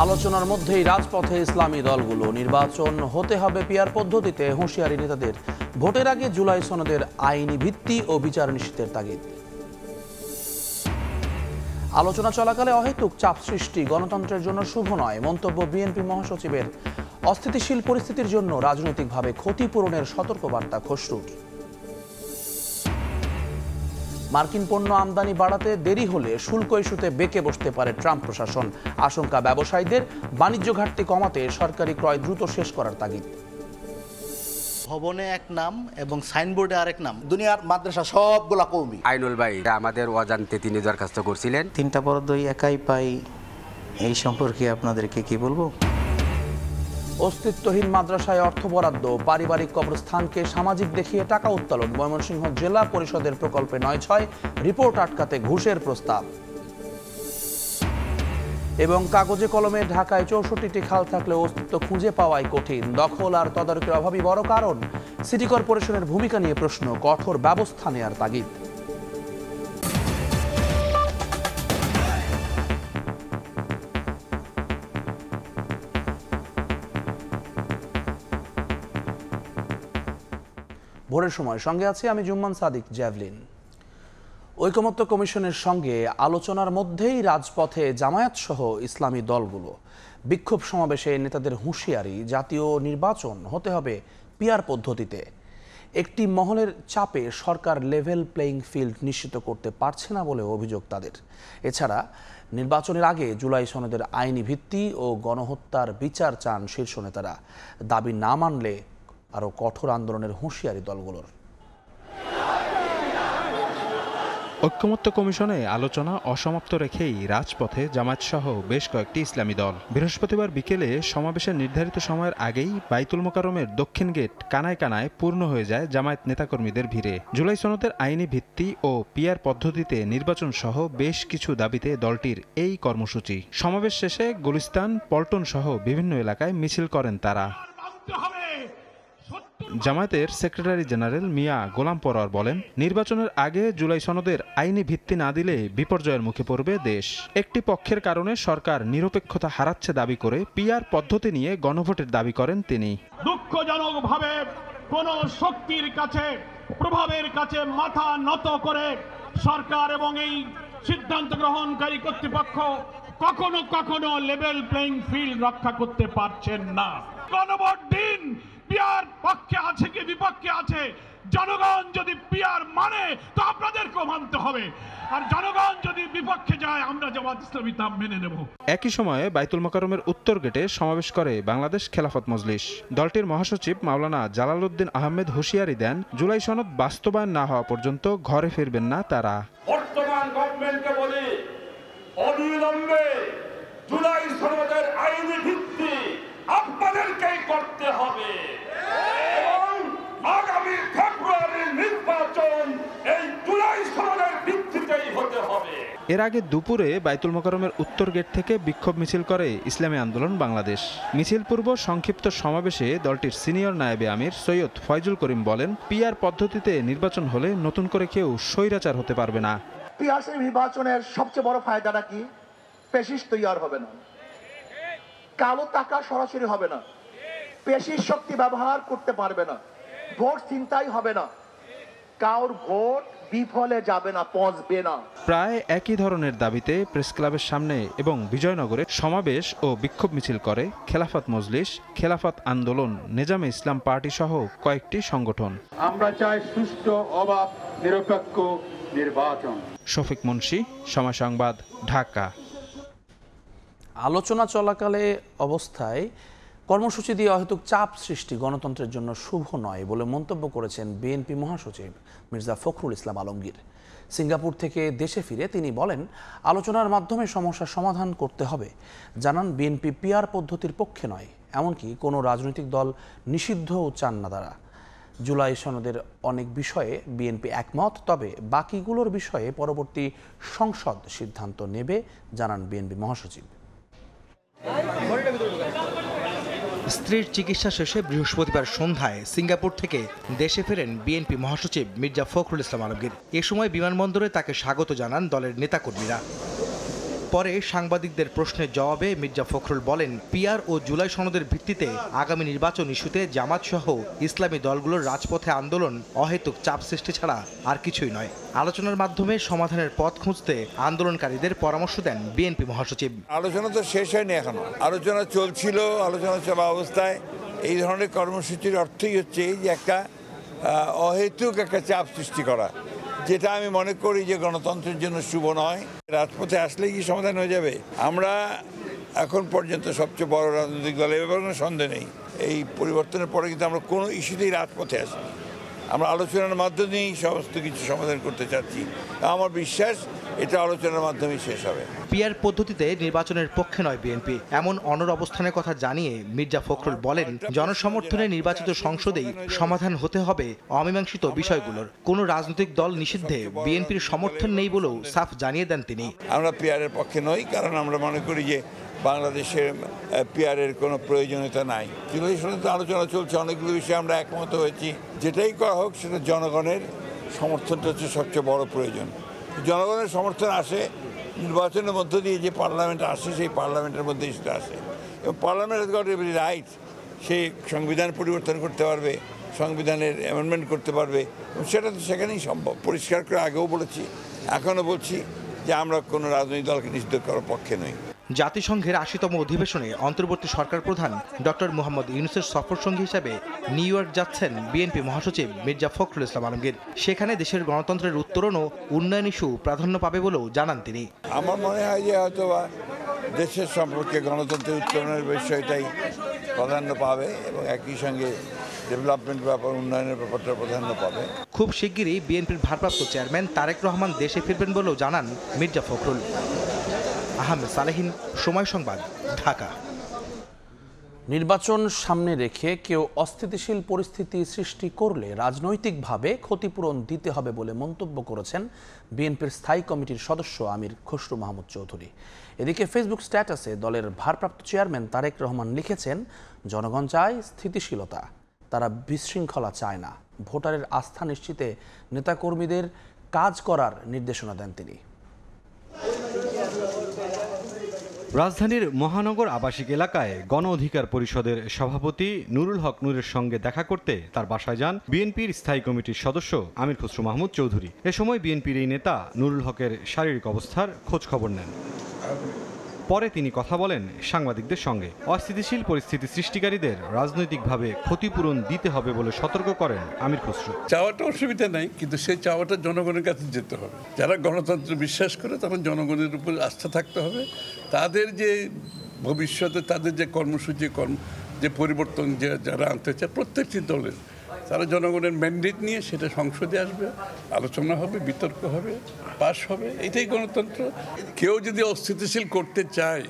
আলোচনার মধ্যেই রাজপথে ইসলামী দলগুলো নির্বাচন হতে হবে পিআর পদ্ধতিতে হুঁশিয়ারি নেতাদের। ভোটের আগে জুলাই সনদের আইনি ভিত্তি ও বিচার নিশ্চিতের তাগিদ। আলোচনা চলাকালে অহেতুক চাপ সৃষ্টি গণতন্ত্রের জন্য শুভ নয়, মন্তব্য বিএনপি মহাসচিবের। অস্থিতিশীল পরিস্থিতির জন্য রাজনৈতিকভাবে ক্ষতিপূরণের সতর্কবার্তা খসরুর। মার্কিন পণ্য আমদানি বাড়াতে দেরি হলে শুল্ক ইস্যুতে বেঁকে বসতে পারে ট্রাম্প প্রশাসন। আশঙ্কা ব্যবসায়ীদের, বাণিজ্য ঘাটতি কমাতে সরকারি ক্রয় দ্রুত শেষ করার তাগিদ। ভবনে এক নাম এবং সাইনবোর্ডে আরেক নাম। দুনিয়ার মাদ্রাসা সবগুলা কওমি। আইনুল ভাই আমাদের অজান্তে তিনি দরখাস্ত করছিলেন। 3টা পদই একাই পাই, এই সম্পর্কে আপনাদেরকে কি বলবো। অস্তিত্বহীন মাদ্রাসায় অর্থ বরাদ্দ, পারিবারিক কবরস্থানকে সামাজিক দেখিয়ে টাকা উত্তোলন। ময়মনসিংহ জেলা পরিষদের প্রকল্পে ৯/৬ রিপোর্ট আটকাতে ঘুষের প্রস্তাব। এবং কাগজে কলমে ঢাকায় ৬৪টি খাল থাকলেও অস্তিত্ব খুঁজে পাওয়াই কঠিন। দখল আর তদারকির অভাবই বড় কারণ। সিটি কর্পোরেশনের ভূমিকা নিয়ে প্রশ্ন, কঠোর ব্যবস্থা নেয়ার তাগিদ। ভোরের সময় সঙ্গে আছি আমি জুম্মান সাদিক জ্যাভলিন। ঐকমত্য কমিশনের সঙ্গে আলোচনার মধ্যেই রাজপথে জামায়াত সহ ইসলামী দলগুলো। বিক্ষোভ সমাবেশে নেতাদের হুঁশিয়ারি, জাতীয় নির্বাচন হতে হবে পিআর পদ্ধতিতে। একটি মহলের চাপে সরকার লেভেল প্লেইং ফিল্ড নিশ্চিত করতে পারছে না বলে অভিযোগ তাদের। এছাড়া নির্বাচনের আগে জুলাই সনদের আইনি ভিত্তি ও গণহত্যার বিচার চান শীর্ষ নেতারা। দাবি না মানলে আরও কঠোর আন্দোলনের হুঁশিয়ারি দলগুলোর। ঐকমত্য কমিশনে আলোচনা অসমাপ্ত রেখেই রাজপথে জামায়াতসহ বেশ কয়েকটি ইসলামী দল। বৃহস্পতিবার বিকেলে সমাবেশের নির্ধারিত সময়ের আগেই বাইতুল মোকাররমের দক্ষিণ গেট কানায় কানায় পূর্ণ হয়ে যায় জামায়াত নেতাকর্মীদের ভিড়ে। জুলাই সনদের আইনি ভিত্তি ও পিআর পদ্ধতিতে নির্বাচন সহ বেশ কিছু দাবিতে দলটির এই কর্মসূচি। সমাবেশ শেষে গুলিস্তান, পল্টন সহ বিভিন্ন এলাকায় মিছিল করেন তারা। জামায়াতের সেক্রেটারি জেনারেল মিয়া গোলাম পরোয়ার বলেন, নির্বাচনের আগে জুলাই সনদের আইনি ভিত্তি না দিলে বিপর্যয়ের মুখে পড়বে দেশ। একটি পক্ষের কারণে সরকার নিরপেক্ষতা হারাচ্ছে দাবি করে পিআর পদ্ধতি নিয়ে গণভোটের দাবি করেন তিনি। দুঃখজনকভাবে কোন শক্তির কাছে, প্রভাবের কাছে মাথা নত করে সরকার এবং এই সিদ্ধান্ত গ্রহণকারী কর্তৃপক্ষ কখনো কখনো লেভেল প্লেইং ফিল্ড রক্ষা করতে পারছেন না। গণভোট দিন, পিআর পক্ষে আছে কি বিপক্ষে আছে, জনগণ যদি পিআর মানে তো আপনাদেরকেও মানতে হবে, আর জনগণ যদি বিপক্ষে যায় আমরা জামায়াত ইসলামী তা মেনে নেব। একই সময়ে বাইতুল মোকাররমের উত্তর গেটে সমাবেশ করে বাংলাদেশ খেলাফত মজলিস। দলটির মহাসচিব মাওলানা জালালউদ্দিন আহমেদ হুঁশিয়ারি দেন, জুলাই সনদ বাস্তবায়ন না হওয়া পর্যন্ত ঘরে ফিরবেন না তারা। বর্তমান গভর্নমেন্টকে বলি, অবিলম্বে জুলাই সনদের আইনি ভিত্তি আপনাদেরকেই করতে হবে এবং আগামী ফেব্রুয়ারির নির্বাচন এই জুলাই সনদের ভিত্তিতেই হতে হবে। এর আগে দুপুরে বাইতুল মোকাররমের উত্তর গেট থেকে বিক্ষোভ মিছিল করে ইসলামী আন্দোলন বাংলাদেশ। মিছিল পূর্ব সংক্ষিপ্ত সমাবেশে দলটির সিনিয়র নায়েবে আমির সৈয়দ ফয়জুল করিম বলেন, পিআর পদ্ধতিতে নির্বাচন হলে নতুন করে কেউ স্বৈরাচার হতে পারবে না। পিআর নির্বাচনের সবচেয়ে বড় ফায়দাটা কি? পেশিস তৈরি হবে না, কালো টাকা সরাসরি হবে না, পেশির শক্তি ব্যবহার করতে পারবে না, ভোট ছিনতাই হবে না, কারোর ভোট বিফলে যাবে না, পৌঁছবে না। প্রায় একই ধরনের দাবিতে প্রেস ক্লাবের সামনে এবং বিজয়নগরে সমাবেশ ও বিক্ষোভ মিছিল করে খেলাফত মজলিস, খেলাফত আন্দোলন, নেজামে ইসলাম পার্টি সহ কয়েকটি সংগঠন। আমরা চাই সুষ্ঠু, অবাধ, নিরপেক্ষ নির্বাচন। শফিক মুন্সি, সময় সংবাদ, ঢাকা। আলোচনা চলাকালে অবস্থায় কর্মসূচি দিয়ে অহেতুক চাপ সৃষ্টি গণতন্ত্রের জন্য শুভ নয় বলে মন্তব্য করেছেন বিএনপি মহাসচিব মির্জা ফখরুল ইসলাম আলমগীর। সিঙ্গাপুর থেকে দেশে ফিরে তিনি বলেন, আলোচনার মাধ্যমে সমস্যার সমাধান করতে হবে। জানান, বিএনপি পিআর পদ্ধতির পক্ষে নয়, এমনকি কোনো রাজনৈতিক দল নিষিদ্ধও চান না তারা। জুলাই সনদের অনেক বিষয়ে বিএনপি একমত, তবে বাকিগুলোর বিষয়ে পরবর্তী সংসদ সিদ্ধান্ত নেবে, জানান বিএনপি মহাসচিব। স্ত্রীর চিকিৎসা শেষে বৃহস্পতিবার সন্ধ্যায় সিঙ্গাপুর থেকে দেশে ফেরেন বিএনপি মহাসচিব মির্জা ফখরুল ইসলাম আলমগীর। এ সময় বিমানবন্দরে তাকে স্বাগত জানান দলের নেতাকর্মীরা। পরে সাংবাদিকদের প্রশ্নের জবাবে মির্জা ফখরুল বলেন, পিআর ও জুলাই সনদের ভিত্তিতে আগামী নির্বাচন ইস্যুতে জামাত সহ ইসলামী দলগুলোর রাজপথে আন্দোলন অহেতুক চাপ সৃষ্টি ছাড়া আর কিছুই নয়। আলোচনার মাধ্যমে সমাধানের পথ খুঁজতে আন্দোলনকারীদের পরামর্শ দেন বিএনপি মহাসচিব। আলোচনা তো শেষ হয়নি এখনো, আলোচনা চলছিল। আলোচনা চলা অবস্থায় এই ধরনের কর্মসূচির অর্থই হচ্ছে যে একটা অহেতুক একটা চাপ সৃষ্টি করা, যেটা আমি মনে করি যে গণতন্ত্রের জন্য শুভ নয়। রাজপথে আসলেই কি সমাধান হয়ে যাবে? আমরা এখন পর্যন্ত সবচেয়ে বড় রাজনৈতিক দল, এ ব্যাপারে কোনো সন্দেহ নেই। এই পরিবর্তনের পরে কিন্তু আমরা কোনো ইস্যুতেই রাজপথে আসি, আমরা আলোচনার মাধ্যমেই সমস্ত কিছু সমাধান করতে চাচ্ছি। আমার বিশ্বাস এটা আলোচনার মাধ্যমেই শেষ হবে। পিআর পদ্ধতিতে নির্বাচনের পক্ষে নয় বিএনপি, এমন অনড় অবস্থানের কথা জানিয়ে মির্জা ফখরুল বলেন, জনসমর্থনে নির্বাচিত সংসদেই সমাধান হতে হবে অমীমাংসিত বিষয়গুলোর। কোনো রাজনৈতিক দল নিষিদ্ধে বিএনপির সমর্থন নেই বলেও সাফ জানিয়ে দেন তিনি। আমরা পিআরের পক্ষে নই, কারণ আমরা মনে করি যে বাংলাদেশের পিআরের কোনো প্রয়োজনীয়তা নাই। জুলাই সনদে আলোচনা চলছে, অনেকগুলো বিষয়ে আমরা একমত হয়েছি। যেটাই করা হোক সেটা জনগণের সমর্থনটা হচ্ছে সবচেয়ে বড় প্রয়োজন। জনগণের সমর্থন আসে নির্বাচনের মধ্য দিয়ে, যে পার্লামেন্ট আসে সেই পার্লামেন্টের মধ্যেই সেটা আসে, এবং parliament has got every right. সে সংবিধান পরিবর্তন করতে পারবে, সংবিধানের অ্যামেন্ডমেন্ট করতে পারবে, এবং সেটা তো সেখানেই সম্ভব। পরিষ্কার করে আগেও বলেছি, এখনও বলছি যে আমরা কোনো রাজনৈতিক দলকে নিষিদ্ধ করার পক্ষে নই। জাতিসংঘের ৮০তম অধিবেশনে অন্তর্বর্তী সরকার প্রধান ডক্টর মোহাম্মদ ইউনূসের সফরসঙ্গী হিসেবে নিউ ইয়র্ক যাচ্ছেন বিএনপি মহাসচিব মির্জা ফখরুল ইসলাম আলমগীর। সেখানে দেশের গণতন্ত্রের উত্তরণ ও উন্নয়ন ইস্যু প্রাধান্য পাবে বলেও জানান তিনি। আমার মনে হয় যে হয়তো দেশের সম্পর্কে গণতন্ত্রের উত্তরণের বিষয়টাই প্রাধান্য পাবে, এবং একই সঙ্গে ডেভেলপমেন্ট ব্যাপার, উন্নয়নের ব্যাপারটা প্রাধান্য পাবে। খুব শিগগিরই বিএনপির ভারপ্রাপ্ত চেয়ারম্যান তারেক রহমান দেশে ফিরবেন বলেও জানান মির্জা ফখরুল। আহমেদ সালেহীন, সময় সংবাদ, ঢাকা। নির্বাচন সামনে রেখে কেউ অস্থিতিশীল পরিস্থিতি সৃষ্টি করলে রাজনৈতিকভাবে ক্ষতিপূরণ দিতে হবে বলে মন্তব্য করেছেন বিএনপির স্থায়ী কমিটির সদস্য আমির খসরু মাহমুদ চৌধুরী। এদিকে ফেসবুক স্ট্যাটাসে দলের ভারপ্রাপ্ত চেয়ারম্যান তারেক রহমান লিখেছেন, জনগণ চায় স্থিতিশীলতা, তারা বিশৃঙ্খলা চায় না। ভোটারের আস্থা নিশ্চিতে নেতাকর্মীদের কাজ করার নির্দেশনা দেন তিনি। রাজধানীর মহানগর আবাসিক এলাকায় গণ অধিকার পরিষদের সভাপতি নুরুল হক নূরের সঙ্গে দেখা করতে তার বাসায় যান বিএনপির স্থায়ী কমিটির সদস্য আমির খসরু মাহমুদ চৌধুরী। এ সময় বিএনপির এই নেতা নুরুল হকের শারীরিক অবস্থার খোঁজ খবর নেন। পরে তিনি কথা বলেন সাংবাদিকদের সঙ্গে। অস্থিতিশীল পরিস্থিতি সৃষ্টিকারীদের রাজনৈতিকভাবে ক্ষতিপূরণ দিতে হবে বলে সতর্ক করেন আমির খসরু। চাওয়াটা অসুবিধা নাই, কিন্তু সেই চাওয়াটা জনগণের কাছে যেতে হবে। যারা গণতন্ত্র বিশ্বাস করে তারা জনগণের উপর আস্থা থাকতে হবে। তাদের যে ভবিষ্যতে তাদের যে কর্মসূচি, যে পরিবর্তন যারা আনতে চায় প্রত্যেকটি দলের, তারা জনগণের ম্যান্ডেট নিয়ে সেটা সংসদে আসবে, আলোচনা হবে, বিতর্ক হবে, পাশ হবে। এটাই গণতন্ত্র। কেউ যদি অস্থিতিশীল করতে চায়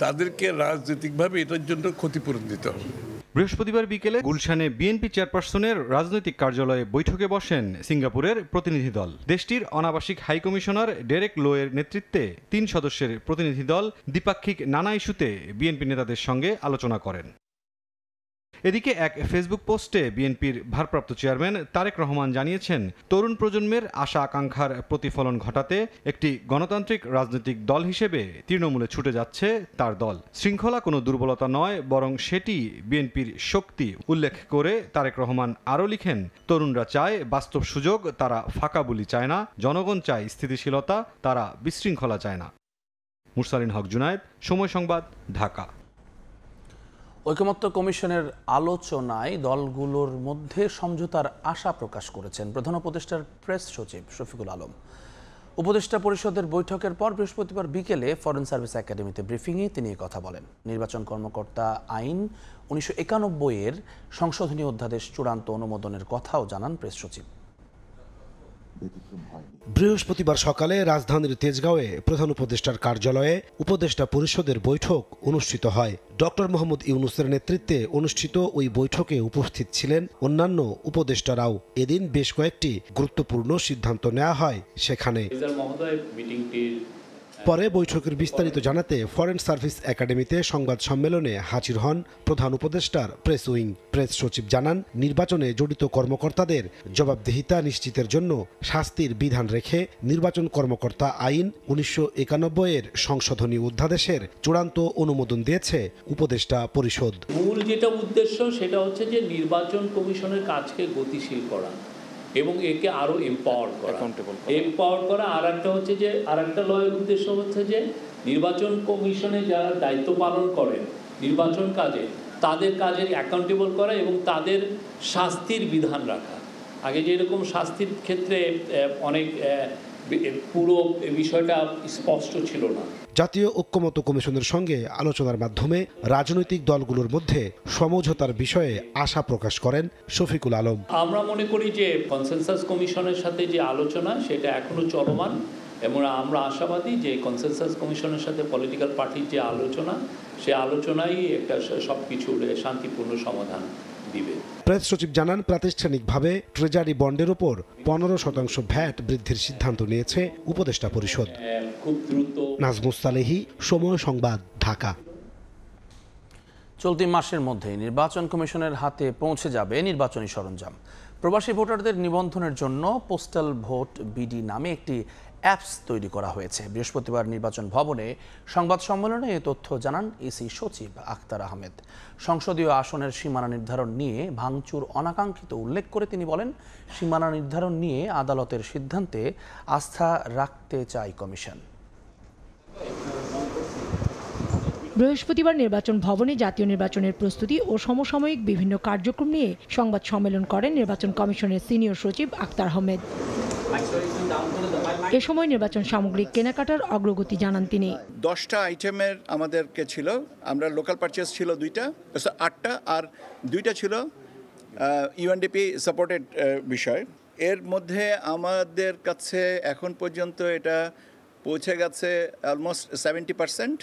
তাদেরকে রাজনৈতিকভাবে এটার জন্য ক্ষতিপূরণ দিতে হবে। বৃহস্পতিবার বিকেলে গুলশানে বিএনপি চেয়ারপারসনের রাজনৈতিক কার্যালয়ে বৈঠকে বসেন সিঙ্গাপুরের প্রতিনিধি দল। দেশটির অনাবাসিক হাইকমিশনার ডেরেক লোয়ের নেতৃত্বে ৩ সদস্যের প্রতিনিধি দল দ্বিপাক্ষিক নানা ইস্যুতে বিএনপি নেতাদের সঙ্গে আলোচনা করেন। এদিকে এক ফেসবুক পোস্টে বিএনপির ভারপ্রাপ্ত চেয়ারম্যান তারেক রহমান জানিয়েছেন, তরুণ প্রজন্মের আশা আকাঙ্ক্ষার প্রতিফলন ঘটাতে একটি গণতান্ত্রিক রাজনৈতিক দল হিসেবে তৃণমূলে ছুটে যাচ্ছে তার দল। শৃঙ্খলা কোনো দুর্বলতা নয়, বরং সেটি বিএনপির শক্তি উল্লেখ করে তারেক রহমান আরও লিখেন, তরুণরা চায় বাস্তব সুযোগ, তারা ফাঁকা বুলি চায় না। জনগণ চায় স্থিতিশীলতা, তারা বিশৃঙ্খলা চায় না। মুরসালিন হক জুনায়েদ, সময় সংবাদ, ঢাকা। ঐকমত্য কমিশনের আলোচনায় দলগুলোর মধ্যে সমঝোতার আশা প্রকাশ করেছেন প্রধান উপদেষ্টার প্রেস সচিব শফিকুল আলম। উপদেষ্টা পরিষদের বৈঠকের পর বৃহস্পতিবার বিকেলে ফরেন সার্ভিস একাডেমিতে ব্রিফিংয়ে তিনি কথা বলেন। নির্বাচন কর্মকর্তা আইন 1991-এর সংশোধনী অধ্যাদেশ চূড়ান্ত অনুমোদনের কথাও জানান প্রেস সচিব। বৃহস্পতিবার সকালে রাজধানীর তেজগাঁওয়ে প্রধান উপদেষ্টার কার্যালয়ে উপদেষ্টা পরিষদের বৈঠক অনুষ্ঠিত হয়। ডক্টর মোহাম্মদ ইউনূসের নেতৃত্বে অনুষ্ঠিত ওই বৈঠকে উপস্থিত ছিলেন অন্যান্য উপদেষ্টারাও। এদিন বেশ কয়েকটি গুরুত্বপূর্ণ সিদ্ধান্ত নেওয়া হয় সেখানে। মহোদয় মিটিংটির পরে বৈঠকের বিস্তারিত জানাতে ফরেন সার্ভিস একাডেমিতে সংবাদ সম্মেলনে হাজির হন প্রধান উপদেষ্টার প্রেস উইং। প্রেস সচিব জানান, নির্বাচনে জড়িত কর্মকর্তাদের জবাবদিহিতা নিশ্চিতের জন্য শাস্তির বিধান রেখে নির্বাচন কর্মকর্তা আইন 1991-এর সংশোধনী অধ্যাদেশের চূড়ান্ত অনুমোদন দিয়েছে উপদেষ্টা পরিষদ। মূল যেটা উদ্দেশ্য সেটা হচ্ছে যে নির্বাচন কমিশনের কাজকে গতিশীল করা এবং একে আরো এম্পাওয়ার করা। আর একটা হচ্ছে যে আরেকটা লয়ের উদ্দেশ্য হচ্ছে যে নির্বাচন কমিশনে যারা দায়িত্ব পালন করেন নির্বাচন কাজে তাদের কাজের অ্যাকাউন্টেবল করা এবং তাদের শাস্তির বিধান রাখা। আগে যেরকম শাস্তির ক্ষেত্রে অনেক পুরো বিষয়টা স্পষ্ট ছিল না। জাতীয় ঐক্যমত্য কমিশনের সঙ্গে আলোচনার মাধ্যমে রাজনৈতিক দলগুলোর মধ্যে সমঝোতার বিষয়ে আশা প্রকাশ করেন শফিকুল আলম। আমরা মনে করি যে কনসেনসাস কমিশনের সাথে যে আলোচনা সেটা এখনো চলমান এবং আমরা আশাবাদী যে কনসেনসাস কমিশনের সাথে পলিটিক্যাল পার্টির যে আলোচনা সে আলোচনাই একটা সবকিছুর শান্তিপূর্ণ সমাধান দিবে। প্রেস সচিব জানান, প্রাতিষ্ঠানিকভাবে ট্রেজারি বন্ডের উপর 15% ভ্যাট বৃদ্ধির সিদ্ধান্ত নিয়েছে উপদেষ্টা পরিষদ। খুব দ্রুত। নাজমুস সালেহি, সময় সংবাদ, ঢাকা। চলতি মাসের মধ্যেই নির্বাচন কমিশনের হাতে পৌঁছে যাবে নির্বাচনী সরঞ্জাম। প্রবাসী ভোটারদের নিবন্ধনের জন্য পোস্টাল ভোট বিডি নামে একটি অ্যাপস তৈরি করা হয়েছে। বৃহস্পতিবার নির্বাচন ভবনে সংবাদ সম্মেলনে এ তথ্য জানান ইসি সচিব আখতার আহমেদ। সংসদীয় আসনের সীমানা নির্ধারণ নিয়ে ভাঙচুর অনাকাঙ্ক্ষিত উল্লেখ করে তিনি বলেন, সীমানা নির্ধারণ নিয়ে আদালতের সিদ্ধান্তে আস্থা রাখতে চায় কমিশন। বৃহস্পতিবার নির্বাচন ভবনে জাতীয় নির্বাচনের প্রস্তুতি ও সমসাময়িক বিভিন্ন কার্যক্রম নিয়ে সংবাদ সম্মেলন করেন নির্বাচন কমিশনের সিনিয়র সচিব আখতার আহমেদ। এ সময় নির্বাচন সামগ্রিক কেনাকাটার অগ্রগতি জানান তিনি। 10টা আইটেমের আমাদেরকে ছিল, আমরা লোকাল পারচেজ ছিল 2টা, 8টা, আর 2টা ছিল ইউএনডিপি সাপোর্টেড বিষয়। এর মধ্যে আমাদের কাছে এখন পর্যন্ত এটা পৌঁছে গেছে অলমোস্ট 70%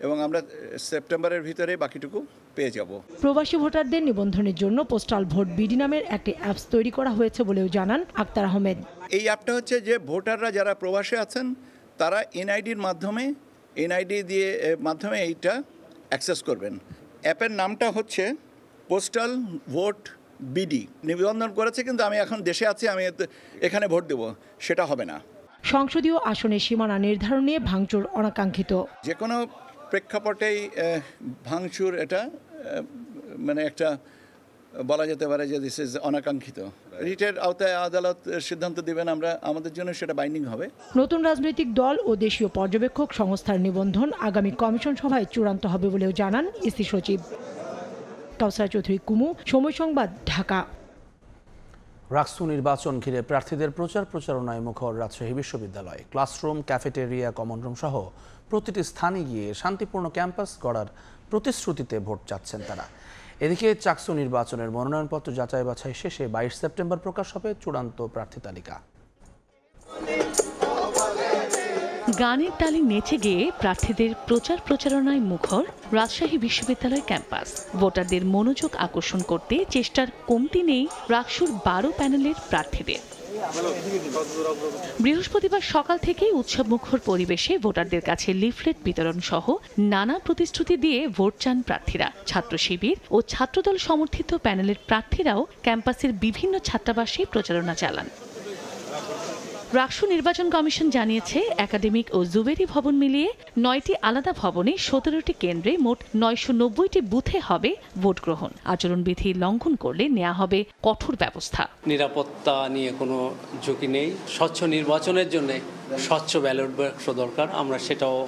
এবং আমরা সেপ্টেম্বরের ভিতরে বাকিটুকু পেয়ে যাব। প্রবাসী ভোটারদের নিবন্ধনের জন্য পোস্টাল ভোট বিডি নামের একটি অ্যাপস তৈরি করা হয়েছে বলেও জানান আখতার আহমেদ। এই অ্যাপটা হচ্ছে যে ভোটাররা যারা প্রবাসে আছেন তারা এনআইডির মাধ্যমে এইটা অ্যাক্সেস করবেন। অ্যাপের নামটা হচ্ছে পোস্টাল ভোট বিডি। নিবন্ধন করেছে, কিন্তু আমি এখন দেশে আছি, আমি এখানে ভোট দেব, সেটা হবে না। সংসদীয় আসনের সীমানা নির্ধারণ নিয়ে ভাঙচুর অনাকাঙ্ক্ষিত। যে কোনো প্রেক্ষাপটেই ভাঙচুর এটা মানে একটা বলা যেতে পারে যে দিস ইজ অনাকাঙ্ক্ষিত। রিটের আওতায় আদালত সিদ্ধান্ত দেবেন, আমাদের জন্য সেটা বাইন্ডিং হবে। নতুন রাজনৈতিক দল ও দেশীয় পর্যবেক্ষক সংস্থার নিবন্ধন আগামী কমিশন সভায় চূড়ান্ত হবে বলেও জানান ইসি সচিব। কাউসার চৌধুরী কুমু, সময় সংবাদ, ঢাকা। রাকসু নির্বাচন ঘিরে প্রার্থীদের প্রচারণায় মুখর রাজশাহী বিশ্ববিদ্যালয়। ক্লাসরুম, ক্যাফেটেরিয়া, কমন রুম সহ প্রতিটি স্থানে গিয়ে শান্তিপূর্ণ ক্যাম্পাস গড়ার প্রতিশ্রুতিতে ভোট চাচ্ছেন তারা। এদিকে চাকসু নির্বাচনের মনোনয়নপত্র যাচাই বাছাই শেষে 22 সেপ্টেম্বর প্রকাশ হবে চূড়ান্ত প্রার্থী তালিকা। গানের তালে নেচে গেয়ে প্রার্থীদের প্রচারণায় মুখর রাজশাহী বিশ্ববিদ্যালয় ক্যাম্পাস। ভোটারদের মনোযোগ আকর্ষণ করতে চেষ্টার কমতি নেই রাকসুর 12 প্যানেলের প্রার্থীদের। বৃহস্পতিবার সকাল থেকেই উৎসবমুখর পরিবেশে ভোটারদের কাছে লিফলেট বিতরণ সহ নানা প্রতিশ্রুতি দিয়ে ভোট চান প্রার্থীরা। ছাত্র শিবির ও ছাত্রদল সমর্থিত প্যানেলের প্রার্থীরাও ক্যাম্পাসের বিভিন্ন ছাত্রাবাসে প্রচারণা চালান। রাকসু নির্বাচন কমিশন জানিয়েছে, একাডেমিক ও জুবেরি ভবন মিলিয়ে 9টি আলাদা ভবনে 17টি কেন্দ্রে মোট 990টি বুথে হবে ভোট গ্রহণ। আচরণবিধি লঙ্ঘন করলে নেওয়া হবে কঠোর ব্যবস্থা। নিরাপত্তা নিয়ে কোনো ঝুঁকি নেই। স্বচ্ছ নির্বাচনের জন্য স্বচ্ছ ব্যালট বাক্স দরকার, আমরা সেটাও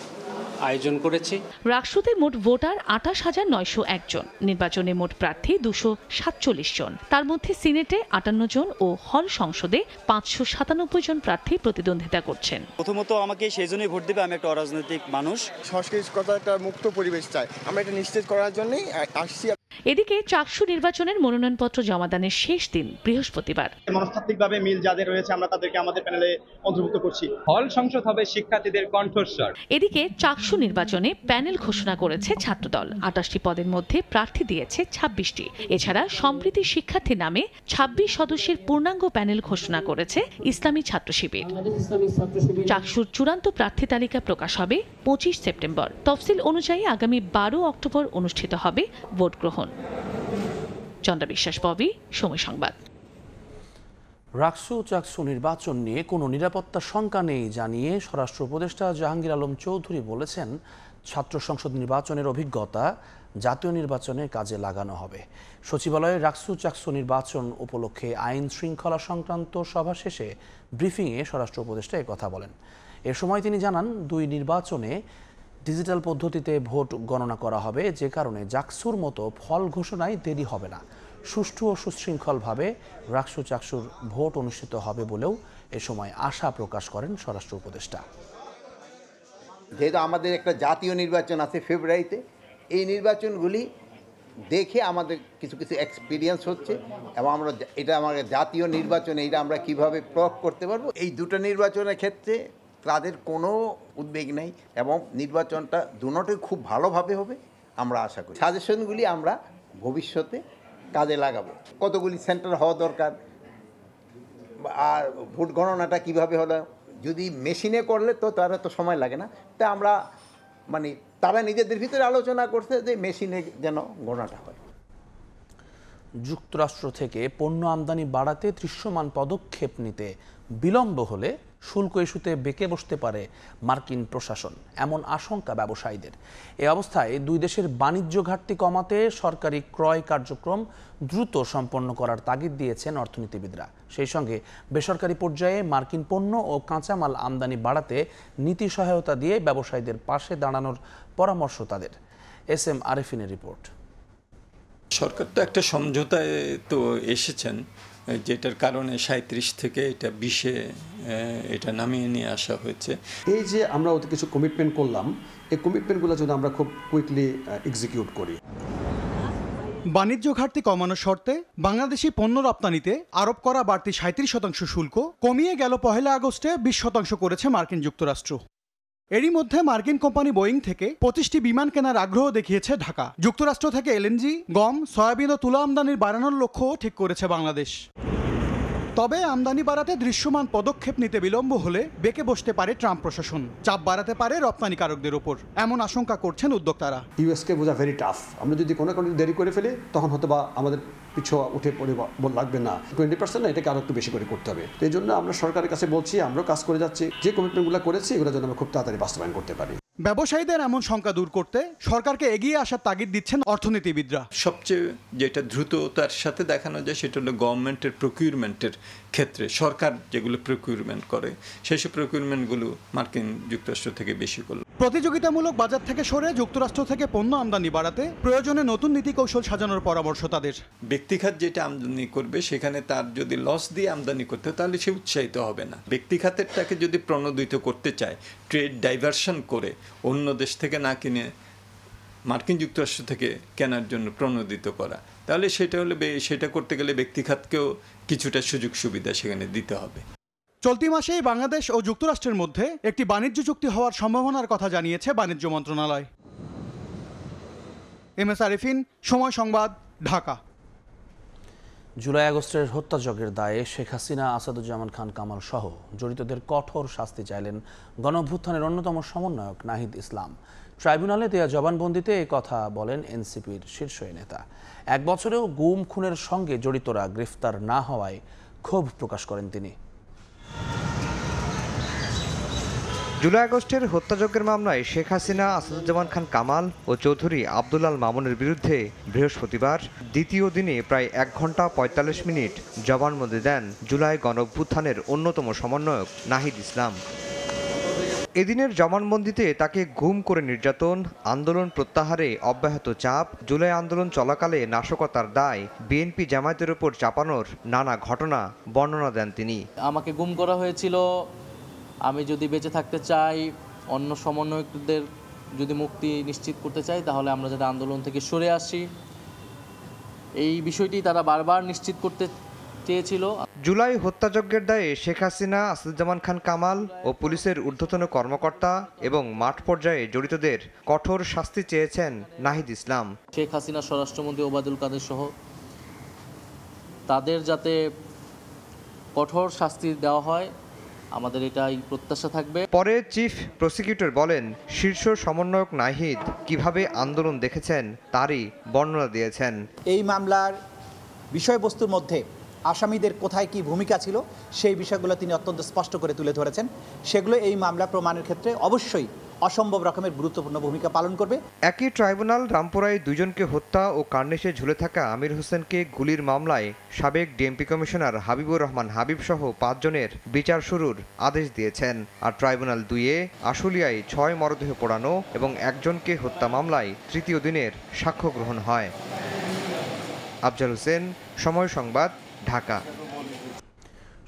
আয়োজন করেছি। রাকসুতে মোট ভোটার 28,901 জন। নির্বাচনে মোট প্রার্থী 247 জন। তার মধ্যে সিনেটে 58 জন ও হল সংসদে 597 জন প্রার্থী প্রতিদ্বন্দ্বিতা করছেন। প্রথমত আমাকে সেই জন্যই ভোট দেবে, আমি একটা অরাজনৈতিক মানুষ। সংস্কৃতিগত একটা মুক্ত পরিবেশ চাই, আমরা এটা নিশ্চিত করার জন্যই আসছি। এদিকে চাকসু নির্বাচনের মনোনয়নপত্র জমাদানের শেষ দিন বৃহস্পতিবার। মনস্তাত্ত্বিকভাবে মিল যাদের রয়েছে আমরা তাদেরকে আমাদের প্যানেলে অন্তর্ভুক্ত করছি। হল সংসদ হবে শিক্ষার্থীদের কণ্ঠস্বর। এদিকে চাকসু নির্বাচনে প্যানেল ঘোষণা করেছে ছাত্রদল। 28টি পদের মধ্যে প্রার্থী দিয়েছে 26টি। এছাড়া সম্প্রীতি শিক্ষার্থী নামে 26 সদস্যের পূর্ণাঙ্গ প্যানেল ঘোষণা করেছে ইসলামী ছাত্র শিবির। চাকসুর চূড়ান্ত প্রার্থী তালিকা প্রকাশ হবে 25 সেপ্টেম্বর। তফসিল অনুযায়ী আগামী 12 অক্টোবর অনুষ্ঠিত হবে ভোট গ্রহণ। চন্দ্রা বিশ্বাস, ববি, সময় সংবাদ। রাকসু চাকসু নির্বাচন নিয়ে কোনো নিরাপত্তা শঙ্কা নেই জানিয়ে স্বরাষ্ট্র উপদেষ্টা জাহাঙ্গীর আলম চৌধুরী বলেছেন, ছাত্র সংসদ নির্বাচনের অভিজ্ঞতা জাতীয় নির্বাচনে কাজে লাগানো হবে। সচিবালয়ে রাকসু চাকসু নির্বাচন উপলক্ষে আইন শৃঙ্খলা সংক্রান্ত সভা শেষে ব্রিফিংয়ে স্বরাষ্ট্র উপদেষ্টা একথা বলেন। এ সময় তিনি জানান, 2 নির্বাচনে ডিজিটাল পদ্ধতিতে ভোট গণনা করা হবে, যে কারণে জাকসুর মতো ফল ঘোষণায় দেরি হবে না। সুষ্ঠু ও সুশৃঙ্খলভাবে রাকসু চাকসুর ভোট অনুষ্ঠিত হবে বলেও এ সময় আশা প্রকাশ করেন স্বরাষ্ট্র উপদেষ্টা। যেহেতু আমাদের একটা জাতীয় নির্বাচন আছে ফেব্রুয়ারিতে, এই নির্বাচনগুলি দেখে আমাদের কিছু কিছু এক্সপিরিয়েন্স হচ্ছে এবং আমরা এটা আমাদের জাতীয় নির্বাচনে এটা আমরা কিভাবে প্রয়োগ করতে পারবো। এই 2টা নির্বাচনের ক্ষেত্রে তাদের কোনো উদ্বেগ নেই এবং নির্বাচনটা দুটোই খুব ভালোভাবে হবে আমরা আশা করি। সাজেশনগুলি আমরা ভবিষ্যতে কাজে লাগাবো। কতগুলি সেন্টার হওয়া দরকার আর ভোট গণনাটা কিভাবে হলো, যদি মেশিনে করলে তো তারা তো সময় লাগে না, তাই আমরা তারা নিজেদের ভিতরে আলোচনা করছে যে মেশিনে যেন গণনাটা হয়। যুক্তরাষ্ট্র থেকে পণ্য আমদানি বাড়াতে দৃশ্যমান পদক্ষেপ নিতে বিলম্ব হলে শুল্ক ইস্যুতে বেঁকে বসতে পারে মার্কিন প্রশাসন, এমন আশঙ্কা ব্যবসায়ীদের। এ অবস্থায় 2 দেশের বাণিজ্য ঘাটতি কমাতে সরকারি ক্রয় কার্যক্রম দ্রুত সম্পন্ন করার তাগিদ দিয়েছেন অর্থনীতিবিদরা। সেই সঙ্গে বেসরকারি পর্যায়ে মার্কিন পণ্য ও কাঁচামাল আমদানি বাড়াতে নীতি সহায়তা দিয়ে ব্যবসায়ীদের পাশে দাঁড়ানোর পরামর্শ তাদের। SM আরেফিনের report. সরকার তো একটা সমঝোতায় তো এসেছেন, যেটার কারণে 37 থেকে এটা 20-এ এটা নামিয়ে নিয়ে আসা হয়েছে। এই যে আমরা ওদের কিছু কমিটমেন্ট করলাম, এই কমিটমেন্টগুলো যদি আমরা খুব কুইকলি এক্সিকিউট করি। বাণিজ্য ঘাটতি কমানোর শর্তে বাংলাদেশি পণ্য রপ্তানিতে আরোপ করা বাড়তি 37% শুল্ক কমিয়ে গেল 1 আগস্টে 20% করেছে মার্কিন যুক্তরাষ্ট্র। এরই মধ্যে মার্কিন কোম্পানি বোয়িং থেকে 25টি বিমান কেনার আগ্রহ দেখিয়েছে ঢাকা। যুক্তরাষ্ট্র থেকে এলএনজি, গম, সয়াবিন ও তুলা আমদানির বাড়ানোর লক্ষ্যও ঠিক করেছে বাংলাদেশ। তবে আমদানি বাড়াতে দৃশ্যমান পদক্ষেপ নিতে বিলম্ব হলে বেঁকে বসতে পারে ট্রাম্প প্রশাসন, চাপ বাড়াতে পারে রপ্তানিকারকদের ওপর, এমন আশঙ্কা করছেন উদ্যোক্তারা। ইউএসকে বোঝা ভেরি টাফ। আমরা যদি কোনো দেরি করে ফেলি তখন হয়তো বা আমাদের পিছু উঠে পড়ে লাগবে না, 20% না, এটাকে আরও একটু বেশি করে করতে হবে। তো এই জন্য আমরা সরকারের কাছে বলছি, আমরাও কাজ করে যাচ্ছি, যে কমিটমেন্টগুলো করেছি এগুলো যেন আমরা খুব তাড়াতাড়ি বাস্তবায়ন করতে পারি। ব্যবসায়ীদের এমন শঙ্কা দূর করতে সরকারকে এগিয়ে আসার তাগিদ দিচ্ছেন অর্থনীতিবিদরা। সবচেয়ে যেটা দ্রুততার সাথে দেখানো যায় সেটা হলো গভর্নমেন্টের প্রকিউরমেন্টের ক্ষেত্রে সরকার যেগুলো প্রকিউরমেন্ট করে সেসব প্রকিউরমেন্টগুলো মার্কিন যুক্তরাষ্ট্র থেকে বেশি করলো। প্রতিযোগিতামূলক বাজার থেকে সরে যুক্তরাষ্ট্র থেকে পণ্য আমদানি বাড়াতে প্রয়োজনে নতুন নীতি কৌশল সাজানোর পরামর্শ তাদের। ব্যক্তিখাত যেটা আমদানি করবে সেখানে তার যদি লস দিয়ে আমদানি করতে তাহলে সে উৎসাহিত হবে না। ব্যক্তিখাতেরটাকে যদি প্রণোদিত করতে চায়, ট্রেড ডাইভারশন করে অন্য দেশ থেকে না কিনে মার্কিন যুক্তরাষ্ট্র থেকে কেনার জন্য প্রণোদিত করা, তাহলে সেটা করতে গেলে ব্যক্তিখাতকেও কিছুটা সুযোগ সুবিধা সেখানে দিতে হবে। চলতি মাসেই বাংলাদেশ ও যুক্তরাষ্ট্রের মধ্যে একটি বাণিজ্য চুক্তি হওয়ার সম্ভাবনার কথা জানিয়েছে বাণিজ্য মন্ত্রণালয়। MS আরিফিন, সময় সংবাদ, ঢাকা। জুলাই আগস্টের হত্যাযজ্ঞের দায়ে শেখ হাসিনা, আসাদুজ্জামান খান কামাল সহ জড়িতদের কঠোর শাস্তি চাইলেন গণঅভ্যুত্থানের অন্যতম সমন্বয়ক নাহিদ ইসলাম। ট্রাইব্যুনালে দেয়া জবানবন্দিতে এই কথা বলেন এনসিপির শীর্ষ নেতা। 1 বছরেও গুম খুনের সঙ্গে জড়িতরা গ্রেফতার না হওয়ায় ক্ষোভ প্রকাশ করেন তিনি। জুলাই আগস্টের হত্যাযজ্ঞের মামলায় শেখ হাসিনা, আসাদুজ্জামান খান কামাল ও চৌধুরী আব্দুল আল মামুনের বিরুদ্ধে বৃহস্পতিবার দ্বিতীয় দিনে প্রায় 1 ঘন্টা 45 মিনিট জবানবন্দি দেন জুলাই গণঅভ্যুত্থানের অন্যতম সমন্বয়ক নাহিদ ইসলাম। এদিনের জবানবন্দিতে তাকে গুম করে নির্যাতন, আন্দোলন প্রত্যাহারে অব্যাহত চাপ, জুলাই আন্দোলন চলাকালে নাশকতার দায় বিএনপি জামায়াতের উপর চাপানোর নানা ঘটনা বর্ণনা দেন তিনি। আমাকে গুম করা হয়েছিল, আমি যদি বেঁচে থাকতে চাই, অন্য সমন্বয়কদের যদি মুক্তি নিশ্চিত করতে চাই, তাহলে আমরা যাতে আন্দোলন থেকে সরে আসি, এই বিষয়টি তারা বারবার নিশ্চিত করতে চেয়েছিল। জুলাই হত্যাযজ্ঞের দায়ে শেখ হাসিনা, আসাদুজ্জামান খান কামাল ও পুলিশের ঊর্ধ্বতন কর্মকর্তা এবং মাঠ পর্যায়ে জড়িতদের কঠোর শাস্তি চেয়েছেন নাহিদ ইসলাম। শেখ হাসিনা, স্বরাষ্ট্রমন্ত্রী ওবায়দুল কাদের সহ তাদের যাতে কঠোর শাস্তি দেওয়া হয়, আমাদের এটাই প্রত্যাশা থাকবে। পরে চিফ প্রসিকিউটর বলেন, শীর্ষ সমন্বয়ক নাহিদ কিভাবে আন্দোলন দেখেছেন তারই বর্ণনা দিয়েছেন। এই মামলার বিষয়বস্তুর মধ্যে আসামিদের কোথায় কি ভূমিকা ছিল সেই বিষয়গুলো তিনি অত্যন্ত স্পষ্ট করে তুলে ধরেছেন। সেগুলো এই মামলা প্রমাণের ক্ষেত্রে অবশ্যই অসম্ভব রকমের গুরুত্বপূর্ণ ভূমিকা পালন করবে। একই ট্রাইব্যুনাল রামপুরায় দুইজনকে হত্যা ও কার্নিশে ঝুলে থাকা আমির হোসেনকে গুলির মামলায় সাবেক ডিএমপি কমিশনার হাবিবুর রহমান হাবিব সহ 5 জনের বিচার শুরুর আদেশ দিয়েছেন। আর ট্রাইব্যুনাল 2-এ আশুলিয়ায় 6 মরদেহ পোড়ানো এবং একজনকে হত্যা মামলায় তৃতীয় দিনের সাক্ষ্য গ্রহণ হয়। আফজাল হোসেন, সময় সংবাদ, ঢাকা।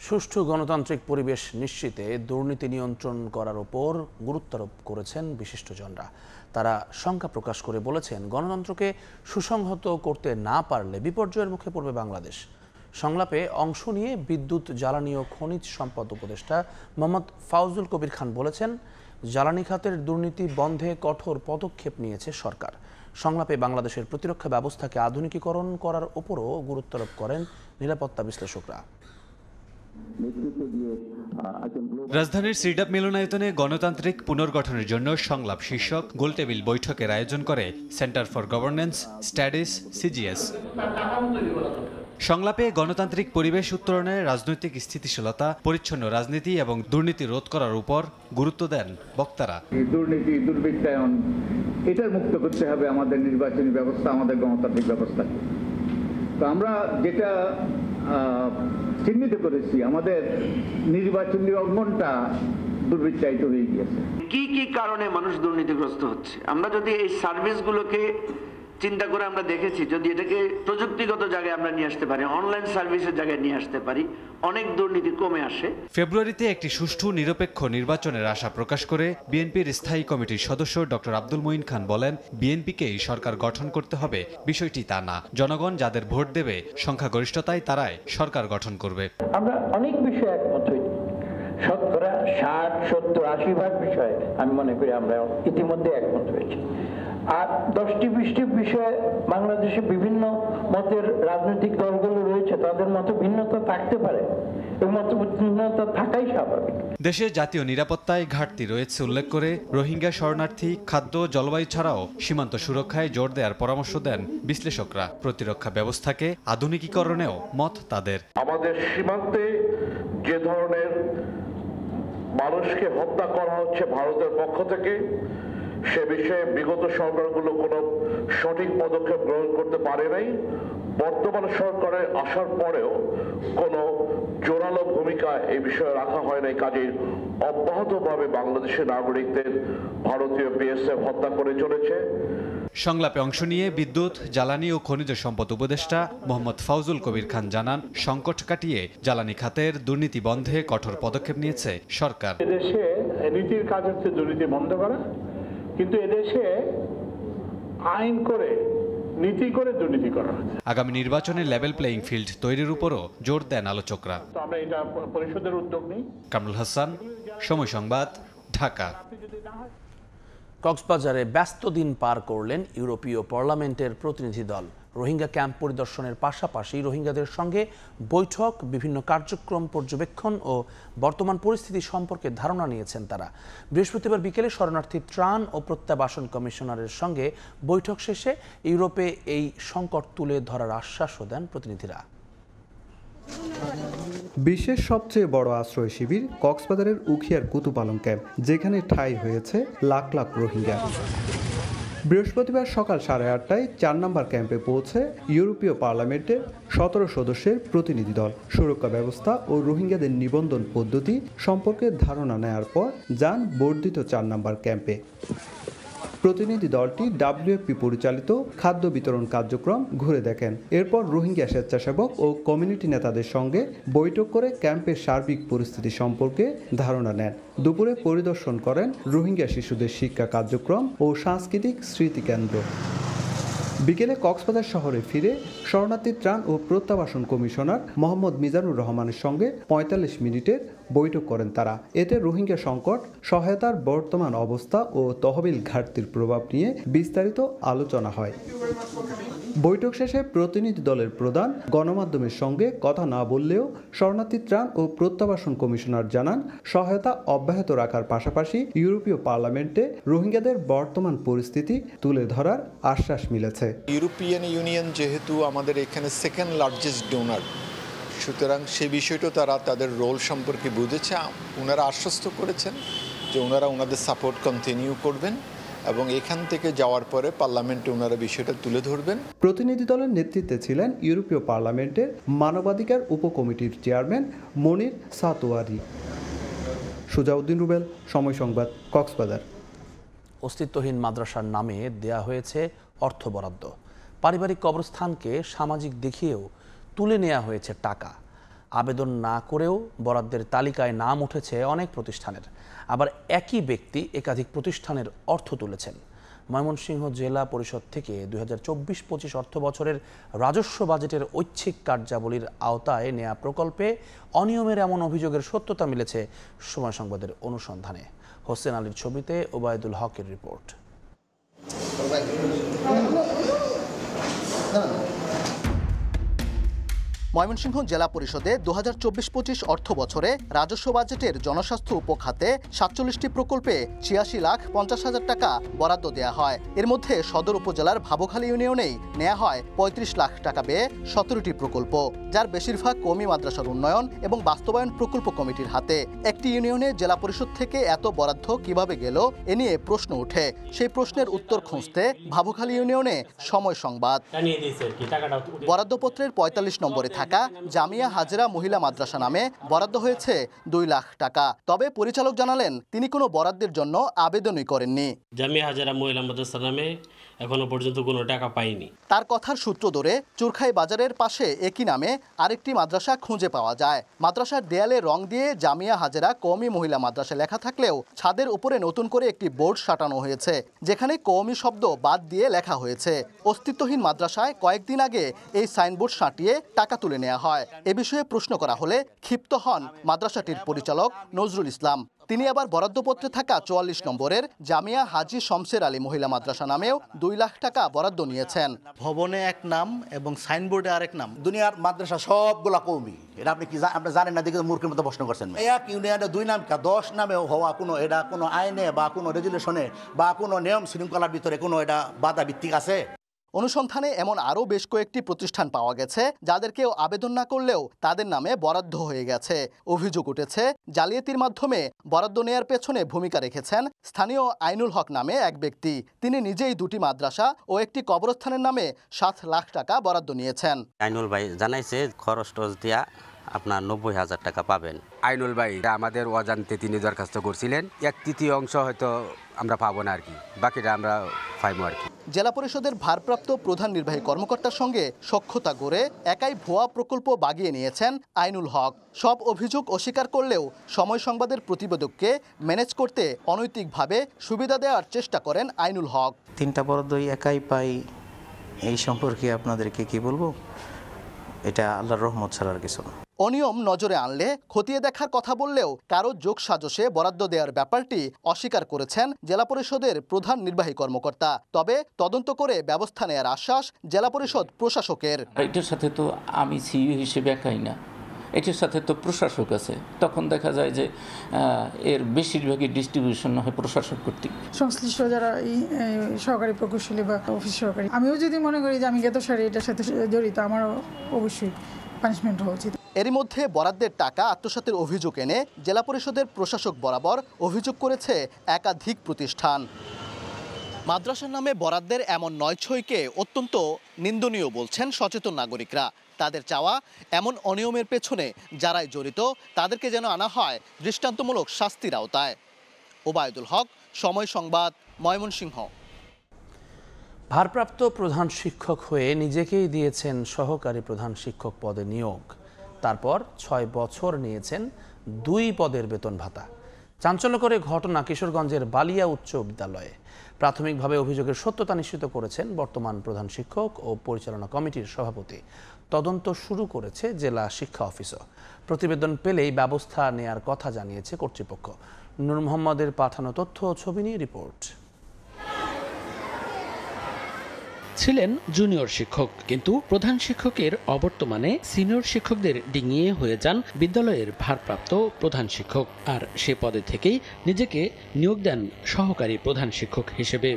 সুষ্ঠু গণতান্ত্রিক পরিবেশ নিশ্চিতে দুর্নীতি নিয়ন্ত্রণ করার উপর গুরুত্ব আরোপ করেছেন বিশিষ্টজনরা। তারা শঙ্কা প্রকাশ করে বলেছেন, গণতন্ত্রকে সুসংহত করতে না পারলে বিপর্যয়ের মুখে পড়বে বাংলাদেশ। সংলাপে অংশ নিয়ে বিদ্যুৎ, জ্বালানি ও খনিজ সম্পদ উপদেষ্টা মোহাম্মদ ফাউজুল কবির খান বলেছেন, জ্বালানি খাতের দুর্নীতি বন্ধে কঠোর পদক্ষেপ নিয়েছে সরকার। সংলাপে বাংলাদেশের প্রতিরক্ষা ব্যবস্থাকে আধুনিকীকরণ করার উপরও গুরুত্ব আরোপ করেন নিরাপত্তা বিশ্লেষকরা। রাজধানীর সিডাপ মিলনায়তনে গণতান্ত্রিক পুনর্গঠনের জন্য সংলাপ শীর্ষক গোলটেবিল বৈঠকের আয়োজন করে centre for governance studies CGS. সংলাপে গণতান্ত্রিক পরিবেশ উত্তরণে রাজনৈতিক স্থিতিশীলতা, পরিচ্ছন্ন রাজনীতি এবং দুর্নীতি রোধ করার উপর গুরুত্ব দেন বক্তারা। দুর্নীতি, দুর্বৃত্তায়ন, এটার মুক্ত করতে হবে আমাদের নির্বাচনী ব্যবস্থা, আমাদের গণতান্ত্রিক ব্যবস্থাকে। তো আমরা যেটা চিহ্নিত করেছি, আমাদের নির্বাচনী অঙ্গনটা দুর্বৃত্তায়িত হয়ে গিয়েছে। কি কি কারণে মানুষ দুর্নীতিগ্রস্ত হচ্ছে, আমরা যদি এই সার্ভিসগুলোকে চিন্তা করে আমরা দেখেছি, যদি এটাকে প্রযুক্তিগত জায়গায় আমরা নিয়ে আসতে পারি, অনলাইন সার্ভিসের জায়গায় নিয়ে আসতে পারি, অনেক দুর্নীতি কমে আসে। ফেব্রুয়ারিতে একটি সুষ্ঠু নিরপেক্ষ নির্বাচনের আশা প্রকাশ করে বিএনপির স্থায়ী কমিটির সদস্য ডক্টর আব্দুল মুইন খান বলেন, বিএনপিকেই সরকার গঠন করতে হবে, বিষয়টি তা না। জনগণ যাদের ভোট দেবে, সংখ্যাগরিষ্ঠতায় তারাই সরকার গঠন করবে। আমরা অনেক বিষয়ে একমত হই, শতকরা 60, 70, 80% বিষয়ে আমি মনে করি আমরা ইতিমধ্যে একমত হয়েছি। আর 10টি-20টি বিষয়ে বাংলাদেশে বিভিন্ন মতের রাজনৈতিক দলগুলো রয়েছে, তাদের মতো ভিন্নতা থাকতে পারে, এবং মত ভিন্নতা থাকাই স্বাভাবিক। দেশে জাতীয় নিরাপত্তায় ঘাটতি রয়েছে উল্লেখ করে রোহিঙ্গা শরণার্থী, খাদ্য, জলবায়ু ছাড়াও সীমান্ত সুরক্ষায় জোর দেওয়ার পরামর্শ দেন বিশ্লেষকরা। প্রতিরক্ষা ব্যবস্থাকে আধুনিকীকরণেও মত তাদের। আমাদের সীমান্তে যে ধরনের মানুষকে হত্যা করা হচ্ছে ভারতের পক্ষ থেকে, সে বিষয়ে বিগত সরকারগুলো কোনো সঠিক পদক্ষেপ গ্রহণ করতে পারে নাই। বর্তমান সরকারের আসার পরেও কোনো জোরালো ভূমিকা এই বিষয়ে রাখা হয় নাই। কাজেই অব্যাহতভাবে বাংলাদেশের নাগরিকদের ভারতীয় বিএসএফ হত্যা করে চলেছে। সংলাপে অংশ নিয়ে বিদ্যুৎ, জ্বালানি ও খনিজ সম্পদ উপদেষ্টা মোহাম্মদ ফাউজুল কবির খান জানান, সংকট কাটিয়ে জ্বালানি খাতের দুর্নীতি বন্ধে কঠোর পদক্ষেপ নিয়েছে সরকার। এদেশে নীতির কাজ হচ্ছে দুর্নীতি বন্ধ করা, কিন্তু এদেশে আইন করে, নীতি করে দুর্নীতি করা হচ্ছে। আগামী নির্বাচনে লেভেল প্লেইং ফিল্ড তৈরির উপরও জোর দেন আলোচকরা। তো আমরা এটা পরিষদের উদ্যোগ নিই। কামরুল হাসান, সময় সংবাদ, ঢাকা। কক্সবাজারে ব্যস্ত দিন পার করলেন ইউরোপীয় পার্লামেন্টের প্রতিনিধি দল। রোহিঙ্গা ক্যাম্প পরিদর্শনের পাশাপাশি রোহিঙ্গাদের সঙ্গে বৈঠক, বিভিন্ন কার্যক্রম পর্যবেক্ষণ ও বর্তমান পরিস্থিতি সম্পর্কে ধারণা নিয়েছেন তারা। বৃহস্পতিবার বিকেলে শরণার্থী ত্রাণ ও প্রত্যাবাসন কমিশনারের সঙ্গে বৈঠক শেষে ইউরোপে এই সংকট তুলে ধরার আশ্বাসও দেন প্রতিনিধিরা। বিশ্বের সবচেয়ে বড় আশ্রয় শিবির কক্সবাজারের উখিয়ার কুতুপালং ক্যাম্প, যেখানে ঠাঁই হয়েছে লাখ লাখ রোহিঙ্গা। বৃহস্পতিবার সকাল 8:30টায় 4 নম্বর ক্যাম্পে পৌঁছে ইউরোপীয় পার্লামেন্টের 17 সদস্যের প্রতিনিধি দল। সুরক্ষা ব্যবস্থা ও রোহিঙ্গাদের নিবন্ধন পদ্ধতি সম্পর্কে ধারণা নেয়ার পর যান বর্ধিত 4 নম্বর ক্যাম্পে। প্রতিনিধি দলটি WFP পরিচালিত খাদ্য বিতরণ কার্যক্রম ঘুরে দেখেন। এরপর রোহিঙ্গা স্বেচ্ছাসেবক ও কমিউনিটি নেতাদের সঙ্গে বৈঠক করে ক্যাম্পের সার্বিক পরিস্থিতি সম্পর্কে ধারণা নেন। দুপুরে পরিদর্শন করেন রোহিঙ্গা শিশুদের শিক্ষা কার্যক্রম ও সাংস্কৃতিক স্মৃতিকেন্দ্র। বিকেলে কক্সবাজার শহরে ফিরে শরণার্থী ত্রাণ ও প্রত্যাবাসন কমিশনার মোহাম্মদ মিজানুর রহমানের সঙ্গে ৪৫ মিনিটের বৈঠক করেন তারা। এতে রোহিঙ্গা সংকট, সহায়তার বর্তমান অবস্থা ও তহবিল ঘাটতির প্রভাব নিয়ে বিস্তারিত আলোচনা হয়। বৈঠক শেষে প্রতিনিধি দলের প্রধান গণমাধ্যমের সঙ্গে কথা না বললেও শরণার্থী ত্রাণ ও প্রত্যাবাসন কমিশনার জানান, সহায়তা অব্যাহত রাখার পাশাপাশি ইউরোপীয় পার্লামেন্টে রোহিঙ্গাদের বর্তমান পরিস্থিতি তুলে ধরার আশ্বাস মিলেছে। ইউরোপিয়ান ইউনিয়ন যেহেতু আমাদের এখানে সেকেন্ড লার্জেস্ট ডোনার, সুতরাং সে বিষয়টা তারা তাদের রোল সম্পর্কে বুঝেছে। ওনারা আশ্বস্ত করেছেন যে ওনারা ওনাদের সাপোর্ট কন্টিনিউ করবেন এবং এখান থেকে যাওয়ার পরে পার্লামেন্টে ওনারা বিষয়টা তুলে ধরবেন। প্রতিনিধি দলের নেতৃত্বে ছিলেন ইউরোপীয় পার্লামেন্টের মানবাধিকার উপকমিটির চেয়ারম্যান মনির সাতোয়ারি। সুজাউদ্দিন রুবেল, সময় সংবাদ, কক্সবাজার। অস্তিত্বহীন মাদ্রাসার নামে দেয়া হয়েছে অর্থ বরাদ্দ। পারিবারিক কবরস্থানকে সামাজিক দেখিয়েও তুলে নেওয়া হয়েছে টাকা। আবেদন না করেও বরাদ্দের তালিকায় নাম উঠেছে অনেক প্রতিষ্ঠানের। আবার একই ব্যক্তি একাধিক প্রতিষ্ঠানের অর্থ তুলেছেন। ময়মনসিংহ জেলা পরিষদ থেকে ২০২৪-২৫ অর্থ বছরের রাজস্ব বাজেটের ঐচ্ছিক কার্যাবলীর আওতায় নেয়া প্রকল্পে অনিয়মের এমন অভিযোগের সত্যতা মিলেছে সময় সংবাদের অনুসন্ধানে। হোসেন আলীর ছবিতে ওবায়দুল হকের রিপোর্ট। ময়মনসিংহ জেলা পরিষদে ২০২৪-২৫ অর্থ বছরে রাজস্ব বাজেটের জনস্বাস্থ্য উপখাতে ৪৭টি প্রকল্পে ৮৬,৫০,০০০ টাকা বরাদ্দ দেওয়া হয়। এর মধ্যে সদর উপজেলার ভাবখালী ইউনিয়নেই নেওয়া হয় ৩৫ লাখ টাকা ব্যয়ে ১৭টি প্রকল্প, যার বেশিরভাগ কওমি মাদ্রাসার উন্নয়ন এবং বাস্তবায়ন প্রকল্প কমিটির হাতে। একটি ইউনিয়নে জেলা পরিষদ থেকে এত বরাদ্দ কিভাবে গেল এ নিয়ে প্রশ্ন ওঠে। সেই প্রশ্নের উত্তর খুঁজতে ভাবখালী ইউনিয়নে সময় সংবাদ। বরাদ্দপত্রের ৪৫ নম্বরে থাকা জামিয়া হাজেরা মহিলা মাদ্রাসা নামে বরাদ্দ হয়েছে ২ লাখ টাকা। তবে পরিচালক জানালেন তিনি কোনো বরাদ্দের জন্য আবেদনই করেননি। জামিয়া হাজেরা মহিলা মাদ্রাসা নামে এখনো পর্যন্ত কোনো টাকা পাইনি। তার কথার সূত্র ধরে চুরখাই বাজারের পাশে একই নামে আরেকটি মাদ্রাসা খুঁজে পাওয়া যায়। মাদ্রাসার দেয়ালে রং দিয়ে জামিয়া হাজেরা কওমি মহিলা মাদ্রাসা লেখা থাকলেও ছাদের উপরে নতুন করে একটি বোর্ড সাঁটানো হয়েছে, যেখানে কওমি শব্দ বাদ দিয়ে লেখা হয়েছে। অস্তিত্বহীন মাদ্রাসায় কয়েকদিন আগে এই সাইনবোর্ড সাঁটিয়ে টাকা তুলে নেওয়া হয়। এ বিষয়ে প্রশ্ন করা হলে ক্ষিপ্ত হন মাদ্রাসাটির পরিচালক নজরুল ইসলাম। তিনি আবার বরাদ্দপত্রে থাকা ৪৪ নম্বরের জামিয়া হাজি শমসের আলী মহিলা মাদ্রাসা নামেও ২ লাখ টাকা বরাদ্দ নিয়েছেন। ভবনে এক নাম এবং সাইনবোর্ডে আরেক নাম। দুনিয়ার মাদ্রাসা সবগুলা কওমি, এটা আপনি কি আপনি জানেন না? দেখে মূর্খের মতো প্রশ্ন করছেন। এক ইউনিয়নে 2 নাম 10 নামেও হওয়া কোনো এটা কোনো আইনে বা কোনো রেজুলেশনে বা কোনো নিয়ম শৃঙ্খলার ভিতরে কোনো এটা বাধা ভিত্তিক আছে? অনুসন্ধানে এমন আরও বেশ কয়েকটি প্রতিষ্ঠান পাওয়া গেছে যাদের কেউ আবেদন না করলেও তাদের নামে বরাদ্দ হয়ে গেছে। অভিযোগ উঠেছে জালিয়াতির মাধ্যমে বরাদ্দ নেয়ার পেছনে ভূমিকা রেখেছেন স্থানীয় আইনুল হক নামে এক ব্যক্তি। তিনি নিজেই 2টি মাদ্রাসা ও একটি কবরস্থানের নামে 7 লাখ টাকা বরাদ্দ নিয়েছেন। আইনুল ভাই জানাইছে খরচ টস দিয়া আপনার 90,000 টাকা পাবেন। আইনুল ভাই আমাদের অজান্তে তিনি দরখাস্ত করছিলেন, 1/3 অংশ হয়তো আমরা পাবো না আর কি, বাকিটা আমরা পাইবো আর কি। জেলা পরিষদের ভারপ্রাপ্ত প্রধান নির্বাহী কর্মকর্তার সঙ্গে সখ্যতা গড়ে একাই ভুয়া প্রকল্প বাগিয়ে নিয়েছেন আইনুল হক। সব অভিযোগ অস্বীকার করলেও সময় সংবাদের প্রতিবেদককে ম্যানেজ করতে অনৈতিকভাবে সুবিধা দেওয়ার চেষ্টা করেন আইনুল হক। 3টা বরাদ্দই একাই পাই, এই সম্পর্কে আপনাদেরকে কি বলবো, এটা আল্লাহর রহমত ছাড়া আর কিছু না। অনিয়ম নজরে আনলে খতিয়ে দেখার কথা বললেও কারো যোগসাজশে বরাদ্দ দেওয়ার ব্যাপারটি অস্বীকার করেছেন জেলা পরিষদের প্রধান নির্বাহী কর্মকর্তা। তবে তদন্ত করে ব্যবস্থা নেওয়ার আশ্বাস জেলা পরিষদ প্রশাসকের। এটার সাথে তো আমি সিইও হিসেবে একাই না, এটার সাথে তো প্রশাসক আছে। তখন দেখা যায় যে এর বেশিরভাগই ডিস্ট্রিবিউশন হয় প্রশাসক কর্তৃক। সংশ্লিষ্ট যারা সহকারী প্রকৌশলী বা অফিস সহকারী, আমিও যদি মনে করি যে আমি জ্ঞাতসারে এটার সাথে জড়িত, আমারও অবশ্যই পানিশমেন্ট হওয়া উচিত। এরই মধ্যে বরাদ্দের টাকা আত্মসাতের অভিযোগ এনে জেলা পরিষদের প্রশাসক বরাবর অভিযোগ করেছে একাধিক প্রতিষ্ঠান। মাদ্রাসার নামে বরাদ্দের এমন নয়ছয়কে অত্যন্ত নিন্দনীয় বলছেন সচেতন নাগরিকরা। তাদের চাওয়া এমন অনিয়মের পেছনে যারাই জড়িত তাদেরকে যেন আনা হয় দৃষ্টান্তমূলক শাস্তির আওতায়। ওবায়দুল হক, সময় সংবাদ, ময়মনসিংহ। ভারপ্রাপ্ত প্রধান শিক্ষক হয়ে নিজেকেই দিয়েছেন সহকারী প্রধান শিক্ষক পদে নিয়োগ। তারপর 6 বছর নিয়েছেন 2 পদের বেতন ভাতা। চাঞ্চল্যকর ঘটনা কিশোরগঞ্জের বালিয়া উচ্চ বিদ্যালয়ে। প্রাথমিকভাবে অভিযোগের সত্যতা নিশ্চিত করেছেন বর্তমান প্রধান শিক্ষক ও পরিচালনা কমিটির সভাপতি। তদন্ত শুরু করেছে জেলা শিক্ষা অফিসও। প্রতিবেদন পেলেই ব্যবস্থা নেয়ার কথা জানিয়েছে কর্তৃপক্ষ। নূর মোহাম্মদের পাঠানো তথ্য ও ছবি নিয়ে রিপোর্ট। ছিলেন জুনিয়র শিক্ষক, কিন্তু প্রধান শিক্ষকের অবর্তমানে সিনিয়র শিক্ষকদের ডিঙিয়ে হয়ে যান বিদ্যালয়ের ভারপ্রাপ্ত প্রধান শিক্ষক। আর সে পদে থেকেই নিজেকে নিয়োগ দেন সহকারী প্রধান শিক্ষক হিসেবে।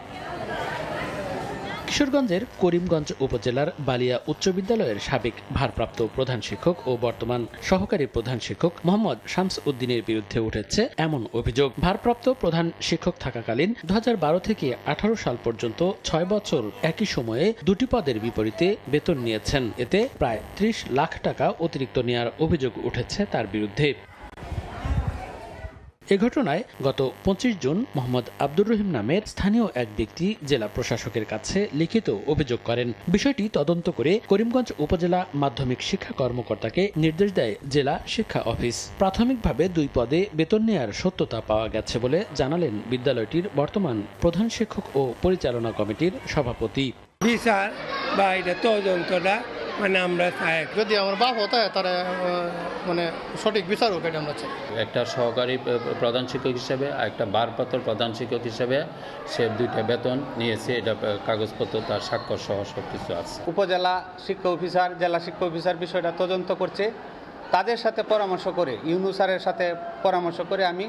কিশোরগঞ্জের করিমগঞ্জ উপজেলার বালিয়া উচ্চ বিদ্যালয়ের সাবেক ভারপ্রাপ্ত প্রধান শিক্ষক ও বর্তমান সহকারী প্রধান শিক্ষক মোহাম্মদ শামস উদ্দিনের বিরুদ্ধে উঠেছে এমন অভিযোগ। ভারপ্রাপ্ত প্রধান শিক্ষক থাকাকালীন 2012 থেকে 18 সাল পর্যন্ত 6 বছর একই সময়ে দুটি পদের বিপরীতে বেতন নিয়েছেন। এতে প্রায় 30 লাখ টাকা অতিরিক্ত নেওয়ার অভিযোগ উঠেছে তার বিরুদ্ধে। এ ঘটনায় গত 25 জুন মোহাম্মদ আব্দুর রহিম নামের স্থানীয় এক ব্যক্তি জেলা প্রশাসকের কাছে লিখিত অভিযোগ করেন। বিষয়টি তদন্ত করে করিমগঞ্জ উপজেলা মাধ্যমিক শিক্ষা কর্মকর্তাকে নির্দেশ দেয় জেলা শিক্ষা অফিস। প্রাথমিকভাবে 2 পদে বেতন নেয়ার সত্যতা পাওয়া গেছে বলে জানালেন বিদ্যালয়টির বর্তমান প্রধান শিক্ষক ও পরিচালনা কমিটির সভাপতি। বিচার বা এটা তদন্তটা মানে আমরা চাই, যদি আমার বাপ হতো তারা মানে সঠিক বিচার হোক, এটা আমরা চাই। একটা সহকারী প্রধান শিক্ষক হিসেবে আর একটা ভারপ্রাপ্ত প্রধান শিক্ষক হিসেবে সে 2টা বেতন নিয়েছে, এটা কাগজপত্র তার স্বাক্ষর সহ সব কিছু আছে। উপজেলা শিক্ষা অফিসার, জেলা শিক্ষা অফিসার বিষয়টা তদন্ত করছে। তাদের সাথে পরামর্শ করে, ইউনূস স্যারের সাথে পরামর্শ করে আমি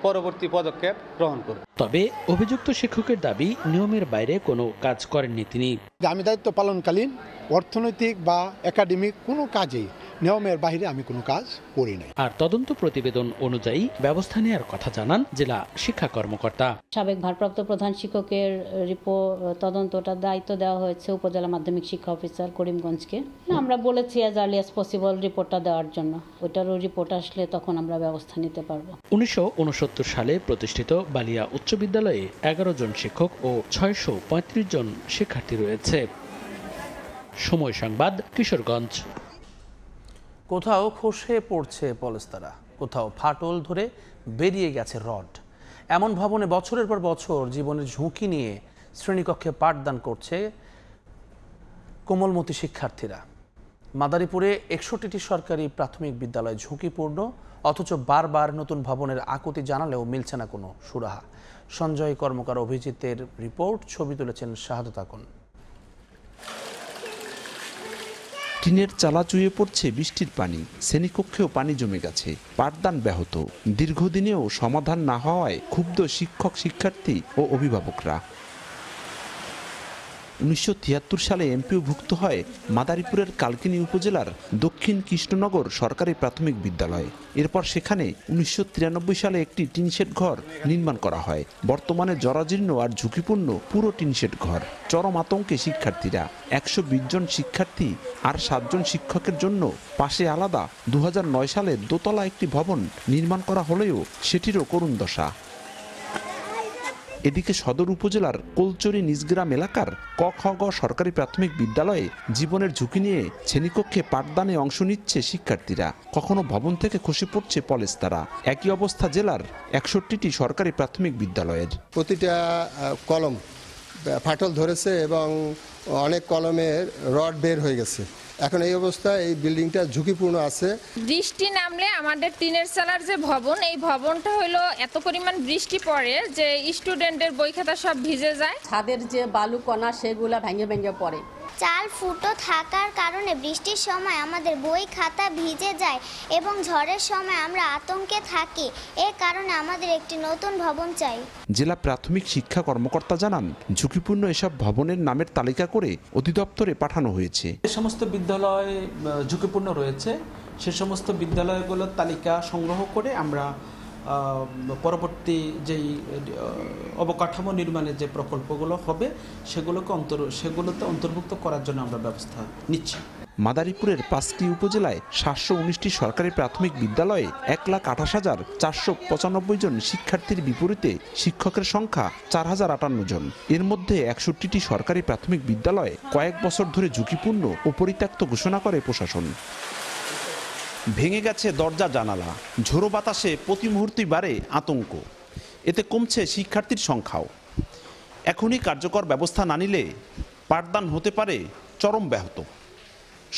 পরবর্তী পদক্ষেপ গ্রহণ করব। তবে অভিযুক্ত শিক্ষকের দাবি নিয়মের বাইরে কোনো কাজ করেননি তিনি। আমি দায়িত্ব পালনকালীন অর্থনৈতিক বা একাডেমিক কোনো কাজেই নিয়মের বাইরে আমি কোনো কাজ করি নাই। আর তদন্ত প্রতিবেদন অনুযায়ী ব্যবস্থা নেওয়ার কথা জানান জেলা শিক্ষা কর্মকর্তা। সাবেক ভারপ্রাপ্ত প্রধান শিক্ষকের তদন্তটার দায়িত্ব দেওয়া হয়েছে উপজেলা মাধ্যমিক শিক্ষা অফিসার করিমগঞ্জকে। আমরা বলেছি অ্যাজ আর্লি অ্যাজ পসিবল রিপোর্টটা দেওয়ার জন্য। ওইটারও রিপোর্ট আসলে তখন আমরা ব্যবস্থা নিতে পারবো। 1969 সালে প্রতিষ্ঠিত বালিয়া উচ্চ বিদ্যালয়ে 11 জন শিক্ষক ও 635 জন শিক্ষার্থী রয়েছে। সময় সংবাদ, কিশোরগঞ্জ। কোথাও খসে পড়ছে পলেস্তারা, কোথাও ফাটল ধরে বেরিয়ে গেছে রড। এমন ভবনে বছরের পর বছর জীবনের ঝুঁকি নিয়ে শ্রেণীকক্ষে পাঠদান করছে কোমলমতি শিক্ষার্থীরা। মাদারীপুরে 61টি সরকারি প্রাথমিক বিদ্যালয় ঝুঁকিপূর্ণ, অথচ বারবার নতুন ভবনের আকুতি জানালেও মিলছে না কোনো সুরাহা। সঞ্জয় কর্মকার অভিজিতের রিপোর্ট, ছবি তুলেছেন শাহাদত আকন। টিনের চালা চুইয়ে পড়ছে বৃষ্টির পানি, শ্রেণীকক্ষেও পানি জমে গেছে, পাঠদান ব্যাহত। দীর্ঘদিনেও সমাধান না হওয়ায় ক্ষুব্ধ শিক্ষক, শিক্ষার্থী ও অভিভাবকরা। 1973 সালে এমপিওভুক্ত হয় মাদারীপুরের কালকিনি উপজেলার দক্ষিণ কৃষ্ণনগর সরকারি প্রাথমিক বিদ্যালয়। এরপর সেখানে 1993 সালে একটি টিনশেড ঘর নির্মাণ করা হয়। বর্তমানে জরাজীর্ণ আর ঝুঁকিপূর্ণ পুরো টিনশেড ঘর। চরম আতঙ্কে শিক্ষার্থীরা। 120 জন শিক্ষার্থী আর 7 জন শিক্ষকের জন্য পাশে আলাদা 2009 সালে দোতলা একটি ভবন নির্মাণ করা হলেও সেটিরও করুণ দশা। এদিকে সদর উপজেলার কোলচরি নিজগ্রাম এলাকার ক খ গ সরকারি প্রাথমিক বিদ্যালয়ে জীবনের ঝুঁকি নিয়ে শ্রেণীকক্ষে পাঠদানে অংশ নিচ্ছে শিক্ষার্থীরা। কখনো ভবন থেকে খসে পড়ছে পলেস্তারা। একই অবস্থা জেলার 61টি সরকারি প্রাথমিক বিদ্যালয়ের। প্রতিটা কলম ফাটল ধরেছে এবং অনেক কলমের রড বের হয়ে গেছে। এখন এই অবস্থায় এই বিল্ডিংটা ঝুঁকিপূর্ণ আছে। বৃষ্টি নামলে আমাদের টিনের চালার যে ভবন, এই ভবনটা হলো এত পরিমাণ বৃষ্টি পড়ে যে স্টুডেন্টের বই খাতা সব ভিজে যায়। ছাদের যে বালু কণা সেগুলা ভেঙে ভেঙে পড়ে। চাল ফুটো থাকার কারণে বৃষ্টির সময় আমাদের বই খাতা ভিজে যায় এবং ঝড়ের সময় আমরা আতঙ্কে থাকি। এর কারণে আমাদের একটি নতুন ভবন চাই। জেলা প্রাথমিক শিক্ষা কর্মকর্তা জানান, ঝুঁকিপূর্ণ এসব ভবনের নামের তালিকা করে অধিদপ্তরে পাঠানো হয়েছে। যে সমস্ত বিদ্যালয় ঝুঁকিপূর্ণ রয়েছে সে সমস্ত বিদ্যালয়গুলোর তালিকা সংগ্রহ করে আমরা পরবর্তী যেই অবকাঠামো নির্মাণের যে প্রকল্পগুলো হবে সেগুলোতে অন্তর্ভুক্ত করার জন্য আমরা ব্যবস্থা নিচ্ছি। মাদারীপুরের 5টি উপজেলায় 719টি সরকারি প্রাথমিক বিদ্যালয়ে 1,28,495 জন শিক্ষার্থীর বিপরীতে শিক্ষকের সংখ্যা 4,058 জন। এর মধ্যে 61টি সরকারি প্রাথমিক বিদ্যালয় কয়েক বছর ধরে ঝুঁকিপূর্ণ ও পরিত্যক্ত ঘোষণা করে প্রশাসন। ভেঙে গেছে দরজা জানালা, ঝোড়ো বাতাসে প্রতি মুহূর্তেই বাড়ে আতঙ্ক। এতে কমছে শিক্ষার্থীর সংখ্যাও। এখনই কার্যকর ব্যবস্থা না নিলে পাঠদান হতে পারে চরম ব্যাহত।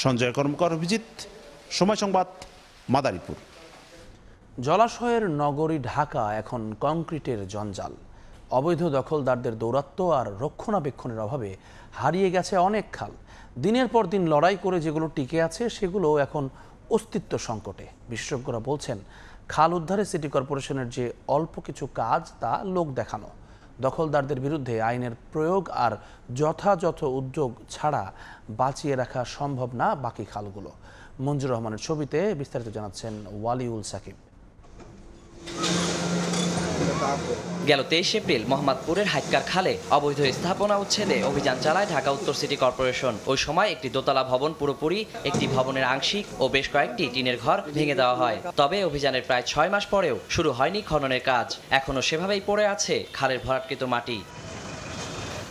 সঞ্জয় কর্মকার, অভিজিৎ, সময় সংবাদ, মাদারীপুর। জলাশয়ের নগরী ঢাকা এখন কংক্রিটের জঞ্জাল। অবৈধ দখলদারদের দৌরাত্ম্য আর রক্ষণাবেক্ষণের অভাবে হারিয়ে গেছে অনেক খাল। দিনের পর দিন লড়াই করে যেগুলো টিকে আছে সেগুলো এখন অস্তিত্ব সংকটে। বিশেষজ্ঞরা বলছেন, খাল উদ্ধারে সিটি কর্পোরেশনের যে অল্প কিছু কাজ তা লোক দেখানো। দখলদারদের বিরুদ্ধে আইনের প্রয়োগ আর যথাযথ উদ্যোগ ছাড়া বাঁচিয়ে রাখা সম্ভব না বাকি খালগুলো। মঞ্জুর রহমানের ছবিতে বিস্তারিত জানাচ্ছেন ওয়ালিউল সাকিব। গেল 23 এপ্রিল মোহাম্মদপুরের হাইক্কার খালে অবৈধ স্থাপনা উচ্ছেদে অভিযান চালায় ঢাকা উত্তর সিটি কর্পোরেশন। ওই সময় একটি দোতলা ভবন পুরোপুরি, একটি ভবনের আংশিক ও বেশ কয়েকটি টিনের ঘর ভেঙে দেওয়া হয়। তবে অভিযানের প্রায় 6 মাস পরেও শুরু হয়নি খননের কাজ। এখনও সেভাবেই পড়ে আছে খালের ভরাটকৃত মাটি।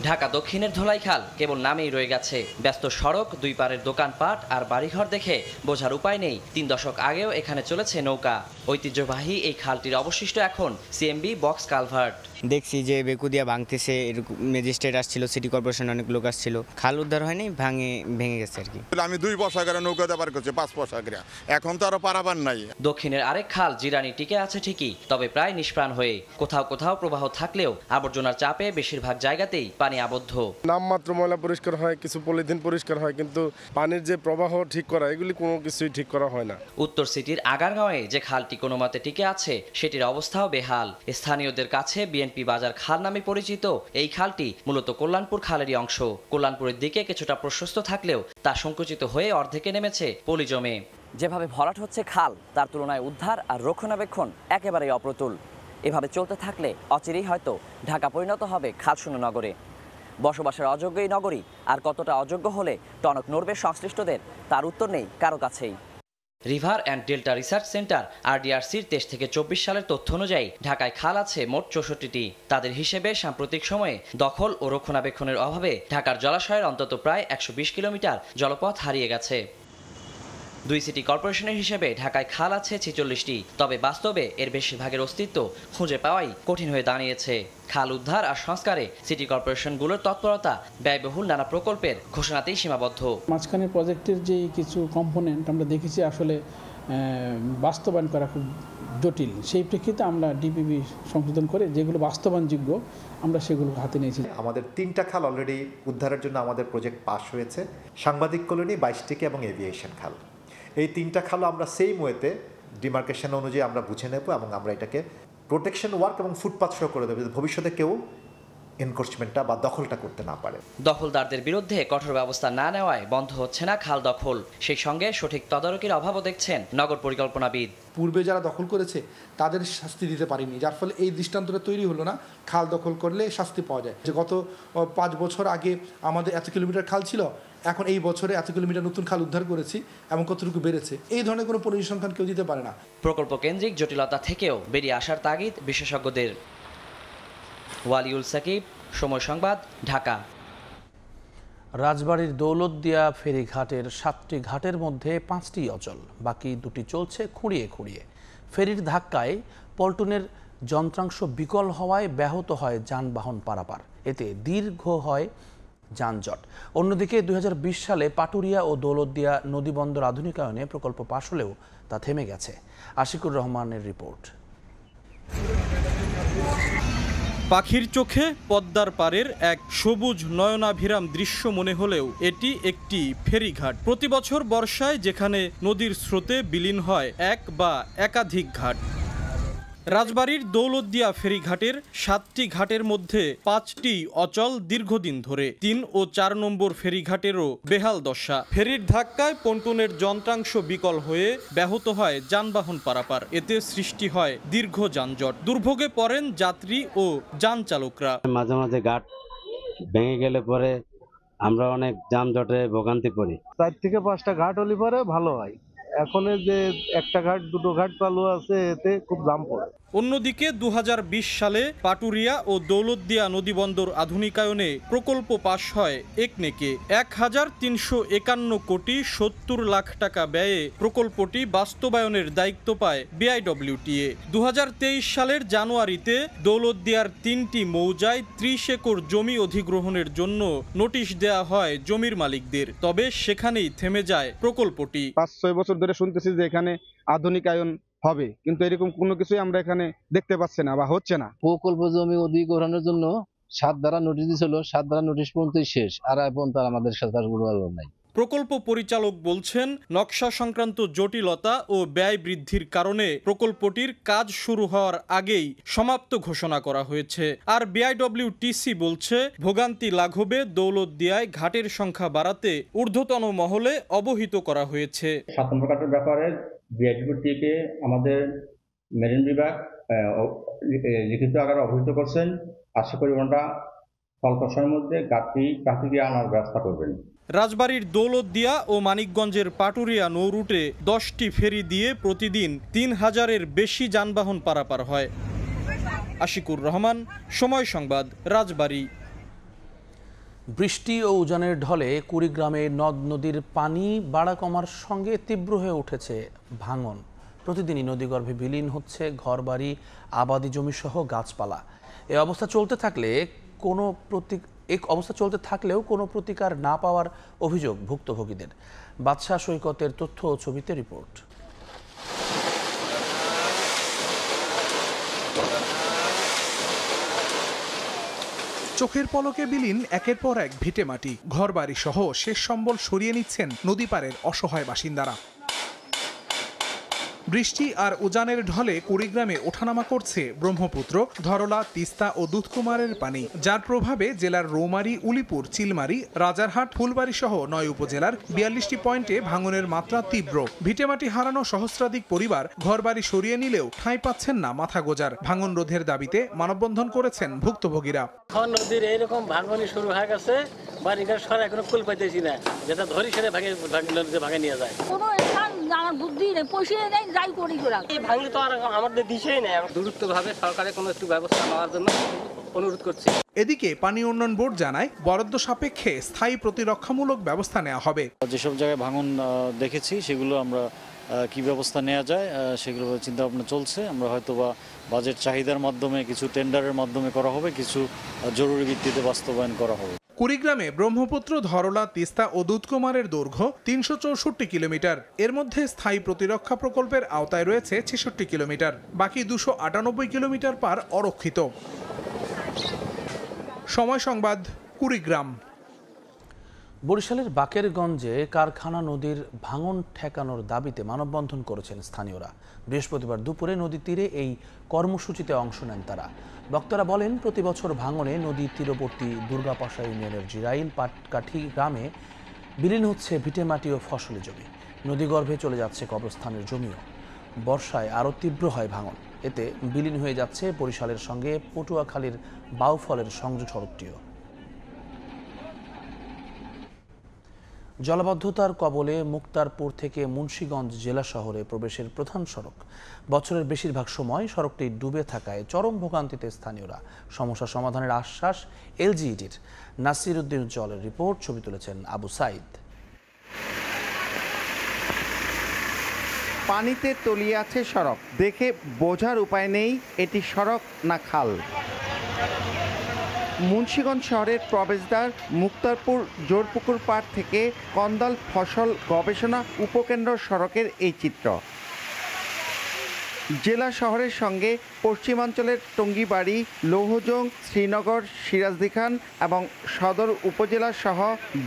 ঢাকা দক্ষিণের ধলাই খাল কেবল নামেই রয়ে গেছে। ব্যস্ত সড়ক, দুই পারের দোকানপাট আর বাড়িঘর দেখে বোঝার উপায় নেই 3 দশক আগেও এখানে চলেছে নৌকা। ঐতিহ্যবাহী এই খালটির অবশিষ্ট এখন সিএমবি বক্স কালভার্ট। দেখছি যে বেকুদিয়া ভাঙতেছে, ম্যাজিস্ট্রেট আসছিল, সিটি কর্পোরেশন অনেক লোক আসছিল, খাল উদ্ধার হয়নি, ভেঙে গেছে আর কি। আমি 2 বছর আগে নৌকাতে পার করছি, 5 বছর আগে, এখন তো আরো পারাবার নাই। দক্ষিণের আরেক খাল জিরানি টিকে আছে ঠিকই, তবে প্রায় নিষ্প্রাণ হয়ে। কোথাও কোথাও প্রবাহ থাকলেও আবর্জনার চাপে বেশিরভাগ জায়গাতেই পানি আবদ্ধ। নামমাত্র ময়লা পরিষ্কার হয়, কিছু পলিথিন পরিষ্কার হয়, কিন্তু পানির যে প্রবাহ ঠিক করা, এগুলি কোনো কিছুই ঠিক করা হয় না। উত্তর সিটির আগারগাঁওয়ে যে খালটি কোনো মতে টিকে আছে সেটির অবস্থাও বেহাল। স্থানীয়দের কাছে বিএনপি বাজার খাল নামে পরিচিত এই খালটি মূলত কল্যাণপুর খালেরই অংশ। কল্যাণপুরের দিকে কিছুটা প্রশস্ত থাকলেও তা সংকুচিত হয়ে অর্ধেকে নেমেছে পলি জমে। যেভাবে ভরাট হচ্ছে খাল, তার তুলনায় উদ্ধার আর রক্ষণাবেক্ষণ একেবারেই অপ্রতুল। এভাবে চলতে থাকলে অচিরেই হয়তো ঢাকা পরিণত হবে খালশূন্য নগরে। বসবাসের অযোগ্য এই নগরী আর কতটা অযোগ্য হলে টনক নড়বে সংশ্লিষ্টদের, তার উত্তর নেই কারো কাছেই। River and delta research centre RDRCর 23 থেকে 24 সালের তথ্য অনুযায়ী ঢাকায় খাল আছে মোট 64টি। তাদের হিসেবে সাম্প্রতিক সময়ে দখল ও রক্ষণাবেক্ষণের অভাবে ঢাকার জলাশয়ের অন্তত প্রায় 120 কিলোমিটার জলপথ হারিয়ে গেছে। 2 সিটি কর্পোরেশনের হিসেবে ঢাকায় খাল আছে 46টি, তবে বাস্তবে এর বেশিরভাগের অস্তিত্ব খুঁজে পাওয়াই কঠিন হয়ে দাঁড়িয়েছে। খাল উদ্ধার আর সংস্কারে সিটি কর্পোরেশনগুলোর তৎপরতা ব্যয়বহুল নানা প্রকল্পের ঘোষণাতেই সীমাবদ্ধ। মাঝখানে প্রজেক্টের যে কিছু কম্পোনেন্ট আমরা দেখেছি আসলে বাস্তবায়ন করা খুব জটিল। সেই প্রেক্ষিতে আমরা ডিপিবি সংশোধন করে যেগুলো বাস্তবায়নযোগ্য আমরা সেগুলো হাতে নিয়েছি। আমাদের 3টা খাল অলরেডি উদ্ধারের জন্য আমাদের প্রজেক্ট পাস হয়েছে, সাংবাদিক কলোনি, 22টিকে এবং এভিয়েশন খাল। এই 3টা খালও আমরা সেই ওয়েতে ডিমার্কেশন অনুযায়ী আমরা বুঝে নেব এবং আমরা এটাকে প্রোটেকশন ওয়ার্ক এবং ফুটপাথ শো করে দেবো, ভবিষ্যতে কেউ এনক্রোচমেন্টটা বা দখলটা করতে না পারে। দখলদারদের বিরুদ্ধে কঠোর ব্যবস্থা না নেওয়ায় বন্ধ হচ্ছে না খাল দখল। সেই সঙ্গে সঠিক তদারকির অভাবও দেখছেন নগর পরিকল্পনাবিদ। পূর্বে যারা দখল করেছে তাদের শাস্তি দিতে পারিনি, যার ফলে এই দৃষ্টান্তটা তৈরি হলো না। খাল দখল করলে শাস্তি পাওয়া যায়। যে গত 5 বছর আগে আমাদের এত কিলোমিটার খাল ছিল, এখন এই বছরে এত কিলোমিটার নতুন খাল উদ্ধার করেছি এবং কতটুকু বেড়েছে, এই ধরনের কোনো পরিসংখ্যান কেউ দিতে পারে না। প্রকল্প কেন্দ্রিক জটিলতা থেকেও বেরিয়ে আসার তাগিদ বিশেষজ্ঞদের। ওয়ালিউল সাকিব, সময় সংবাদ, ঢাকা। রাজবাড়ীর দৌলতদিয়া ফেরিঘাটের 7টি ঘাটের মধ্যে 5টি অচল, বাকি 2টি চলছে খুঁড়িয়ে খুঁড়িয়ে। ফেরির ধাক্কায় পল্টনের যন্ত্রাংশ বিকল হওয়ায় ব্যাহত হয় যানবাহন পারাপার, এতে দীর্ঘ হয় যানজট। অন্যদিকে 2020 সালে পাটুরিয়া ও দৌলতদিয়া নদীবন্দর আধুনিকায়নে প্রকল্প পাশ হলেও তা থেমে গেছে। আশিকুর রহমানের রিপোর্ট। পাখির চোখে পদ্মার পাড়ের এক সবুজ নয়নাভিরাম দৃশ্য মনে হলেও এটি একটি ফেরিঘাট। প্রতি বছর বর্ষায় যেখানে নদীর স্রোতে বিলীন হয় এক বা একাধিক ঘাট। রাজবাড়ীর দৌলতদিয়া ফেরিঘাটের 7টি ঘাটের মধ্যে 5টি অচল দীর্ঘদিন ধরে। 3 ও 4 নম্বর ফেরিঘাটেরও বেহাল দশা। ফেরির ধাক্কায় পন্টনের যন্ত্রাংশ বিকল হয়ে ব্যাহত হয় যানবাহন পারাপার, এতে সৃষ্টি হয় দীর্ঘ যানজট। দুর্ভোগে পড়েন যাত্রী ও যান চালকরা। মাঝে মাঝে ঘাট ভেঙে গেলে পরে আমরা অনেক যানজটে ভোগান্তি পড়ি। 4 থেকে 5টা ঘাট হলে পরে ভালো হয়। এখন যে একটা ঘাট 2টো ঘাট চালু আছে, এতে খুব দাম পড়ে। অন্যদিকে ২০২০ সালে পাটুরিয়া ও দৌলতদিয়া নদীবন্দর আধুনিকায়নে প্রকল্প পাশ হয় একনেকে ১,৩৫১ কোটি ৭০ লাখ টাকা ব্যয়ে প্রকল্পটি বাস্তবায়নের দায়িত্ব পায় বিআইডব্লিউটিএ। ২০২৩ সালের জানুয়ারিতে দৌলতদিয়ার ৩টি মৌজায় ৩০ একর জমি অধিগ্রহণের জন্য নোটিশ দেয়া হয় জমির মালিকদের, তবে সেখানেই থেমে যায় প্রকল্পটি। ৫-৬ বছর ধরে শুনতেছি যে এখানে আধুনিকায়ন হবে, কিন্তু এরকম কোনো কিছুই আমরা এখানে দেখতে পাচ্ছি না বা হচ্ছে না। প্রকল্প জমি অধিগ্রহণের জন্য ৭ ধারা নোটিশ দিয়েছিল, 7 ধারা নোটিশ পর্যন্তই শেষ, আর এখন তার আমাদের সাথে আর কোনো আলো নাই। প্রকল্প পরিচালক বলছেন, নকশা সংক্রান্ত জটিলতা ও ব্যয় বৃদ্ধির কারণে প্রকল্পটির কাজ শুরু হওয়ার আগেই সমাপ্ত ঘোষণা করা হয়েছে। আর বিআইডব্লিউটিসি বলছে, ভোগান্তি লাঘবে দৌলতদিয়ায় ঘাটের সংখ্যা বাড়াতে ঊর্ধ্বতন মহলে অবহিত করা হয়েছে। 7 নম্বর ঘাটের ব্যাপারে বিআইডব্লিউটিকে আমাদের মেরিন বিভাগ লিখিত আকারে অবহিত করছেন। আশা করি ওনারা স্বল্প সময়ের মধ্যে ঘাটটি দিয়ে আনার ব্যবস্থা করবেন। রাজবাড়ীর দৌলতদিয়া ও মানিকগঞ্জের পাটুরিয়া নৌ রুটে 10টি ফেরি দিয়ে প্রতিদিন ৩,০০০-এর বেশি যানবাহন পারাপার হয়। আশিকুর রহমান, সময় সংবাদ, রাজবাড়ী। বৃষ্টি ও উজানের ঢলে কুড়িগ্রামে নদ নদীর পানি বাড়া কমার সঙ্গে তীব্র হয়ে উঠেছে ভাঙন। প্রতিদিনই নদীগর্ভে বিলীন হচ্ছে ঘরবাড়ি, আবাদি জমিসহ গাছপালা। এই অবস্থা চলতে থাকলেও কোনো প্রতিকার না পাওয়ার অভিযোগ ভুক্তভোগীদের। বাদশাহ সৈকতের তথ্য ও ছবিতে রিপোর্ট। চোখের পলকে বিলীন একের পর এক ভিটেমাটি, ঘরবাড়ি সহ শেষ সম্বল সরিয়ে নিচ্ছেন নদী পাড়ের অসহায় বাসিন্দারা। বৃষ্টি আর উজানের ঢলে কুড়িগ্রামে ওঠানামা করছে ব্রহ্মপুত্র, ধরলা, তিস্তা ও দুধকুমারের পানি, যার প্রভাবে জেলার রৌমারী, উলিপুর, চিলমারী, রাজারহাট, ফুলবাড়ী সহ 9 উপজেলার 42টি পয়েন্টে ভাঙনের মাত্রা তীব্র। ভিটেমাটি হারানো সহস্রাধিক পরিবার ঘরবাড়ি সরিয়ে নিলেও ঠাঁই পাচ্ছেন না মাথা গোজার। ভাঙন রোধের দাবিতে মানববন্ধন করেছেন ভুক্তভোগীরা। নদীর এইরকম ভাঙনই শুরু হয়ে গেছে, বাড়িঘর সরা এখনো কুল পাইতেছি না, যেটা ধরি সেটা ভাঙে নিয়ে যায়। আমার বুদ্ধি নেই, পয়সা নেই, যাই করি করা এই ভাঙলে তো আর আমাদের দিশেই নেই। দ্রুতভাবে সরকারের কোনো একটু ব্যবস্থা নেওয়ার জন্য অনুরোধ করছি। এদিকে পানি উন্নয়ন বোর্ড জানায়, বরাদ্দ সাপেক্ষে স্থায়ী প্রতিরক্ষামূলক ব্যবস্থা নেওয়া হবে। যেসব জায়গায় ভাঙন দেখেছি সেগুলো আমরা কি ব্যবস্থা নেওয়া যায় সেগুলো চিন্তা ভাবনা চলছে। আমরা হয়তো বা বাজেট চাহিদার মাধ্যমে, কিছু টেন্ডারের মাধ্যমে করা হবে, কিছু জরুরি ভিত্তিতে বাস্তবায়ন করা হবে। কুড়িগ্রামে ব্রহ্মপুত্র, ধরলা, তিস্তা ও দুধকুমারের দৈর্ঘ্য 364 কিলোমিটার। এর মধ্যে স্থায়ী প্রতিরক্ষা প্রকল্পের আওতায় রয়েছে 66 কিলোমিটার, বাকি 298 কিলোমিটার পার অরক্ষিত। সময় সংবাদ, কুড়িগ্রাম। বরিশালের বাকেরগঞ্জে কারখানা নদীর ভাঙন ঠেকানোর দাবিতে মানববন্ধন করেছেন স্থানীয়রা। বৃহস্পতিবার দুপুরে নদী তীরে এই কর্মসূচিতে অংশ নেন তারা। বক্তারা বলেন, প্রতি বছর ভাঙনে নদীর তীরবর্তী দুর্গাপাশা ইউনিয়নের জিরাইল পাটকাঠি গ্রামে বিলীন হচ্ছে ভিটেমাটি ও ফসলি জমি। নদীগর্ভে চলে যাচ্ছে কবরস্থানের জমিও। বর্ষায় আরও তীব্র হয় ভাঙন। এতে বিলীন হয়ে যাচ্ছে বরিশালের সঙ্গে পটুয়াখালীর বাউফলের সংযোগ সড়কটিও। জলাবদ্ধতার কবলে মুক্তারপুর থেকে মুন্সিগঞ্জ জেলা শহরে প্রবেশের প্রধান সড়ক। বছরের বেশিরভাগ সময় সড়কটি ডুবে থাকায় চরম ভোগান্তিতে স্থানীয়রা। সমস্যা সমাধানের আশ্বাস এলজিইডির। নাসির উদ্দিন উজ্জ্বলের রিপোর্ট, ছবি তুলেছেন আবু সাইদ। পানিতে তলিয়ে আছে সড়ক, দেখে বোঝার উপায় নেই এটি সড়ক না খাল। মুন্সিগঞ্জ শহরের প্রবেশদ্বার মুক্তারপুর জোরপুকুর পাড় থেকে কন্দাল ফসল গবেষণা উপকেন্দ্র সড়কের এই চিত্র। জেলা শহরের সঙ্গে পশ্চিমাঞ্চলের টঙ্গীবাড়ি, লৌহজং, শ্রীনগর, সিরাজদিখান এবং সদর উপজেলা সহ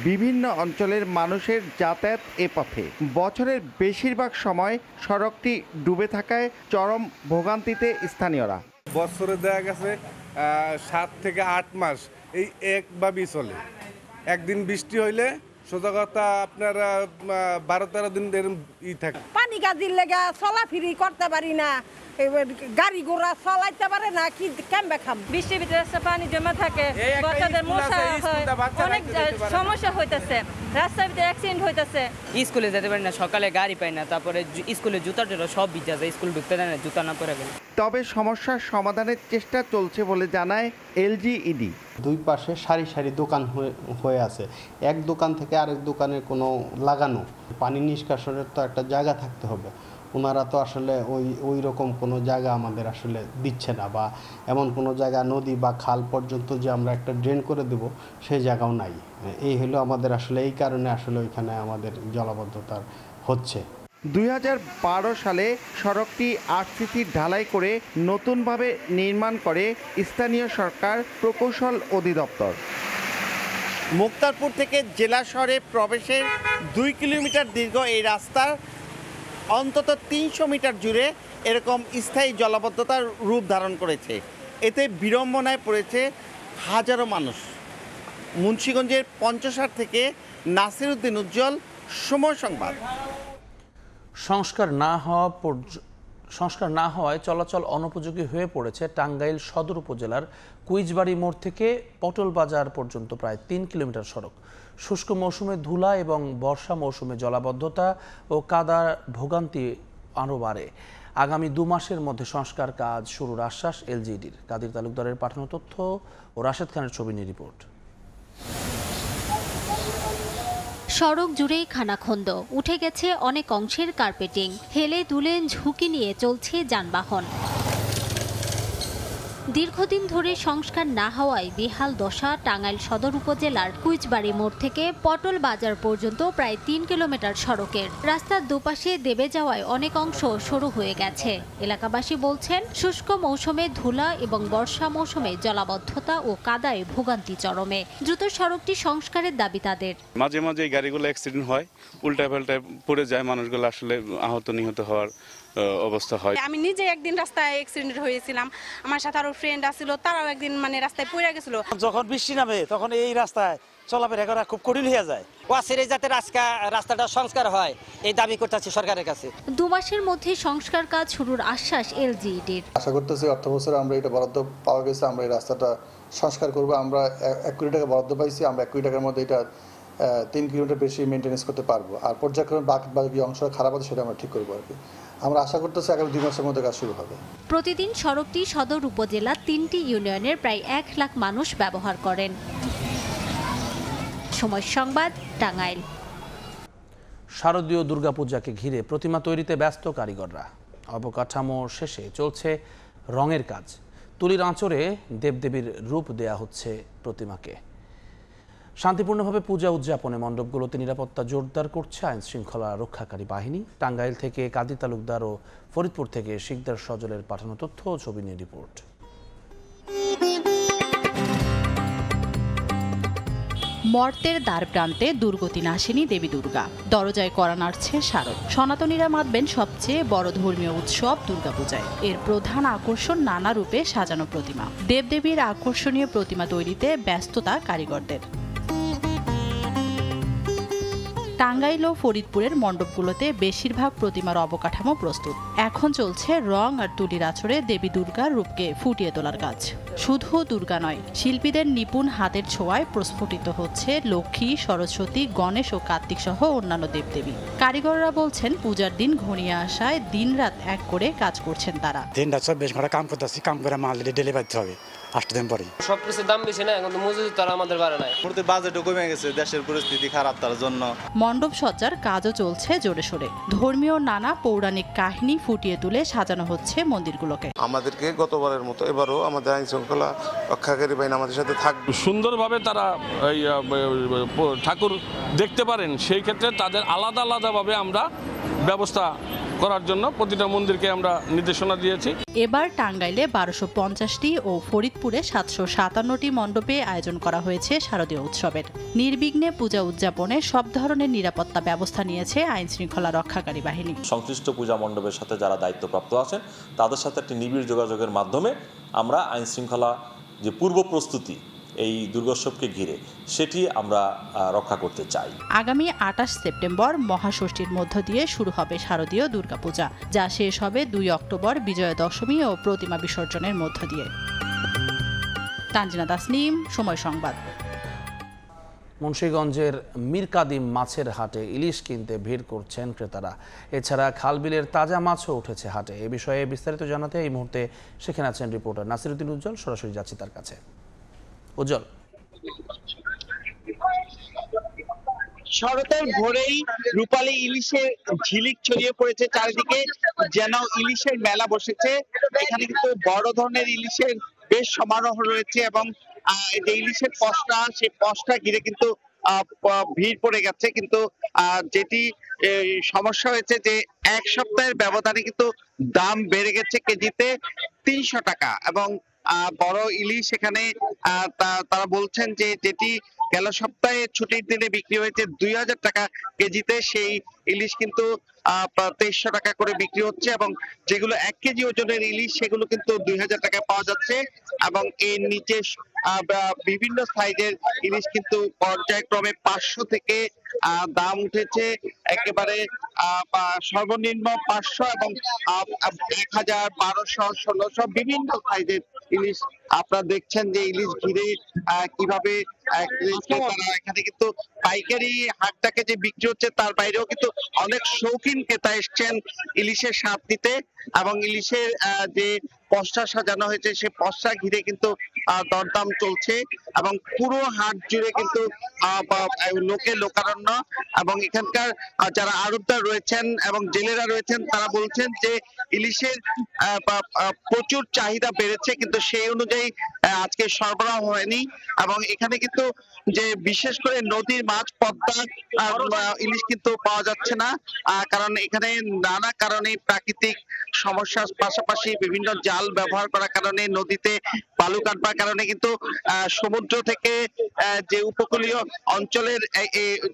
বিভিন্ন অঞ্চলের মানুষের যাতায়াত এ পথে। বছরের বেশিরভাগ সময় সড়কটি ডুবে থাকায় চরম ভোগান্তিতে স্থানীয়রা। বছরে দেখা গেছে 7 থেকে 8 মাস এই একভাবেই চলে। একদিন বৃষ্টি হইলে সোজা কথা আপনার 12-13 দিন এরকম থাকে। পানি গাজির লেগে চলাফিরি করতে পারি না, গাড়ি ঘোড়া চালাইতে পারে না, কি কেমবে খাম। বৃষ্টির ভিতরে পানি জমা থাকে, বাচ্চাদের মশা হয়, অনেক সমস্যা হইতেছে, রাস্তার ভিতরে অ্যাক্সিডেন্ট হইতেছে। স্কুলে যেতে পারি না, সকালে গাড়ি পাই না, তারপরে স্কুলে জুতা সব ভিজা যায়, স্কুল ঢুকতে দেয় না জুতা না পরে গেলে। তবে সমস্যার সমাধানের চেষ্টা চলছে বলে জানায় এলজিইডি। দুই পাশে সারি সারি দোকান হয়ে আছে, এক দোকান থেকে আরেক দোকানের কোনো লাগানো পানি নিষ্কাশনের তো একটা জায়গা থাকতে হবে। ওনারা তো আসলে ওই রকম কোনো জায়গা আমাদের আসলে দিচ্ছে না, বা এমন কোনো জায়গা নদী বা খাল পর্যন্ত যে আমরা একটা ড্রেন করে দেব সেই জায়গাও নাই। এই হলো আমাদের আসলে এই কারণে আসলে ওইখানে আমাদের জলাবদ্ধতা হচ্ছে। 2012 সালে সড়কটি আরসিসি ঢালাই করে নতুনভাবে নির্মাণ করে স্থানীয় সরকার প্রকৌশল অধিদপ্তর। মুক্তারপুর থেকে জেলা শহরে প্রবেশের 2 কিলোমিটার দীর্ঘ এই রাস্তার অন্তত 300 মিটার জুড়ে এরকম স্থায়ী জলাবদ্ধতার রূপ ধারণ করেছে। এতে বিড়ম্বনায় পড়েছে হাজারো মানুষ। মুন্সিগঞ্জের পঞ্চসার থেকে নাসির উদ্দিন উজ্জ্বল, সময় সংবাদ। সংস্কার না হওয়ায় চলাচল অনুপযোগী হয়ে পড়েছে টাঙ্গাইল সদর উপজেলার কুইজবাড়ি মোড় থেকে পটল বাজার পর্যন্ত প্রায় 3 কিলোমিটার সড়ক। শুষ্ক মৌসুমে ধুলা এবং বর্ষা মৌসুমে জলাবদ্ধতা ও কাদার ভোগান্তি আরও বাড়ে। আগামী 2 মাসের মধ্যে সংস্কার কাজ শুরুর আশ্বাস এলজিইডির। কাদির তালুকদারের পাঠানো তথ্য ও রাশেদ খানের ছবি নিয়ে রিপোর্ট। সড়ক জুড়েই খানাখন্দ, উঠে গেছে অনেক অংশের কার্পেটিং, হেলে দুলে ঝুঁকি নিয়ে চলছে যানবাহন। দীর্ঘদিন ধরে সংস্কার না হওয়ায় বেহাল দশা টাঙ্গাইল সদর উপজেলার কুইজবাড়ি মোড় থেকে পটল বাজার পর্যন্ত প্রায় 3 কিলোমিটার সড়কের। রাস্তার দুপাশে দেবে যাওয়ায় অনেক অংশ সরু হয়ে গেছে। এলাকাবাসী বলছেন, শুষ্ক মৌসুমে ধুলা এবং বর্ষা মৌসুমে জলাবদ্ধতা ও কাদায় ভোগান্তি চরমে। দ্রুত সড়কটি সংস্কারের দাবি তাদের। মাঝে মাঝে এই গাড়িগুলো অ্যাক্সিডেন্ট হয়, উল্টায় পাল্টায় পড়ে যায়, মানুষগুলো আসলে আহত নিহত হওয়ার অবস্থা হয়। আমি নিজে একদিন রাস্তায় অ্যাক্সিডেন্ট হয়েছিলাম, আমার সাথে আরো ফ্রেন্ড আছিল, তারাও একদিন রাস্তায় পড়ে গেছিল। যখন বৃষ্টি নামে তখন এই রাস্তায় চলাফেরা করা খুব কঠিন হয়ে যায়। ওয়াসিরে যাতে রাস্তাটা সংস্কার হয় এই দাবি করতেছি সরকারের কাছে। 2 মাসের মধ্যে সংস্কার কাজ শুরুর আশ্বাস এলজিইডির। আশা করতেছি অর্থ বছরে আমরা এটা বরাদ্দ পাওয়া গেছে, আমরা এই রাস্তাটা সংস্কার করব। আমরা 1 কোটি টাকা বরাদ্দ পাইছি, আমরা 1 কোটি টাকার মধ্যে এটা 3 কিলোমিটার বেশি মেনটেন্যান্স করতে পারবো। আর পর্যায়ক্রমে বাকি অংশ খারাপ আছে সেটা আমরা ঠিক করবো আর কি। আমরা আশা করতেছি আগামী 2 মাসের মধ্যে কাজ শুরু হবে। প্রতিদিন সড়কটি সদর উপজেলা 3টি ইউনিয়নের প্রায় 1 লাখ মানুষ ব্যবহার করেন। সময় সংবাদ, টাঙ্গাইল। শারদীয় দুর্গাপূজাকে ঘিরে প্রতিমা তৈরিতে ব্যস্ত কারিগররা। অবকাঠামো শেষে চলছে রঙের কাজ। তুলির আঁচড়ে দেবদেবীর রূপ দেয়া হচ্ছে প্রতিমাকে। শান্তিপূর্ণভাবে পূজা উদযাপনে মণ্ডপগুলোতে নিরাপত্তা জোরদার করছে আইন শৃঙ্খলা রক্ষাকারী বাহিনী। টাঙ্গাইল থেকে কাদির তালুকদার ও ফরিদপুর থেকে শিকদার সজলের পাঠানো তথ্য ও ছবি নিয়ে রিপোর্ট। মর্তের দ্বার প্রান্তে দুর্গতি নাশিনী দেবী দুর্গা, দরজায় করা নাড়ছে শারদ। সনাতনীরা মাতবেন সবচেয়ে বড় ধর্মীয় উৎসব দুর্গাপূজায়। এর প্রধান আকর্ষণ নানা রূপে সাজানো প্রতিমা। দেবদেবীর আকর্ষণীয় প্রতিমা তৈরিতে ব্যস্ততা কারিগরদের। টাঙ্গাইল ও ফরিদপুরের মণ্ডপগুলোতে বেশিরভাগ প্রতিমার অবকাঠামো প্রস্তুত। এখন চলছে রং আর তুলির আঁচড়ে দেবী দুর্গার রূপকে ফুটিয়ে তোলার কাজ। শুধু দুর্গা নয়, শিল্পীদের নিপুণ হাতের ছোঁয়ায় প্রস্ফুটিত হচ্ছে লক্ষ্মী, সরস্বতী, গণেশ ও কার্তিক সহ অন্যান্য দেবদেবী। কারিগররা বলছেন, পূজার দিন ঘনিয়ে আসায় দিনরাত এক করে কাজ করছেন তারা। দিনরাত 24 ঘন্টা কাম করতেছি, কাম করে মাল ডেলিভারি দিতে হবে 8 দিন পরে। সবকিছুর দাম বেশি না, এখন মজুরি তারা আমাদের বাড়ে নাই। বাজেটও কমে গেছে, দেশের পরিস্থিতি খারাপ, তার জন্য মণ্ডপ সজ্জার কাজও চলছে জোরে সোরে। ধর্মীয় নানা পৌরাণিক কাহিনী ফুটিয়ে তুলে সাজানো হচ্ছে মন্দিরগুলোকে। আমাদেরকে গতবারের মতো এবারও আমাদের আইন শৃঙ্খলা রক্ষাকারী বাহিনী আমাদের সাথে থাকবে। সুন্দরভাবে তারা ঠাকুর দেখতে পারেন, সেই ক্ষেত্রে তাদের আলাদা আলাদাভাবে আমরা ব্যবস্থা করার জন্য প্রতিটা মন্দিরকে আমরা নির্দেশনা দিয়েছি। এবার টাঙ্গাইলে 1250টি ও ফরিদপুরে 757টি মণ্ডপে আয়োজন করা হয়েছে শারদীয় উৎসবের। নির্বিঘ্নে পূজা উদযাপনে সব ধরনের নিরাপত্তা ব্যবস্থা নিয়েছে আইন শৃঙ্খলা রক্ষাকারী বাহিনী। সংশ্লিষ্ট পূজা মণ্ডপের সাথে যারা দায়িত্বপ্রাপ্ত আছেন তাদের সাথে একটি নিবিড় যোগাযোগের মাধ্যমে আমরা আইন শৃঙ্খলা যে পূর্ব প্রস্তুতি এই দুর্গোৎসবকে ঘিরে সেটি আমরা রক্ষা করতে চাই। আগামী 28 সেপ্টেম্বর মহাষষ্ঠীর মধ্য দিয়ে শুরু হবে শারদীয় দুর্গাপূজা, যা শেষ হবে 2 অক্টোবর বিজয়া দশমী ও প্রতিমা বিসর্জনের মধ্য দিয়ে। তানজিনা তাসনিম, সময় সংবাদ। মুন্সিগঞ্জের মীরকাদিম মাছের হাটে ইলিশ কিনতে ভিড় করছেন ক্রেতারা। এছাড়া খালবিলের তাজা মাছও উঠেছে হাটে। এ বিষয়ে বিস্তারিত জানাতে এই মুহূর্তে সেখানে আছেন রিপোর্টার নাসিরউদ্দিন উজ্জ্বল। সরাসরি যাচ্ছি তার কাছে। উজ্জ্বল, শরতের ভোরেই রূপালী ইলিশের ঝিলিক ছড়িয়ে পড়েছে চারিদিকে, যেন ইলিশের মেলা বসেছে। এখানে কিন্তু বড় ধরনের ইলিশের বেশ সমারোহ রয়েছে এবং যে ইলিশের পসরা, সেই পসরা ঘিরে কিন্তু ভিড় পড়ে গেছে। কিন্তু যেটি সমস্যা হয়েছে যে এক সপ্তাহের ব্যবধানে কিন্তু দাম বেড়ে গেছে কেজিতে 300 টাকা এবং বড় ইলিশ এখানে তারা বলছেন যে যেটি গেল সপ্তাহে ছুটির দিনে বিক্রি হয়েছে 2000 টাকা কেজিতে, সেই ইলিশ কিন্তু 2300 টাকা করে বিক্রি হচ্ছে এবং যেগুলো 1 কেজি ওজনের ইলিশ সেগুলো কিন্তু 2000 টাকায় পাওয়া যাচ্ছে এবং এর নিচে বিভিন্ন সাইজের ইলিশ কিন্তু পর্যায়ক্রমে 500 থেকে দাম উঠেছে একেবারে সর্বনিম্ন 500 এবং 1000, 1200, 1600 বিভিন্ন সাইজের ইলিশ। আপনারা দেখছেন যে ইলিশ ঘিরে কিভাবে ক্রেতারা এখানে কিন্তু পাইকারি হাটটাকে যে বিক্রি হচ্ছে তার বাইরেও কিন্তু অনেক শৌখিন ক্রেতা এসছেন ইলিশের স্বাদ নিতে এবং ইলিশের যে পসরা সাজানো হয়েছে সেই পসরা ঘিরে কিন্তু দরদাম চলছে এবং পুরো হাট জুড়ে কিন্তু লোকে লোকারণ্য এবং এখানকার যারা আড়তদার রয়েছেন এবং জেলেরা রয়েছেন তারা বলছেন যে ইলিশের প্রচুর চাহিদা বেড়েছে কিন্তু সেই অনুযায়ী আজকে সরবরাহ হয়নি এবং এখানে কিন্তু যে বিশেষ করে নদীর মাছ পদ্মা ইলিশ কিন্তু পাওয়া যাচ্ছে না, কারণ এখানে নানা কারণে প্রাকৃতিক সমস্যার পাশাপাশি বিভিন্ন জাল ব্যবহার করার কারণে নদীতে বালু কাটবার কারণে কিন্তু সমুদ্র থেকে যে উপকূলীয় অঞ্চলের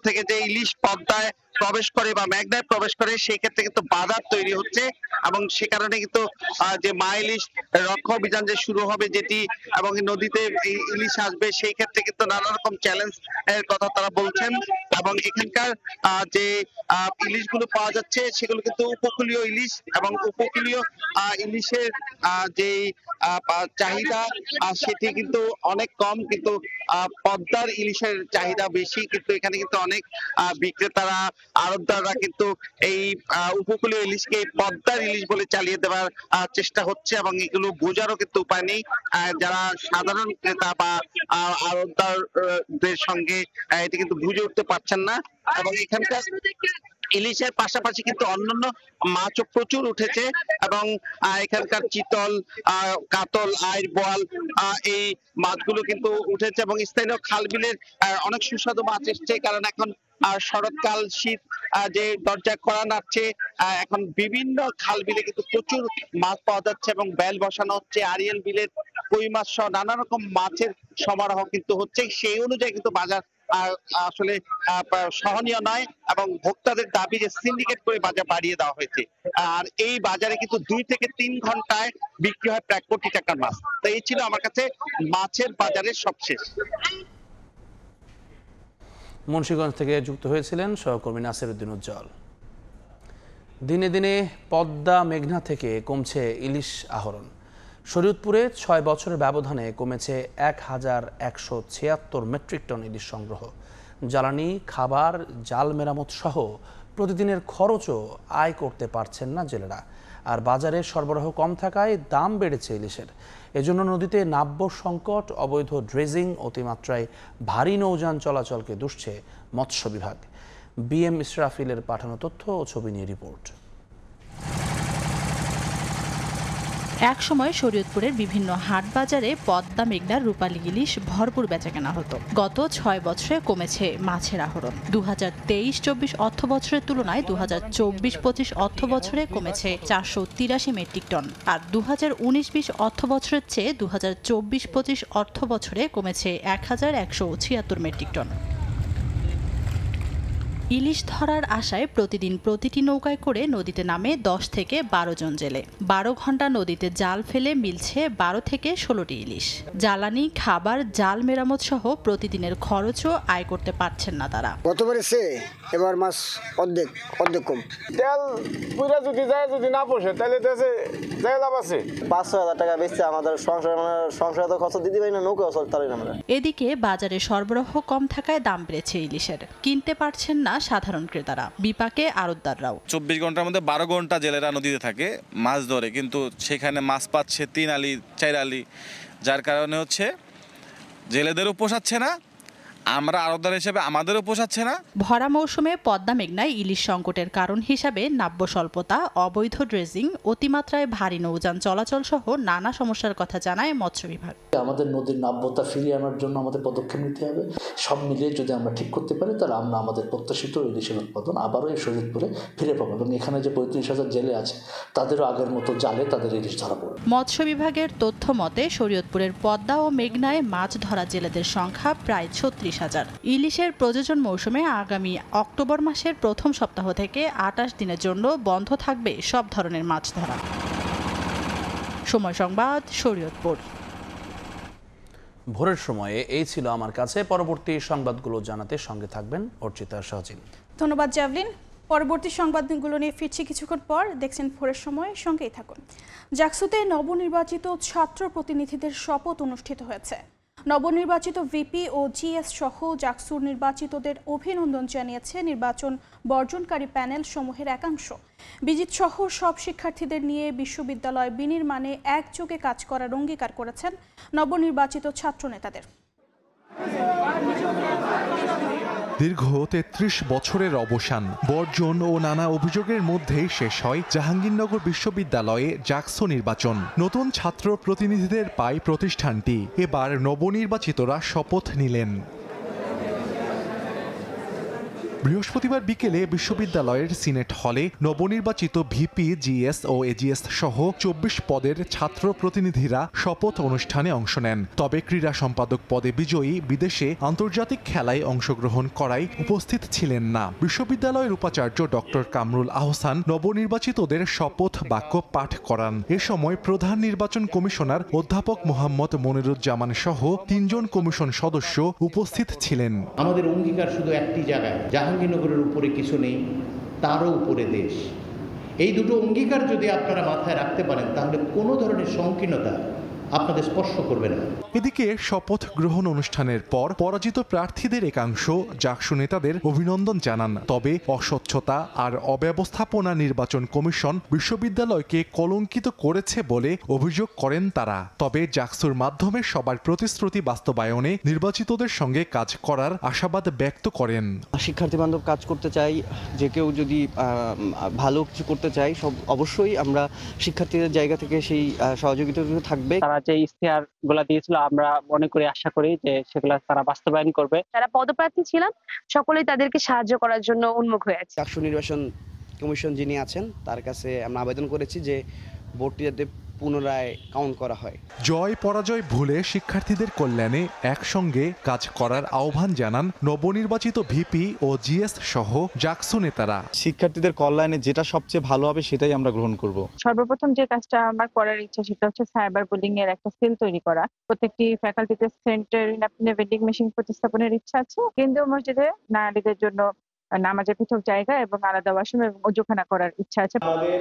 থেকে যে ইলিশ পদ্মায় প্রবেশ করে বা মেঘনায় প্রবেশ করে সেই ক্ষেত্রে কিন্তু বাধা তৈরি হচ্ছে এবং সে কারণে কিন্তু যে মা ইলিশ রক্ষা অভিযান যে শুরু হবে যেটি এবং নদীতে ইলিশ আসবে সেই ক্ষেত্রে কিন্তু নানা রকম চ্যালেঞ্জ এর কথা তারা বলছেন এবং এখানকার যে ইলিশগুলো পাওয়া যাচ্ছে সেগুলো কিন্তু উপকূলীয় ইলিশ এবং উপকূলীয় ইলিশের যে চাহিদা সেটি কিন্তু অনেক কম, কিন্তু পদ্মার ইলিশের চাহিদা বেশি। কিন্তু এখানে কিন্তু অনেক বিক্রেতারা আড়তদাররা কিন্তু এই উপকূলীয় ইলিশকে পদ্মার ইলিশ বলে চালিয়ে দেওয়ার চেষ্টা হচ্ছে এবং এগুলো বোঝারও কিন্তু উপায় নেই। যারা সাধারণ ক্রেতা বা আড়তদারদের সঙ্গে এটি কিন্তু বুঝে উঠতে পারছেন না এবং এখানকার ইলিশের পাশাপাশি কিন্তু অন্যান্য মাছও প্রচুর উঠেছে এবং এখানকার চিতল, কাতল, আইড়, বোয়াল এই মাছগুলো কিন্তু উঠেছে এবং স্থানীয় খালবিলের অনেক সুস্বাদু মাছ এসছে, কারণ এখন শরৎকাল, শীত যে দরজায় কড়া নাড়ছে, এখন বিভিন্ন খাল বিলে কিন্তু প্রচুর মাছ পাওয়া যাচ্ছে এবং বেল বসানো হচ্ছে। আরিয়াল বিলের কই মাছ সহ নানা রকম মাছের সমারোহ কিন্তু হচ্ছে। সেই অনুযায়ী কিন্তু বাজার আসলে সহনীয় নয় এবং ভোক্তাদের দাবি যে সিন্ডিকেট করে বাজার বাড়িয়ে দেওয়া হয়েছে। আর এই বাজারে কিন্তু 2 থেকে 3 ঘন্টায় বিক্রি হয় প্রায় কোটি টাকার মাছ। তো এই ছিল আমার কাছে মাছের বাজারের সবশেষ। মুন্সিগঞ্জ থেকে যুক্ত হয়েছিলেন সহকর্মী নাসিরউদ্দিন উজ্জ্বল। দিনে দিনে পদ্মা মেঘনা থেকে কমছে ইলিশ আহরণ। শরীয়তপুরে 6 বছরের ব্যবধানে কমেছে 1176 মেট্রিক টন ইলিশ সংগ্রহ। জ্বালানি, খাবার, জাল মেরামত সহ প্রতিদিনের খরচও আয় করতে পারছেন না জেলেরা। আর বাজারে সরবরাহ কম থাকায় দাম বেড়েছে ইলিশের। এজন্য নদীতে নাব্য সংকট, অবৈধ ড্রেজিং, অতিমাত্রায় ভারী নৌযান চলাচলকে দুষছে মৎস্য বিভাগ। বিএম ইসরাফিলের পাঠানো তথ্য ও ছবি নিয়ে রিপোর্ট। এক সময় শরীয়তপুরের বিভিন্ন হাট বাজারে পদ্মা মেঘনার রূপালী ইলিশ ভরপুর বেচাকেনা হতো। গত 6 বছরে কমেছে মাছের আহরণ। 2023-24 অর্থ বছরের তুলনায় 2024-25 অর্থ বছরে কমেছে 483 মেট্রিক টন, আর 2019-20 অর্থ বছরের চেয়ে 2024-25 অর্থ বছরে কমেছে 1176 মেট্রিক টন। ইলিশ ধরার আশায় প্রতিদিন প্রতিটি নৌকায় করে নদীতে নামে 10 থেকে 12 জন জেলে। 12 ঘন্টা নদীতে জাল ফেলে মিলছে 12 থেকে 16টি ইলিশ। জ্বালানি, খাবার, জাল মেরামত সহ প্রতিদিনের খরচও আয় করতে পারছেন না তারা। গতবারে এবার মাছ অর্ধেক কম। তেল পুরা যদি যায়, যদি না পোষে তাহলে লাভ আছে। 5-6 হাজার টাকা বেচতে আমাদের সংসারে তো খরচ দিতে পারি না, নৌকা চলতে পারি না আমরা। এদিকে বাজারে সরবরাহ কম থাকায় দাম বেড়েছে ইলিশের, কিনতে পারছেন না সাধারণ ক্রেতারা, বিপাকে আড়তদাররাও। 24 ঘন্টার মধ্যে 12 ঘন্টা জেলেরা নদীতে থাকে মাছ ধরে, কিন্তু সেখানে মাছ পাচ্ছে 3 আলি 4 আলি, যার কারণে হচ্ছে জেলেদেরও পোষাচ্ছে না, আমরা আড়তদার হিসেবে আমাদেরও পোষাচ্ছে না। ভরা মৌসুমে পদ্মা মেঘনায় ইলিশ সংকটের কারণ হিসাবে নাব্য স্বল্পতা, অবৈধ ড্রেজিং, অতিমাত্রায় ভারী নৌযান চলাচল সহ নানা সমস্যার কথা জানায় মৎস্য বিভাগ। আমাদের নদীর নাব্যতা ফিরিয়ে আনার জন্য আমাদের পদক্ষেপ নিতে হবে। সব মিলিয়ে যদি আমরা ঠিক করতে পারি তাহলে আমরা আমাদের প্রত্যাশিত ইলিশের উৎপাদন আবারও এই শরীয়তপুরে ফিরে পাবো এবং এখানে যে 35,000 জেলে আছে তাদেরও আগের মতো জালে তাদের ইলিশ ধরা পড়বে। মৎস্য বিভাগের তথ্য মতে শরীয়তপুরের পদ্মা ও মেঘনায় মাছ ধরা জেলেদের সংখ্যা প্রায় 36,000। ইলিশের প্রজনন মৌসুমে আগামী অক্টোবর মাসের প্রথম সপ্তাহ থেকে 28 দিনের জন্য বন্ধ থাকবে সব ধরনের মাছ ধরা। সময় সংবাদ, শরীয়তপুর। ভোরের সময়ে এই ছিল আমার কাছে। পরবর্তী সংবাদগুলো জানাতে সঙ্গে থাকবেন অর্চিতা শাহজিন। ধন্যবাদ জ্যাভলিন। পরবর্তী সংবাদগুলো নিয়ে ফিরছি কিছুক্ষণ পর। দেখছেন ভোরের সময়, সঙ্গেই থাকুন। জাকসুতে নবনির্বাচিত ছাত্র প্রতিনিধিদের শপথ অনুষ্ঠিত হয়েছে। নবনির্বাচিত ভিপি ও জিএস সহ জাকসুর নির্বাচিতদের অভিনন্দন জানিয়েছে নির্বাচন বর্জনকারী প্যানেল সমূহের একাংশ। বিজিত সহ সব শিক্ষার্থীদের নিয়ে বিশ্ববিদ্যালয় বিনির্মাণে একযোগে কাজ করার অঙ্গীকার করেছেন নবনির্বাচিত ছাত্র নেতাদের। দীর্ঘ 33 বছরের অবসান, বর্জন ও নানা অভিযোগের মধ্যেই শেষ হয় জাহাঙ্গীরনগর বিশ্ববিদ্যালয়ে জাকসু নির্বাচন। নতুন ছাত্র প্রতিনিধিদের পায় প্রতিষ্ঠানটি। এবার নবনির্বাচিতরা শপথ নিলেন। বৃহস্পতিবার বিকেলে বিশ্ববিদ্যালয়ের সিনেট হলে নবনির্বাচিত ভিপি, জিএস ও এজিএস সহ 24 পদের ছাত্র প্রতিনিধিরা শপথ অনুষ্ঠানে অংশ নেন। তবে ক্রীড়া সম্পাদক পদে বিজয়ী বিদেশে আন্তর্জাতিক খেলায় অংশগ্রহণ করায় উপস্থিত ছিলেন না। বিশ্ববিদ্যালয়ের উপাচার্য ডক্টর কামরুল আহসান নবনির্বাচিতদের শপথ বাক্য পাঠ করান। এ সময় প্রধান নির্বাচন কমিশনার অধ্যাপক মোহাম্মদ মনিরুজ্জামান সহ 3 জন কমিশন সদস্য উপস্থিত ছিলেন। আমাদের অঙ্গীকার শুধু একটি জায়গায়, জাহাঙ্গীরনগরের উপরে কিছু নেই, তারও উপরে দেশ। এই দুটো অঙ্গীকার যদি আপনারা মাথায় রাখতে পারেন তাহলে কোনো ধরনের সংকীর্ণতা আপনাদের স্পর্শ করবে না। এদিকে শপথ গ্রহণ অনুষ্ঠানের পর পরাজিত প্রার্থীদের একাংশ জাকসু নেতাদের অভিনন্দন জানান। তবে অস্বচ্ছতা আর অব্যবস্থাপনা নির্বাচন কমিশন বিশ্ববিদ্যালয়কে কলঙ্কিত করেছে বলে অভিযোগ করেন তারা। তবে জাকসুর মাধ্যমে সবার প্রতিশ্রুতি বাস্তবায়নে নির্বাচিতদের সঙ্গে কাজ করার আশাবাদ ব্যক্ত করেন। শিক্ষার্থী বান্ধব কাজ করতে চাই, যে কেউ যদি ভালো কিছু করতে চাই সব অবশ্যই আমরা শিক্ষার্থীদের জায়গা থেকে সেই সহযোগিতা থাকবে। তারা যে ইশতেহারগুলো দিয়েছিল আমরা মনে করি, আশা করি যে সেগুলো তারা বাস্তবায়ন করবে। যারা পদপ্রার্থী ছিলেন সকলেই তাদেরকে সাহায্য করার জন্য উন্মুখ হয়ে আছে। জাকসু নির্বাচন কমিশন যিনি আছেন তার কাছে আমরা আবেদন করেছি যে ভোটটি যাতে পুনরায় কাউন্ট করা হয়। জয় পরাজয় ভুলে শিক্ষার্থীদের কল্যাণে একসঙ্গে কাজ করার আহ্বান জানান নবনির্বাচিত ভিপি ও জিএস সহ জাকসু নেতারা। শিক্ষার্থীদের কল্যাণে যেটা সবচেয়ে ভালো হবে সেটাই আমরা গ্রহণ করব। সর্বপ্রথম যে কাজটা আমার করার ইচ্ছা সেটা হচ্ছে সাইবার বুলিং এর একটা সেল তৈরি করা। প্রত্যেকটি ফ্যাকাল্টিতে সেন্টার ভেন্ডিং মেশিন প্রতিস্থাপনের ইচ্ছা আছে। কেন্দ্রীয় মসজিদে নারীদের জন্য নামাজের পৃথক জায়গা এবং আলাদা ওয়াশরুম এবং ওযুখানা করার ইচ্ছা আছে। আমাদের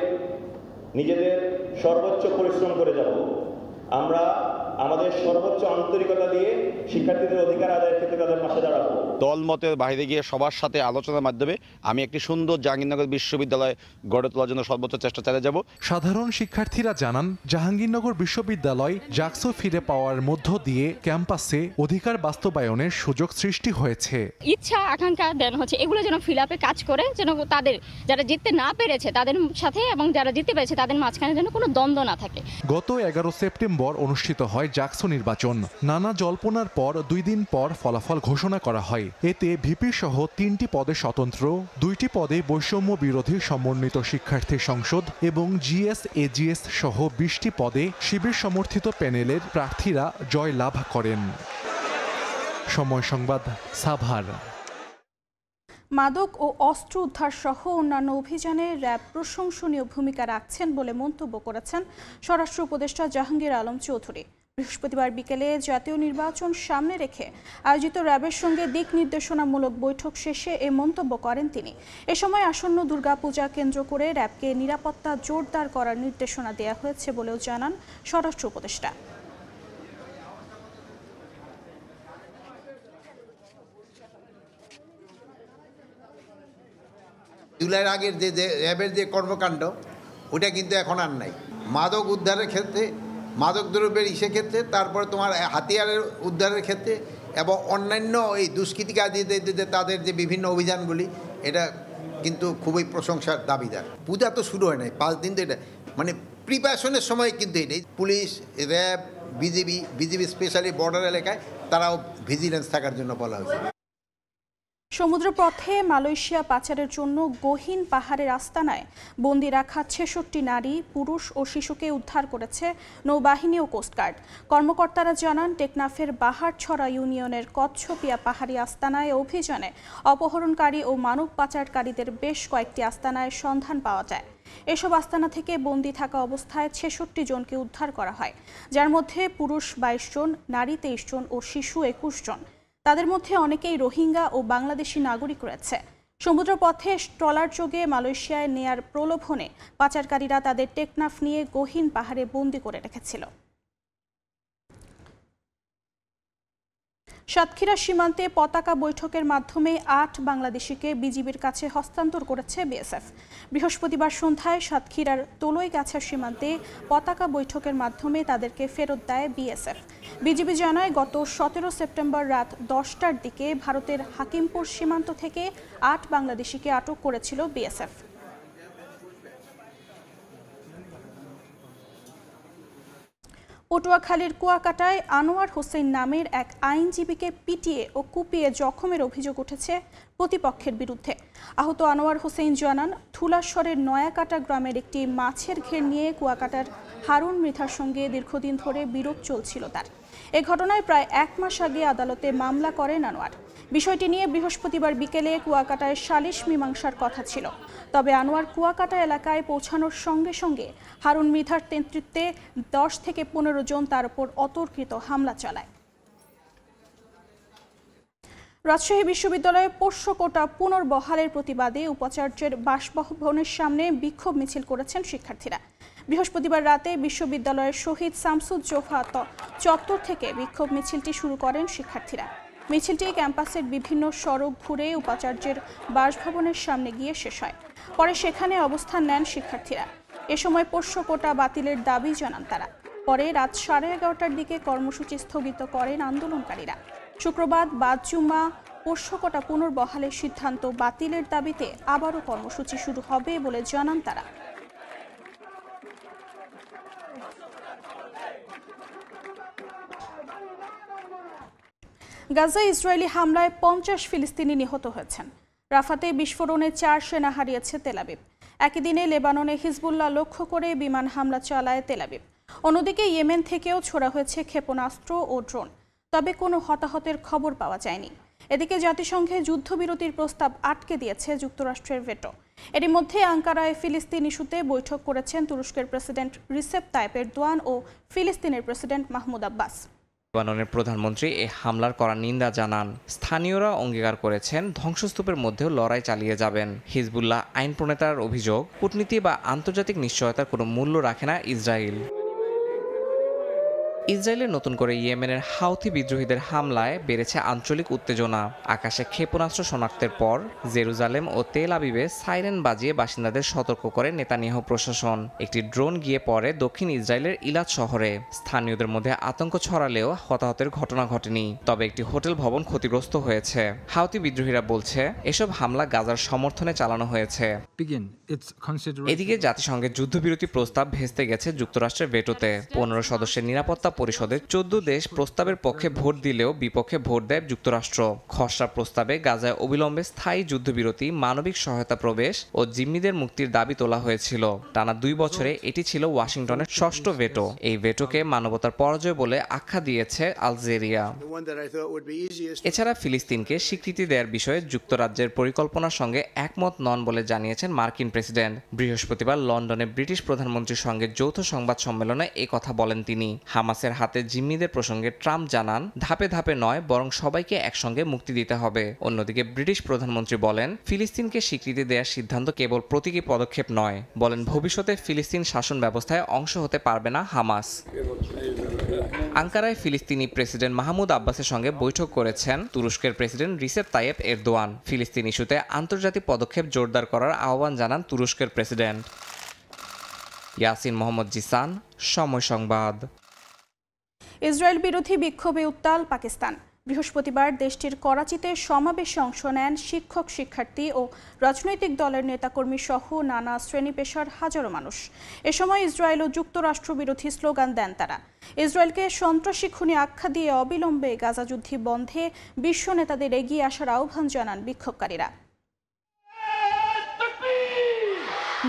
নিজেদের সর্বোচ্চ পরিশ্রম করে যাব। আমরা আমাদের সর্বোচ্চ আন্তরিকতা দিয়ে শিক্ষার্থীদের অধিকার আদায়ের ক্ষেত্রে তাদের পাশে দাঁড়াবো। দলমতের বাইরে গিয়ে সবার সাথে আলোচনার মাধ্যমে আমি একটি সুন্দর জাহাঙ্গীরনগর বিশ্ববিদ্যালয় গড়ে তোলার জন্য সর্বোচ্চ চেষ্টা চালিয়ে যাব। সাধারণ শিক্ষার্থীরা জানান জাহাঙ্গীরনগর বিশ্ববিদ্যালয় জাকসু ফিরে পাওয়ার মধ্য দিয়ে ক্যাম্পাসে অধিকার বাস্তবায়নের সুযোগ সৃষ্টি হয়েছে। ইচ্ছা আকাঙ্ক্ষা দেন হচ্ছে এগুলো যেন ফিল আপে কাজ করে, যেন তাদের যারা জিততে না পেরেছে তাদের সাথে এবং যারা জিততে পেরেছে তাদের মাঝখানে যেন কোনো দ্বন্দ্ব না থাকে। গত 11 সেপ্টেম্বর অনুষ্ঠিত হয় জাকসু নির্বাচন। নানা জল্পনার পর 2 দিন পর ফলাফল ঘোষণা করা হয়। এতে ভিপি সহ 3টি পদে স্বতন্ত্র, 2টি পদে বৈষম্য বিরোধী সমন্বিত শিক্ষার্থী সংসদ এবং জিএস এজিএস সহ 20টি পদে শিবির সমর্থিত প্যানেলের প্রার্থীরা জয় লাভ করেন। সময় সংবাদ, সাভার। মাদক ও অস্ত্র উদ্ধার সহ অন্যান্য অভিযানে র্যাব প্রশংসনীয় ভূমিকা রাখছেন বলে মন্তব্য করেছেন স্বরাষ্ট্র উপদেষ্টা জাহাঙ্গীর আলম চৌধুরী। বৃহস্পতিবার বিকেলে জাতীয় নির্বাচন সামনে রেখে আয়োজিত র্যাবের সঙ্গে দিক নির্দেশনামূলক বৈঠক শেষে এ মন্তব্য করেন তিনি। এ সময় আসন্ন দুর্গাপূজা কেন্দ্র করে র্যাবকে নিরাপত্তা জোরদার করার নির্দেশনা দেওয়া হয়েছে বলেও জানান স্বরাষ্ট্র উপদেষ্টা। জুলাইয়ের আগের যে র্যাবের যে কর্মকাণ্ড ওটা কিন্তু এখন আর নাই। মাদক উদ্ধারের ক্ষেত্রে, মাদক দ্রব্যের ক্ষেত্রে, তারপরে তোমার হাতিয়ারের উদ্ধারের ক্ষেত্রে এবং অন্যান্য এই দুষ্কৃতিকারীদের তাদের যে বিভিন্ন অভিযানগুলি, এটা কিন্তু খুবই প্রশংসার দাবিদার। পূজা তো শুরু হয় নাই, 5 দিন তো এটা মানে প্রিপারেশনের সময় কিন্তু এটাই police, RAB, BGB specially border এলাকায় তারাও ভিজিলেন্স থাকার জন্য বলা হয়েছে। সমুদ্রপথে মালয়েশিয়া পাচারের জন্য গহীন পাহাড়ের আস্তানায় বন্দী রাখা 66 নারী, পুরুষ ও শিশুকে উদ্ধার করেছে নৌবাহিনী ও কোস্টগার্ড। কর্মকর্তারা জানান, টেকনাফের বাহারছড়া ইউনিয়নের কচ্ছপিয়া পাহাড়ি আস্তানায় অভিযানে অপহরণকারী ও মানব পাচারকারীদের বেশ কয়েকটি আস্তানায় সন্ধান পাওয়া যায়। এসব আস্তানা থেকে বন্দী থাকা অবস্থায় 66 জনকে উদ্ধার করা হয়, যার মধ্যে পুরুষ 22 জন, নারী 23 জন ও শিশু 21 জন। তাদের মধ্যে অনেকেই রোহিঙ্গা ও বাংলাদেশি নাগরিক রয়েছে। সমুদ্রপথে ট্রলার যোগে মালয়েশিয়ায় নেয়ার প্রলোভনে পাচারকারীরা তাদের টেকনাফ নিয়ে গহীন পাহাড়ে বন্দী করে রেখেছিল। সাতক্ষীরা সীমান্তে পতাকা বৈঠকের মাধ্যমে 8 বাংলাদেশিকে বিজিবির কাছে হস্তান্তর করেছে বিএসএফ। বৃহস্পতিবার সন্ধ্যায় সাতক্ষীরার তলইগাছা সীমান্তে পতাকা বৈঠকের মাধ্যমে তাদেরকে ফেরত দেয় বিএসএফ। বিজিবি জানায়, গত 17 সেপ্টেম্বর রাত 10টার দিকে ভারতের হাকিমপুর সীমান্ত থেকে 8 বাংলাদেশিকে আটক করেছিল বিএসএফ। পটুয়াখালীর কুয়াকাটায় আনোয়ার হোসেন নামের এক আইনজীবীকে পিটিয়ে ও কুপিয়ে জখমের অভিযোগ উঠেছে প্রতিপক্ষের বিরুদ্ধে। আহত আনোয়ার হোসেন জানান, ধুলাশ্বরের নয়াকাটা গ্রামের একটি মাছের ঘের নিয়ে কুয়াকাটার হারুন মৃধার সঙ্গে দীর্ঘদিন ধরে বিরোধ চলছিল তার। এ ঘটনায় প্রায় 1 মাস আগে আদালতে মামলা করেন আনোয়ার। বিষয়টি নিয়ে বৃহস্পতিবার বিকেলে কুয়াকাটায় সালিশ মীমাংসার কথা ছিল। তবে আনোয়ার কুয়াকাটা এলাকায় পৌঁছানোর সঙ্গে সঙ্গে হারুন মৃধার নেতৃত্বে 10 থেকে 15 জন তার উপর অতর্কিত হামলা চালায়। রাজশাহী বিশ্ববিদ্যালয়ে পোষ্য কোটা পুনর্বহালের প্রতিবাদে উপাচার্যের বাসভবনের সামনে বিক্ষোভ মিছিল করেছেন শিক্ষার্থীরা। বৃহস্পতিবার রাতে বিশ্ববিদ্যালয়ের শহীদ শামসুজ্জোহা চত্বর থেকে বিক্ষোভ মিছিলটি শুরু করেন শিক্ষার্থীরা। মিছিলটি ক্যাম্পাসের বিভিন্ন সড়ক ঘুরে উপাচার্যের বাসভবনের সামনে গিয়ে শেষ হয়। পরে সেখানে অবস্থান নেন শিক্ষার্থীরা। এ সময় পোষ্য কোটা বাতিলের দাবি জানান তারা। পরে রাত 11:30টার দিকে কর্মসূচি স্থগিত করেন আন্দোলনকারীরা। শুক্রবার বাদ জুমা পোষ্য কোটা পুনর্বহালের সিদ্ধান্ত বাতিলের দাবিতে আবারও কর্মসূচি শুরু হবে বলে জানান তারা। গাজায় ইসরায়েলি হামলায় 50 ফিলিস্তিনি নিহত হয়েছেন। রাফাতে বিস্ফোরণে 4 সেনা হারিয়েছে তেল আবিব। একই দিনে লেবাননে হিজবুল্লাহ লক্ষ্য করে বিমান হামলা চালায় তেল আবিব। অন্যদিকে ইয়েমেন থেকেও ছোড়া হয়েছে ক্ষেপণাস্ত্র ও ড্রোন, তবে কোনো হতাহতের খবর পাওয়া যায়নি। এদিকে জাতিসংঘে যুদ্ধবিরতির প্রস্তাব আটকে দিয়েছে যুক্তরাষ্ট্রের ভেটো। এরই মধ্যে আঙ্কারায় ফিলিস্তিন ইস্যুতে বৈঠক করেছেন তুরস্কের প্রেসিডেন্ট রিসেপ তাইপ এরদোয়ান ও ফিলিস্তিনের প্রেসিডেন্ট মাহমুদ আব্বাস। লেবাননের প্রধানমন্ত্রী এই হামলার কড়া নিন্দা জানান। স্থানীয়রা অঙ্গীকার করেছেন ধ্বংসস্তূপের মধ্যেও লড়াই চালিয়ে যাবেন। হিজবুল্লাহ আইন প্রণেতার অভিযোগ, কূটনীতি বা আন্তর্জাতিক নিশ্চয়তার কোনো মূল্য রাখে না ইসরায়েল। ইসরায়েলের নতুন করে ইয়েমেনের হাউথি বিদ্রোহীদের হামলায় বেড়েছে আঞ্চলিক উত্তেজনা। আকাশে ক্ষেপণাস্ত্র শনাক্তের পর জেরুজালেম ও তেল আবিবে সাইরেন বাজিয়ে বাসিন্দাদের সতর্ক করে নেতানিয়াহু প্রশাসন। একটি ড্রোন গিয়ে পড়ে দক্ষিণ ইসরায়েলের ইলাদ শহরে। স্থানীয়দের মধ্যে আতঙ্ক ছড়ালেও হতাহতের ঘটনা ঘটেনি, তবে একটি হোটেল ভবন ক্ষতিগ্রস্ত হয়েছে। হাউথি বিদ্রোহীরা বলছে এসব হামলা গাজার সমর্থনে চালানো হয়েছে। এদিকে জাতিসংঘের যুদ্ধবিরতি প্রস্তাব ভেস্তে গেছে যুক্তরাষ্ট্রের ভেটোতে। 15 সদস্যের নিরাপত্তা পরিষদের 14 দেশ প্রস্তাবের পক্ষে ভোট দিলেও বিপক্ষে ভোট দেয় যুক্তরাষ্ট্র। খসড়া প্রস্তাবে গাজায় অবিলম্বে স্থায়ী যুদ্ধবিরতি, মানবিক সহায়তা প্রবেশ ও জিম্মিদের মুক্তির দাবি তোলা হয়েছিল। টানা 2 বছরে এটি ছিল ওয়াশিংটনের 6ষ্ঠ ভেটো। এই ভেটোকে মানবতার পরাজয় বলে আখ্যা দিয়েছে আলজেরিয়া। এছাড়া ফিলিস্তিনকে স্বীকৃতি দেওয়ার বিষয়ে যুক্তরাজ্যের পরিকল্পনার সঙ্গে একমত নন বলে জানিয়েছেন মার্কিন প্রেসিডেন্ট। বৃহস্পতিবার লন্ডনে ব্রিটিশ প্রধানমন্ত্রীর সঙ্গে যৌথ সংবাদ সম্মেলনে এই কথা বলেন তিনি। হামাসের হামাসের হাতে জিম্মিদের প্রসঙ্গে ট্রাম্প জানান, ধাপে ধাপে নয় বরং সবাইকে একসঙ্গে মুক্তি দিতে হবে। অন্যদিকে ব্রিটিশ প্রধানমন্ত্রী বলেন, ফিলিস্তিনকে স্বীকৃতি দেওয়ার সিদ্ধান্ত কেবল প্রতীকী পদক্ষেপ নয়, বলেন ভবিষ্যতে ফিলিস্তিন শাসন ব্যবস্থায় অংশ হতে পারবে না হামাস। আঙ্কারায় ফিলিস্তিনি প্রেসিডেন্ট মাহমুদ আব্বাসের সঙ্গে বৈঠক করেছেন তুরস্কের প্রেসিডেন্ট রিসেপ তাইয়েপ এরদোয়ান। ফিলিস্তিন ইস্যুতে আন্তর্জাতিক পদক্ষেপ জোরদার করার আহ্বান জানান তুরস্কের প্রেসিডেন্ট। ইয়াসিন মোহাম্মদ জিসান, সময় সংবাদ। ইসরায়েল বিরোধী বিক্ষোভে উত্তাল পাকিস্তান। বৃহস্পতিবার দেশটির করাচিতে সমাবেশে অংশ নেন শিক্ষক, শিক্ষার্থী ও রাজনৈতিক দলের নেতাকর্মী সহ নানা শ্রেণী পেশার হাজারো মানুষ। এ সময় ইসরায়েল ও যুক্তরাষ্ট্র বিরোধী স্লোগান দেন তারা। ইসরায়েলকে সন্ত্রাসী খুনি আখ্যা দিয়ে অবিলম্বে গাজা যুদ্ধ বন্ধে বিশ্ব নেতাদের এগিয়ে আসার আহ্বান জানান বিক্ষোভকারীরা।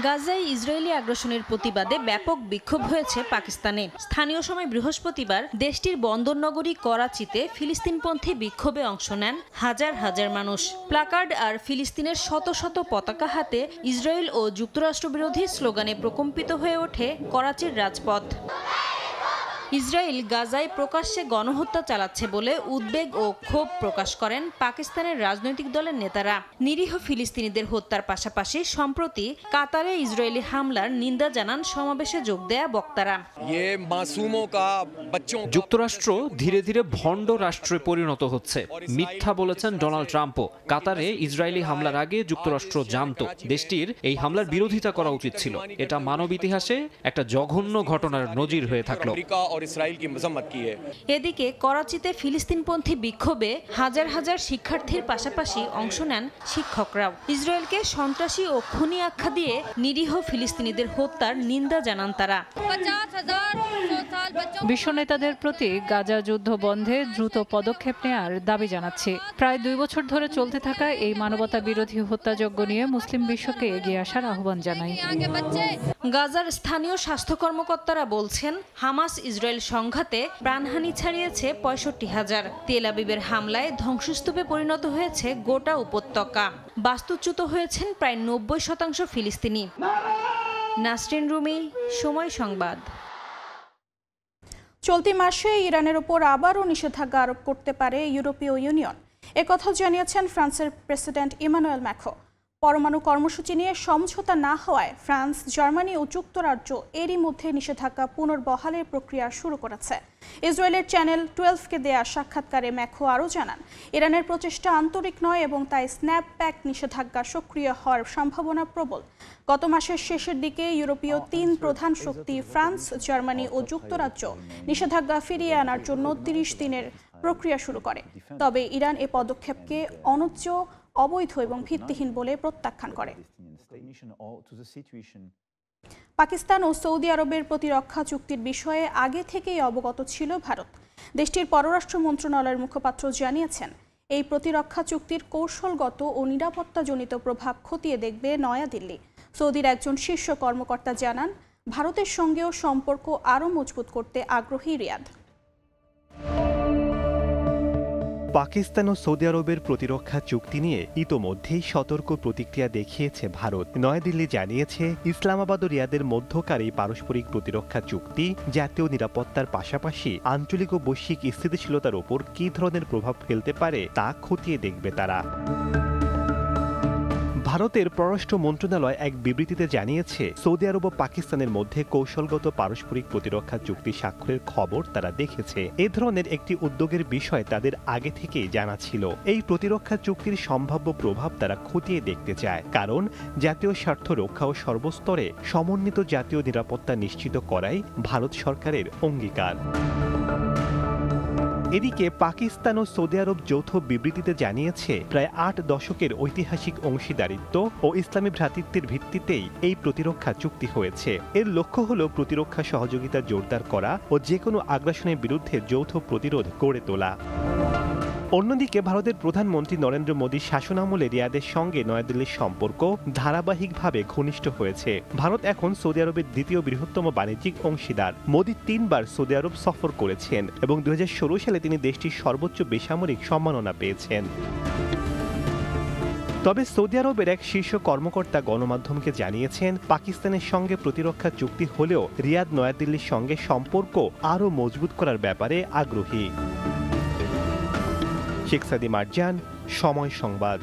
গাজায় ইসরায়েলি আগ্রাসনের প্রতিবাদে ব্যাপক বিক্ষোভ হয়েছে পাকিস্তানে। স্থানীয় সময় বৃহস্পতিবার দেশটির বন্দরনগরী করাচিতে ফিলিস্তিনপন্থী বিক্ষোভে অংশ নেন হাজার হাজার মানুষ। প্লাকার্ড আর ফিলিস্তিনের শত শত পতাকা হাতে ইসরায়েল ও যুক্তরাষ্ট্র বিরোধী স্লোগানে প্রকম্পিত হয়ে ওঠে করাচির রাজপথ। ইসরায়েল গাজায় প্রকাশ্যে গণহত্যা চালাচ্ছে বলে উদ্বেগ ও ক্ষোভ প্রকাশ করেন পাকিস্তানের রাজনৈতিক দলের নেতারা। নিরীহ ফিলিস্তিনিদের হত্যার পাশাপাশি সম্প্রতি কাতারে ইসরায়েলি হামলার নিন্দা জানান সমাবেশে যোগ দেয়া বক্তারা। যুক্তরাষ্ট্র ধীরে ধীরে ভণ্ড রাষ্ট্রে পরিণত হচ্ছে, মিথ্যা বলেছেন ডোনাল্ড ট্রাম্পও। কাতারে ইসরায়েলি হামলার আগে যুক্তরাষ্ট্র জানত দেশটির এই হামলার বিরোধিতা করা উচিত ছিল। এটা মানব ইতিহাসে একটা জঘন্য ঘটনার নজির হয়ে থাকলো। এদিকে করাচিতে ফিলিস্তিনপন্থী বিক্ষোভে হাজার হাজার শিক্ষার্থীর পাশাপাশি অংশ নেন শিক্ষকরাও। ইসরায়েলকে সন্ত্রাসী ও খুনি আখ্যা দিয়ে নিরীহ ফিলিস্তিনিদের হত্যার নিন্দা জানান তারা। বিশ্ব নেতাদের প্রতি গাজা যুদ্ধ বন্ধে দ্রুত পদক্ষেপ নেওয়ার দাবি জানাচ্ছে। প্রায় 2 বছর ধরে চলতে থাকা এই মানবতা বিরোধী হত্যাযজ্ঞ নিয়ে মুসলিম বিশ্বকে এগিয়ে আসার আহ্বান জানাই। গাজার স্থানীয় স্বাস্থ্য কর্মকর্তারা বলছেন, হামাস ইসরায়েল সংঘাতে প্রাণহানি ছাড়িয়েছে 65,000। তেল আবিবের হামলায় ধ্বংসস্তূপে পরিণত হয়েছে গোটা উপত্যকা। বাস্তুচ্যুত হয়েছেন প্রায় 90% ফিলিস্তিনি। নাসরিন রুমি, সময় সংবাদ। চলতি মাসে ইরানের উপর আবারও নিষেধাজ্ঞা আরোপ করতে পারে ইউরোপীয় ইউনিয়ন, একথা জানিয়েছেন ফ্রান্সের প্রেসিডেন্ট ইমানুয়েল ম্যাক্রো। পরমাণু কর্মসূচি নিয়ে সমঝোতা না হওয়ায় ফ্রান্স, জার্মানি ও যুক্তরাজ্য এরই মধ্যে নিষেধাজ্ঞা পুনর্বহালের প্রক্রিয়া শুরু করেছে। ইসরায়েলের চ্যানেল 12কে দেয়া সাক্ষাৎকারে ম্যাক্রো আরও জানান, ইরানের প্রচেষ্টা আন্তরিক নয় এবং তাই স্ন্যাপব্যাক নিষেধাজ্ঞা সক্রিয় হওয়ার সম্ভাবনা প্রবল। গত মাসের শেষের দিকে ইউরোপীয় 3 প্রধান শক্তি ফ্রান্স, জার্মানি ও যুক্তরাজ্য নিষেধাজ্ঞা ফিরিয়ে আনার জন্য 30 দিনের প্রক্রিয়া শুরু করে। তবে ইরান এ পদক্ষেপকে অনুচ্চ, অবৈধ এবং ভিত্তিহীন বলে প্রত্যাখ্যান করে। পাকিস্তান ও সৌদি আরবের প্রতিরক্ষা চুক্তির বিষয়ে আগে থেকেই অবগত ছিল ভারত। দেশটির পররাষ্ট্র মন্ত্রণালয়ের মুখপাত্র জানিয়েছেন, এই প্রতিরক্ষা চুক্তির কৌশলগত ও নিরাপত্তাজনিত প্রভাব খতিয়ে দেখবে নয়াদিল্লি। সৌদির একজন শীর্ষ কর্মকর্তা জানান, ভারতের সঙ্গেও সম্পর্ক আরও মজবুত করতে আগ্রহী রিয়াদ। পাকিস্তান ও সৌদি আরবের প্রতিরক্ষা চুক্তি নিয়ে ইতোমধ্যেই সতর্ক প্রতিক্রিয়া দেখিয়েছে ভারত। নয়াদিল্লি জানিয়েছে, ইসলামাবাদ ও রিয়াদের মধ্যকার এই পারস্পরিক প্রতিরক্ষা চুক্তি জাতীয় নিরাপত্তার পাশাপাশি আঞ্চলিক ও বৈশ্বিক স্থিতিশীলতার ওপর কী ধরনের প্রভাব ফেলতে পারে তা খতিয়ে দেখবে তারা। ভারতের পররাষ্ট্র মন্ত্রণালয় এক বিবৃতিতে জানিয়েছে, সৌদি আরব ও পাকিস্তানের মধ্যে কৌশলগত পারস্পরিক প্রতিরক্ষা চুক্তি স্বাক্ষরের খবর তারা দেখেছে। এ ধরনের একটি উদ্যোগের বিষয় তাদের আগে থেকেই জানা ছিল। এই প্রতিরক্ষা চুক্তির সম্ভাব্য প্রভাব তারা খতিয়ে দেখতে চায়, কারণ জাতীয় স্বার্থ রক্ষা ও সর্বস্তরে সমন্বিত জাতীয় নিরাপত্তা নিশ্চিত করাই ভারত সরকারের অঙ্গীকার। এদিকে পাকিস্তান ও সৌদি আরব যৌথ বিবৃতিতে জানিয়েছে, প্রায় 8 দশকের ঐতিহাসিক অংশীদারিত্ব ও ইসলামী ভ্রাতৃত্বের ভিত্তিতেই এই প্রতিরক্ষা চুক্তি হয়েছে। এর লক্ষ্য হল প্রতিরক্ষা সহযোগিতা জোরদার করা ও যে কোনো আগ্রাসনের বিরুদ্ধে যৌথ প্রতিরোধ গড়ে তোলা। অন্যদিকে ভারতের প্রধানমন্ত্রী নরেন্দ্র মোদীর শাসনামলে রিয়াদের সঙ্গে নয়াদিল্লির সম্পর্ক ধারাবাহিকভাবে ঘনিষ্ঠ হয়েছে। ভারত এখন সৌদি আরবের দ্বিতীয় বৃহত্তম বাণিজ্যিক অংশীদার। মোদী 3 বার সৌদি আরব সফর করেছেন এবং 2016 সালে তিনি দেশটির সর্বোচ্চ বেসামরিক সম্মাননা পেয়েছেন। তবে সৌদি আরবের এক শীর্ষ কর্মকর্তা গণমাধ্যমকে জানিয়েছেন, পাকিস্তানের সঙ্গে প্রতিরক্ষা চুক্তি হলেও রিয়াদ নয়াদিল্লির সঙ্গে সম্পর্ক আরও মজবুত করার ব্যাপারে আগ্রহী। শেখ সাদি মার্জান, সময় সংবাদ।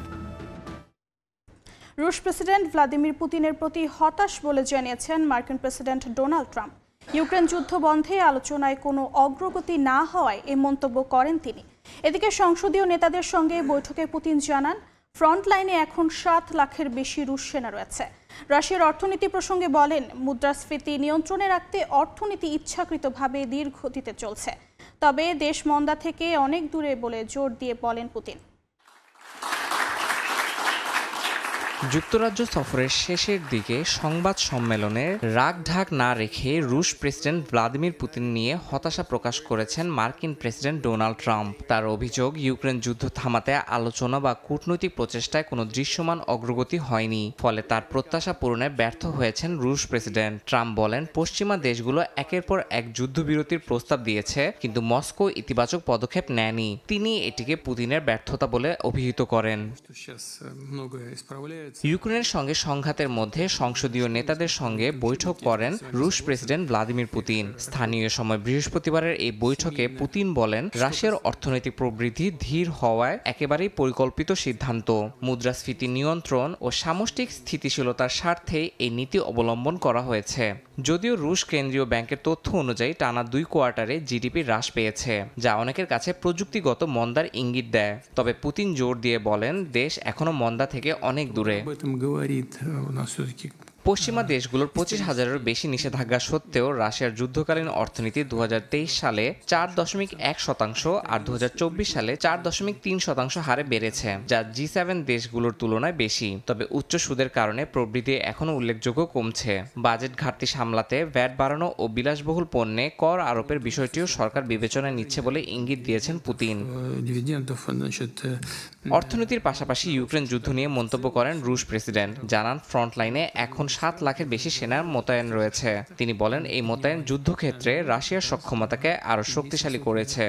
রুশ প্রেসিডেন্ট ভ্লাদিমির পুতিনের প্রতি হতাশ বলে জানিয়েছেন মার্কিন প্রেসিডেন্ট ডোনাল্ড ট্রাম্প। ইউক্রেন যুদ্ধ বন্ধে আলোচনায় কোনো অগ্রগতি না হওয়ায় এই মন্তব্য করেন তিনি। এদিকে সংসদীয় নেতাদের সঙ্গে বৈঠকে পুতিন জানান, ফ্রন্ট লাইনে এখন 7 লাখের বেশি রুশ সেনা রয়েছে। রাশিয়ার অর্থনীতি প্রসঙ্গে বলেন, মুদ্রাস্ফীতি নিয়ন্ত্রণে রাখতে অর্থনীতি ইচ্ছাকৃতভাবে ধীর গতিতে চলছে, তবে দেশ মন্দা থেকে অনেক দূরে বলে জোর দিয়ে বলেন পুতিন। যুক্তরাজ্য সফরের শেষের দিকে সংবাদ সম্মেলনে রাগঢাক না রেখে রুশ প্রেসিডেন্ট ভ্লাদিমির পুতিন নিয়ে হতাশা প্রকাশ করেছেন মার্কিন প্রেসিডেন্ট ডোনাল্ড ট্রাম্প। তার অভিযোগ, ইউক্রেন যুদ্ধ থামাতে আলোচনা বা কূটনৈতিক প্রচেষ্টায় কোনো দৃশ্যমান অগ্রগতি হয়নি, ফলে তার প্রত্যাশা পূরণে ব্যর্থ হয়েছেন রুশ প্রেসিডেন্ট। ট্রাম্প বলেন, পশ্চিমা দেশগুলো একের পর এক যুদ্ধবিরতির প্রস্তাব দিয়েছে, কিন্তু মস্কো ইতিবাচক পদক্ষেপ নেয়নি। তিনি এটিকে পুতিনের ব্যর্থতা বলে অভিহিত করেন। ইউক্রেনের সঙ্গে সংঘাতের মধ্যে সংসদীয় নেতাদের সঙ্গে বৈঠক করেন রুশ প্রেসিডেন্ট ভ্লাদিমির পুতিন। স্থানীয় সময় বৃহস্পতিবারের এই বৈঠকে পুতিন বলেন, রাশিয়ার অর্থনৈতিক প্রবৃদ্ধি ধীর হওয়ায় একেবারেই পরিকল্পিত সিদ্ধান্ত। মুদ্রাস্ফীতি নিয়ন্ত্রণ ও সামষ্টিক স্থিতিশীলতার স্বার্থে এই নীতি অবলম্বন করা হয়েছে। যদিও রুশ কেন্দ্রীয় ব্যাংকের তথ্য অনুযায়ী টানা 2 কোয়ার্টারে জিডিপি হ্রাস পেয়েছে, যা অনেকের কাছে প্রযুক্তিগত মন্দার ইঙ্গিত দেয়। তবে পুতিন জোর দিয়ে বলেন, দেশ এখনো মন্দা থেকে অনেক দূরে। পশ্চিমা দেশগুলোর 25,000-এর বেশি নিষেধাজ্ঞা সত্ত্বেও রাশিয়ার যুদ্ধকালীন অর্থনীতি 2023 সালে 4.1% আর 2024 সালে 4.3% হারে বেড়েছে, যা G7 দেশগুলোর তুলনায় বেশি। তবে উচ্চ সুদের কারণে প্রবৃদ্ধি এখনও উল্লেখযোগ্য কমছে। বাজেট ঘাটতি সামলাতে ভ্যাট বাড়ানো ও বিলাসবহুল পণ্যে কর আরোপের বিষয়টিও সরকার বিবেচনায় নিচ্ছে বলে ইঙ্গিত দিয়েছেন পুতিন। অর্থনীতির পাশাপাশি ইউক্রেন যুদ্ধ নিয়ে মন্তব্য করেন রুশ প্রেসিডেন্ট। জানান, ফ্রন্টলাইনে এখন 7 লাখের বেশি সেনা মোতায়েন রয়েছে। তিনি বলেন, এই মোতায়েন যুদ্ধক্ষেত্রে রাশিয়ার সক্ষমতাকে আরও শক্তিশালী করেছে।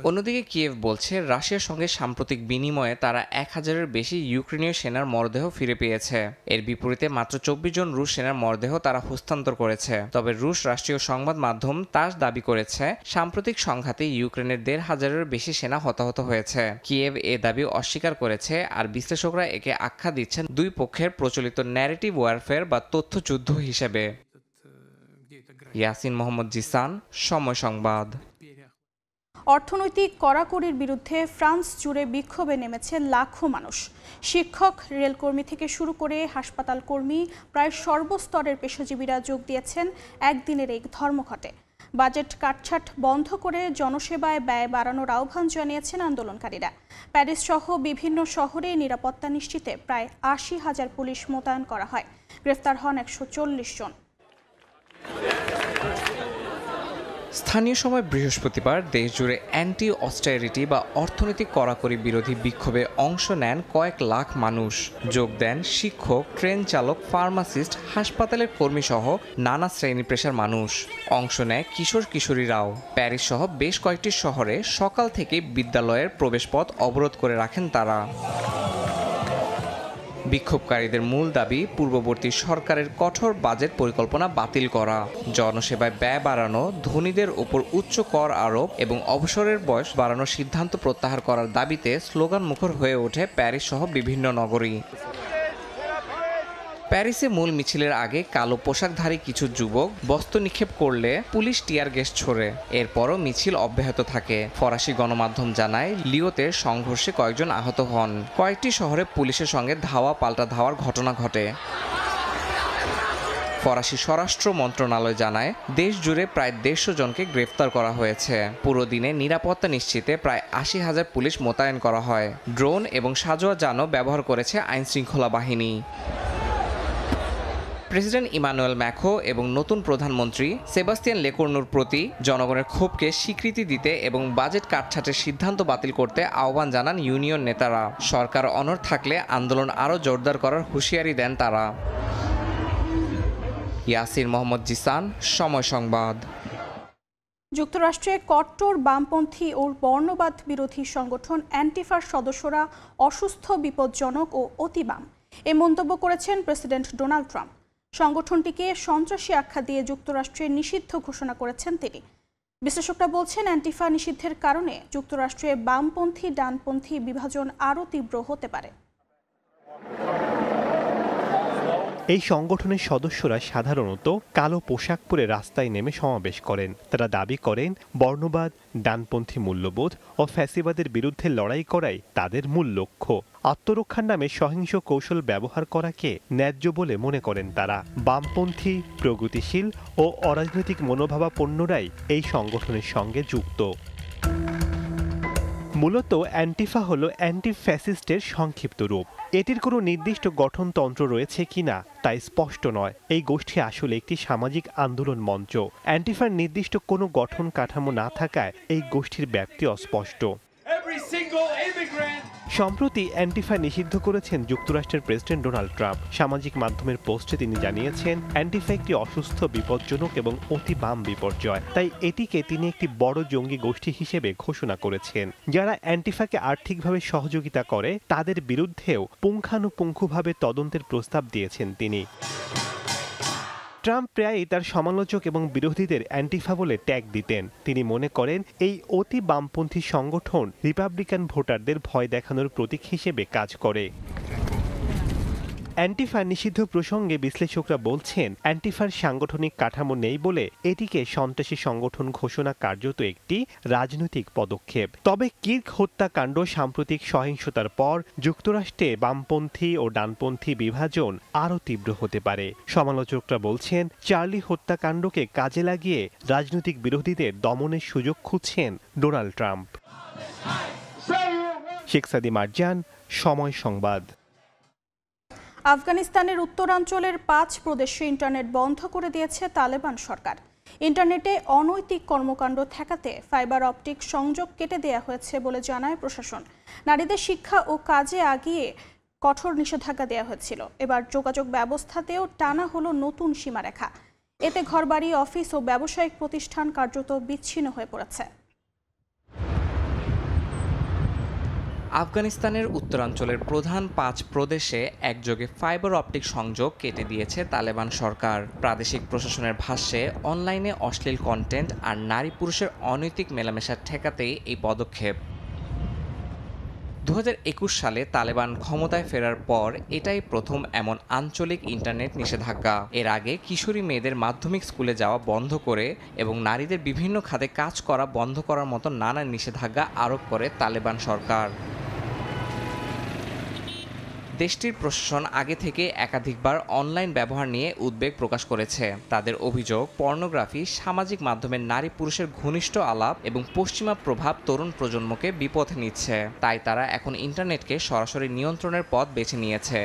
অন্যদিকে কিয়েভ বলছে, রাশিয়ার সঙ্গে সাম্প্রতিক বিনিময়ে তারা 1000-এর বেশি ইউক্রেনীয় সেনার মরদেহ ফিরে পেয়েছে। এর বিপরীতে মাত্র 24 জন রুশ সেনার মরদেহ তারা হস্তান্তর করেছে। তবে রুশ রাষ্ট্রীয় সংবাদ মাধ্যম তাস দাবি করেছে, সাম্প্রতিক সংঘাতে ইউক্রেনের 1,500-এর বেশি সেনা হতাহত হয়েছে। কিয়েভ এ দাবি অস্বীকার করেছে, আর বিশ্লেষকরা একে আখ্যা দিচ্ছেন দুই পক্ষের প্রচলিত ন্যারেটিভ ওয়ারফেয়ার বা তথ্যযুদ্ধ হিসেবে। ইয়াসিন মোহাম্মদ জিসান, সময় সংবাদ। অর্থনৈতিক কড়াকড়ির বিরুদ্ধে ফ্রান্স জুড়ে বিক্ষোভে নেমেছে লাখো মানুষ। শিক্ষক, রেলকর্মী থেকে শুরু করে হাসপাতাল কর্মী, প্রায় সর্বস্তরের পেশাজীবীরা যোগ দিয়েছেন একদিনের এই ধর্মঘটে। বাজেট কাটছাট বন্ধ করে জনসেবায় ব্যয় বাড়ানোর আহ্বান জানিয়েছেন আন্দোলনকারীরা। প্যারিস সহ বিভিন্ন শহরে নিরাপত্তা নিশ্চিতে প্রায় 80,000 পুলিশ মোতায়েন করা হয়। গ্রেফতার হন 140 জন। স্থানীয় সময় বৃহস্পতিবার দেশজুড়ে অ্যান্টি অস্টেরিটি বা অর্থনৈতিক কড়াকড়ি বিরোধী বিক্ষোভে অংশ নেন কয়েক লাখ মানুষ। যোগ দেন শিক্ষক, ট্রেন চালক, ফার্মাসিস্ট, হাসপাতালের কর্মী সহ নানা শ্রেণী পেশার মানুষ। অংশ নেয় কিশোর কিশোরীরাও। প্যারিস সহ বেশ কয়েকটি শহরে সকাল থেকেই বিদ্যালয়ের প্রবেশপথ অবরোধ করে রাখেন তারা। বিক্ষোভকারীদের মূল দাবি, পূর্ববর্তী সরকারের কঠোর বাজেট পরিকল্পনা বাতিল করা, জনসেবায় ব্যয় বাড়ানো, ধনীদের উপর উচ্চ কর আরোপ এবং অবসরের বয়স বাড়ানোর সিদ্ধান্ত প্রত্যাহার করার দাবিতে স্লোগান মুখর হয়ে ওঠে প্যারিস সহ বিভিন্ন নগরী। প্যারিসে মূল মিছিলের আগে কালো পোশাকধারী কিছু যুবক বস্তু নিক্ষেপ করলে পুলিশ টিয়ার গ্যাস ছোড়ে। এরপরও মিছিল অব্যাহত থাকে। ফরাসি গণমাধ্যম জানায়, লিওতে সংঘর্ষে কয়েকজন আহত হন। কয়েকটি শহরে পুলিশের সঙ্গে ধাওয়া পাল্টা ধাওয়ার ঘটনা ঘটে। ফরাসি স্বরাষ্ট্র মন্ত্রণালয় জানায়, দেশ জুড়ে প্রায় 150 জনকে গ্রেফতার করা হয়েছে। পুরো দিনে নিরাপত্তা নিশ্চিতে প্রায় 80,000 পুলিশ মোতায়েন করা হয়। ড্রোন এবং সাজোয়া যানও ব্যবহার করেছে আইনশৃঙ্খলা বাহিনী। প্রেসিডেন্ট ইমানুয়েল ম্যাখো এবং নতুন প্রধানমন্ত্রী সেবাস্তিয়ান লেকর্নুর প্রতি জনগণের ক্ষোভকে স্বীকৃতি দিতে এবং বাজেট কাটছাটের সিদ্ধান্ত বাতিল করতে আহ্বান জানান ইউনিয়ন নেতারা। সরকার অনড় থাকলে আন্দোলন আরও জোরদার করার হুঁশিয়ারি দেন তারা। ইয়াসির মোহাম্মদ জিসান, সময় সংবাদ। যুক্তরাষ্ট্রে কট্টর বামপন্থী ও বর্ণবাদ বিরোধী সংগঠন অ্যান্টিফার সদস্যরা অসুস্থ, বিপজ্জনক ও অতিবাম এ মন্তব্য করেছেন প্রেসিডেন্ট ডোনাল্ড ট্রাম্প। সংগঠনটিকে সন্ত্রাসী আখ্যা দিয়ে যুক্তরাষ্ট্রে নিষিদ্ধ ঘোষণা করেছেন তিনি। বিশ্লেষকরা বলছেন, অ্যান্টিফা নিষিদ্ধের কারণে যুক্তরাষ্ট্রে বামপন্থী ডানপন্থী বিভাজন আরও তীব্র হতে পারে। এই সংগঠনের সদস্যরা সাধারণত কালো পোশাক পরে রাস্তায় নেমে সমাবেশ করেন। তারা দাবি করেন বর্ণবাদ, ডানপন্থী মূল্যবোধ ও ফ্যাসিবাদের বিরুদ্ধে লড়াই করাই তাদের মূল লক্ষ্য। আত্মরক্ষার নামে সহিংস কৌশল ব্যবহার করাকে ন্যায্য বলে মনে করেন তারা। বামপন্থী, প্রগতিশীল ও অরাজনৈতিক মনোভাবাপন্নরাই এই সংগঠনের সঙ্গে যুক্ত। মূলত অ্যান্টিফা হলো অ্যান্টি ফ্যাসিস্টের সংক্ষিপ্ত রূপ। এটির কোনো নির্দিষ্ট গঠনতন্ত্র রয়েছে কিনা তাই স্পষ্ট নয়। এই গোষ্ঠী আসলে একটি সামাজিক আন্দোলন মঞ্চ। অ্যান্টিফার নির্দিষ্ট কোনো গঠন কাঠামো না থাকায় এই গোষ্ঠীর ব্যাপ্তি অস্পষ্ট। সম্প্রতি অ্যান্টিফা নিষিদ্ধ করেছেন যুক্তরাষ্ট্রের প্রেসিডেন্ট ডোনাল্ড ট্রাম্প। সামাজিক মাধ্যমের পোস্টে তিনি জানিয়েছেন, অ্যান্টিফা একটি অসুস্থ, বিপজ্জনক এবং অতি বাম বিপর্যয়। তাই এটিকে তিনি একটি বড় জঙ্গি গোষ্ঠী হিসেবে ঘোষণা করেছেন। যারা অ্যান্টিফাকে আর্থিকভাবে সহযোগিতা করে তাদের বিরুদ্ধেও পুঙ্খানুপুঙ্খভাবে তদন্তের প্রস্তাব দিয়েছেন তিনি। ট্রাম্প প্রায়ই তার সমালোচক এবং বিরোধীদের অ্যান্টিফা বলে ট্যাগ দিতেন। তিনি মনে করেন এই অতি বামপন্থী সংগঠন রিপাবলিকান ভোটারদের ভয় দেখানোর প্রতীক হিসেবে কাজ করে। অ্যান্টিফা নিষিদ্ধ প্রসঙ্গে বিশ্লেষকরা বলছেন, অ্যান্টিফার সাংগঠনিক কাঠামো নেই বলে এটিকে সন্ত্রাসী সংগঠন ঘোষণা কার্যত একটি রাজনৈতিক পদক্ষেপ। তবে কির্ক হত্যাকাণ্ড, সাম্প্রতিক সহিংসতার পর যুক্তরাষ্ট্রে বামপন্থী ও ডানপন্থী বিভাজন আরও তীব্র হতে পারে। সমালোচকরা বলছেন, চার্লি হত্যাকাণ্ডকে কাজে লাগিয়ে রাজনৈতিক বিরোধীদের দমনের সুযোগ খুঁজছেন ডোনাল্ড ট্রাম্প। শেখ সাদি মার্জান, সময় সংবাদ। আফগানিস্তানের উত্তরাঞ্চলের 5 প্রদেশে ইন্টারনেট বন্ধ করে দিয়েছে তালেবান সরকার। ইন্টারনেটে অনৈতিক কর্মকাণ্ড ঠেকাতে ফাইবার অপটিক সংযোগ কেটে দেওয়া হয়েছে বলে জানায় প্রশাসন। নারীদের শিক্ষা ও কাজে আগিয়ে কঠোর নিষেধাজ্ঞা দেওয়া হয়েছিল। এবার যোগাযোগ ব্যবস্থাতেও টানা হলো নতুন সীমারেখা। এতে ঘরবাড়ি, অফিস ও ব্যবসায়িক প্রতিষ্ঠান কার্যত বিচ্ছিন্ন হয়ে পড়েছে। আফগানিস্তানের উত্তরাঞ্চলের প্রধান 5 প্রদেশে একযোগে ফাইবার অপটিক সংযোগ কেটে দিয়েছে তালেবান সরকার। প্রাদেশিক প্রশাসনের ভাষ্যে, অনলাইনে অশ্লীল কন্টেন্ট আর নারী পুরুষের অনৈতিক মেলামেশা ঠেকাতেই এই পদক্ষেপ। 2021 সালে তালেবান ক্ষমতায় ফেরার পর এটাই প্রথম এমন আঞ্চলিক ইন্টারনেট নিষেধাজ্ঞা। এর আগে কিশোরী মেয়েদের মাধ্যমিক স্কুলে যাওয়া বন্ধ করে এবং নারীদের বিভিন্ন খাতে কাজ করা বন্ধ করার মতো নানা নিষেধাজ্ঞা আরোপ করে তালেবান সরকার। দেশটির প্রশাসন আগে থেকে একাধিকবার অনলাইন ব্যবহার নিয়ে উদ্বেগ প্রকাশ করেছে। তাদের অভিযোগ, পর্নোগ্রাফি, সামাজিক মাধ্যমে নারী পুরুষের ঘনিষ্ঠ আলাপ এবং পশ্চিমা প্রভাব তরুণ প্রজন্মকে বিপথে নিচ্ছে। তাই তারা এখন ইন্টারনেটকে সরাসরি নিয়ন্ত্রণের পথ বেছে নিয়েছে।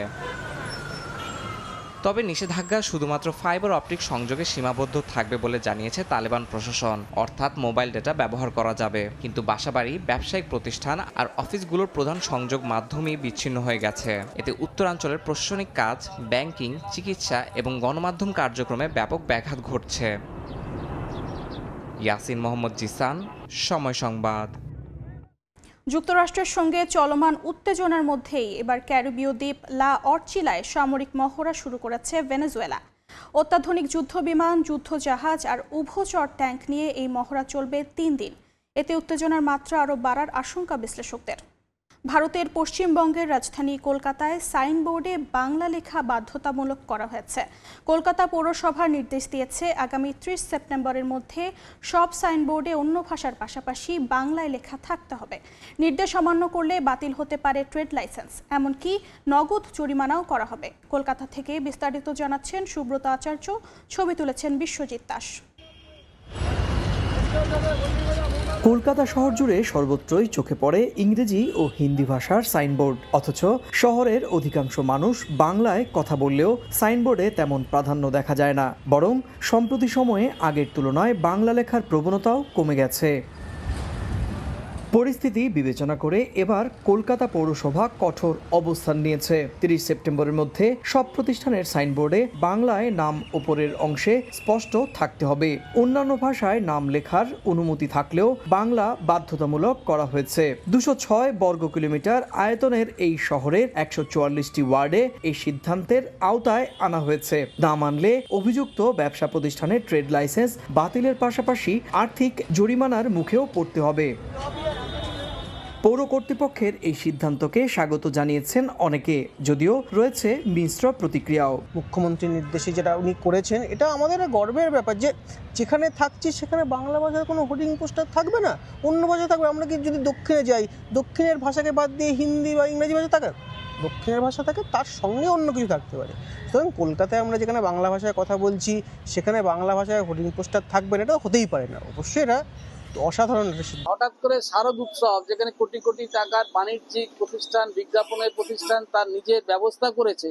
তবে নিষেধাজ্ঞা শুধুমাত্র ফাইবার অপটিক সংযোগে সীমাবদ্ধ থাকবে বলে জানিয়েছে তালেবান প্রশাসন। অর্থাৎ মোবাইল ডেটা ব্যবহার করা যাবে, কিন্তু বাসাবাড়ি, ব্যবসায়িক প্রতিষ্ঠান আর অফিসগুলোর প্রধান সংযোগ মাধ্যমই বিচ্ছিন্ন হয়ে গেছে। এতে উত্তরাঞ্চলের প্রশাসনিক কাজ, ব্যাংকিং, চিকিৎসা এবং গণমাধ্যম কার্যক্রমে ব্যাপক ব্যাঘাত ঘটছে। ইয়াসিন মোহাম্মদ জিসান, সময় সংবাদ। যুক্তরাষ্ট্রের সঙ্গে চলমান উত্তেজনার মধ্যেই এবার ক্যারিবীয় দ্বীপ লা অরচিলায় সামরিক মহড়া শুরু করেছে ভেনেজুয়েলা। অত্যাধুনিক যুদ্ধবিমান, যুদ্ধজাহাজ আর উভচর ট্যাঙ্ক নিয়ে এই মহড়া চলবে 3 দিন। এতে উত্তেজনার মাত্রা আরও বাড়ার আশঙ্কা বিশ্লেষকদের। ভারতের পশ্চিমবঙ্গের রাজধানী কলকাতায় সাইনবোর্ডে বাংলা লেখা বাধ্যতামূলক করা হয়েছে। কলকাতা পৌরসভার নির্দেশ দিয়েছে, আগামী 30 সেপ্টেম্বরের মধ্যে সব সাইনবোর্ডে অন্য ভাষার পাশাপাশি বাংলায় লেখা থাকতে হবে। নির্দেশ অমান্য করলে বাতিল হতে পারে ট্রেড লাইসেন্স, এমনকি নগদ জরিমানাও করা হবে। কলকাতা থেকে বিস্তারিত জানাচ্ছেন সুব্রত আচার্য, ছবি তুলেছেন বিশ্বজিৎ দাস। কলকাতা শহর জুড়ে সর্বত্রই চোখে পড়ে ইংরেজি ও হিন্দি ভাষার সাইনবোর্ড, অথচ শহরের অধিকাংশ মানুষ বাংলায় কথা বললেও সাইনবোর্ডে তেমন প্রাধান্য দেখা যায় না। বরং সম্প্রতি সময়ে আগের তুলনায় বাংলা লেখার প্রবণতাও কমে গেছে। পরিস্থিতি বিবেচনা করে এবার কলকাতা পৌরসভা কঠোর অবস্থান নিয়েছে। 30 সেপ্টেম্বরের মধ্যে সব প্রতিষ্ঠানের সাইনবোর্ডে বাংলায় নাম ওপরের অংশে স্পষ্ট থাকতে হবে। অন্যান্য ভাষায় নাম লেখার অনুমতি থাকলেও বাংলা বাধ্যতামূলক করা হয়েছে। 206 বর্গ কিলোমিটার আয়তনের এই শহরের 144টি ওয়ার্ডে এই সিদ্ধান্তের আওতায় আনা হয়েছে। না মানলে অভিযুক্ত ব্যবসা প্রতিষ্ঠানের ট্রেড লাইসেন্স বাতিলের পাশাপাশি আর্থিক জরিমানার মুখেও পড়তে হবে। পৌর কর্তৃপক্ষের এই সিদ্ধান্তকে স্বাগত জানিয়েছেন অনেকে, যদিও রয়েছে মিশ্র প্রতিক্রিয়াও। মুখ্যমন্ত্রীর নির্দেশে যেটা উনি করেছেন, এটা আমাদের গর্বের ব্যাপার যে যেখানে থাকছি সেখানে বাংলা ভাষার কোনো হোর্ডিং পোস্টার থাকবে না, অন্য ভাষা থাকবে। আমরা কি যদি দক্ষিণে যাই, দক্ষিণের ভাষাকে বাদ দিয়ে হিন্দি বা ইংরেজি ভাষা থাকে, দক্ষিণের ভাষা থাকে, তার সঙ্গে অন্য কিছু থাকতে পারে। সুতরাং কলকাতায় আমরা যেখানে বাংলা ভাষায় কথা বলছি সেখানে বাংলা ভাষায় হোর্ডিং পোস্টার থাকবে না, এটা হতেই পারে না। অবশ্যই এটা অসাধারণ। হঠাৎ করে শারদ উৎসব, যেখানে কোটি কোটি টাকার বাণিজ্যিক প্রতিষ্ঠান, বিজ্ঞাপনের প্রতিষ্ঠান তার নিজের ব্যবস্থা করেছে,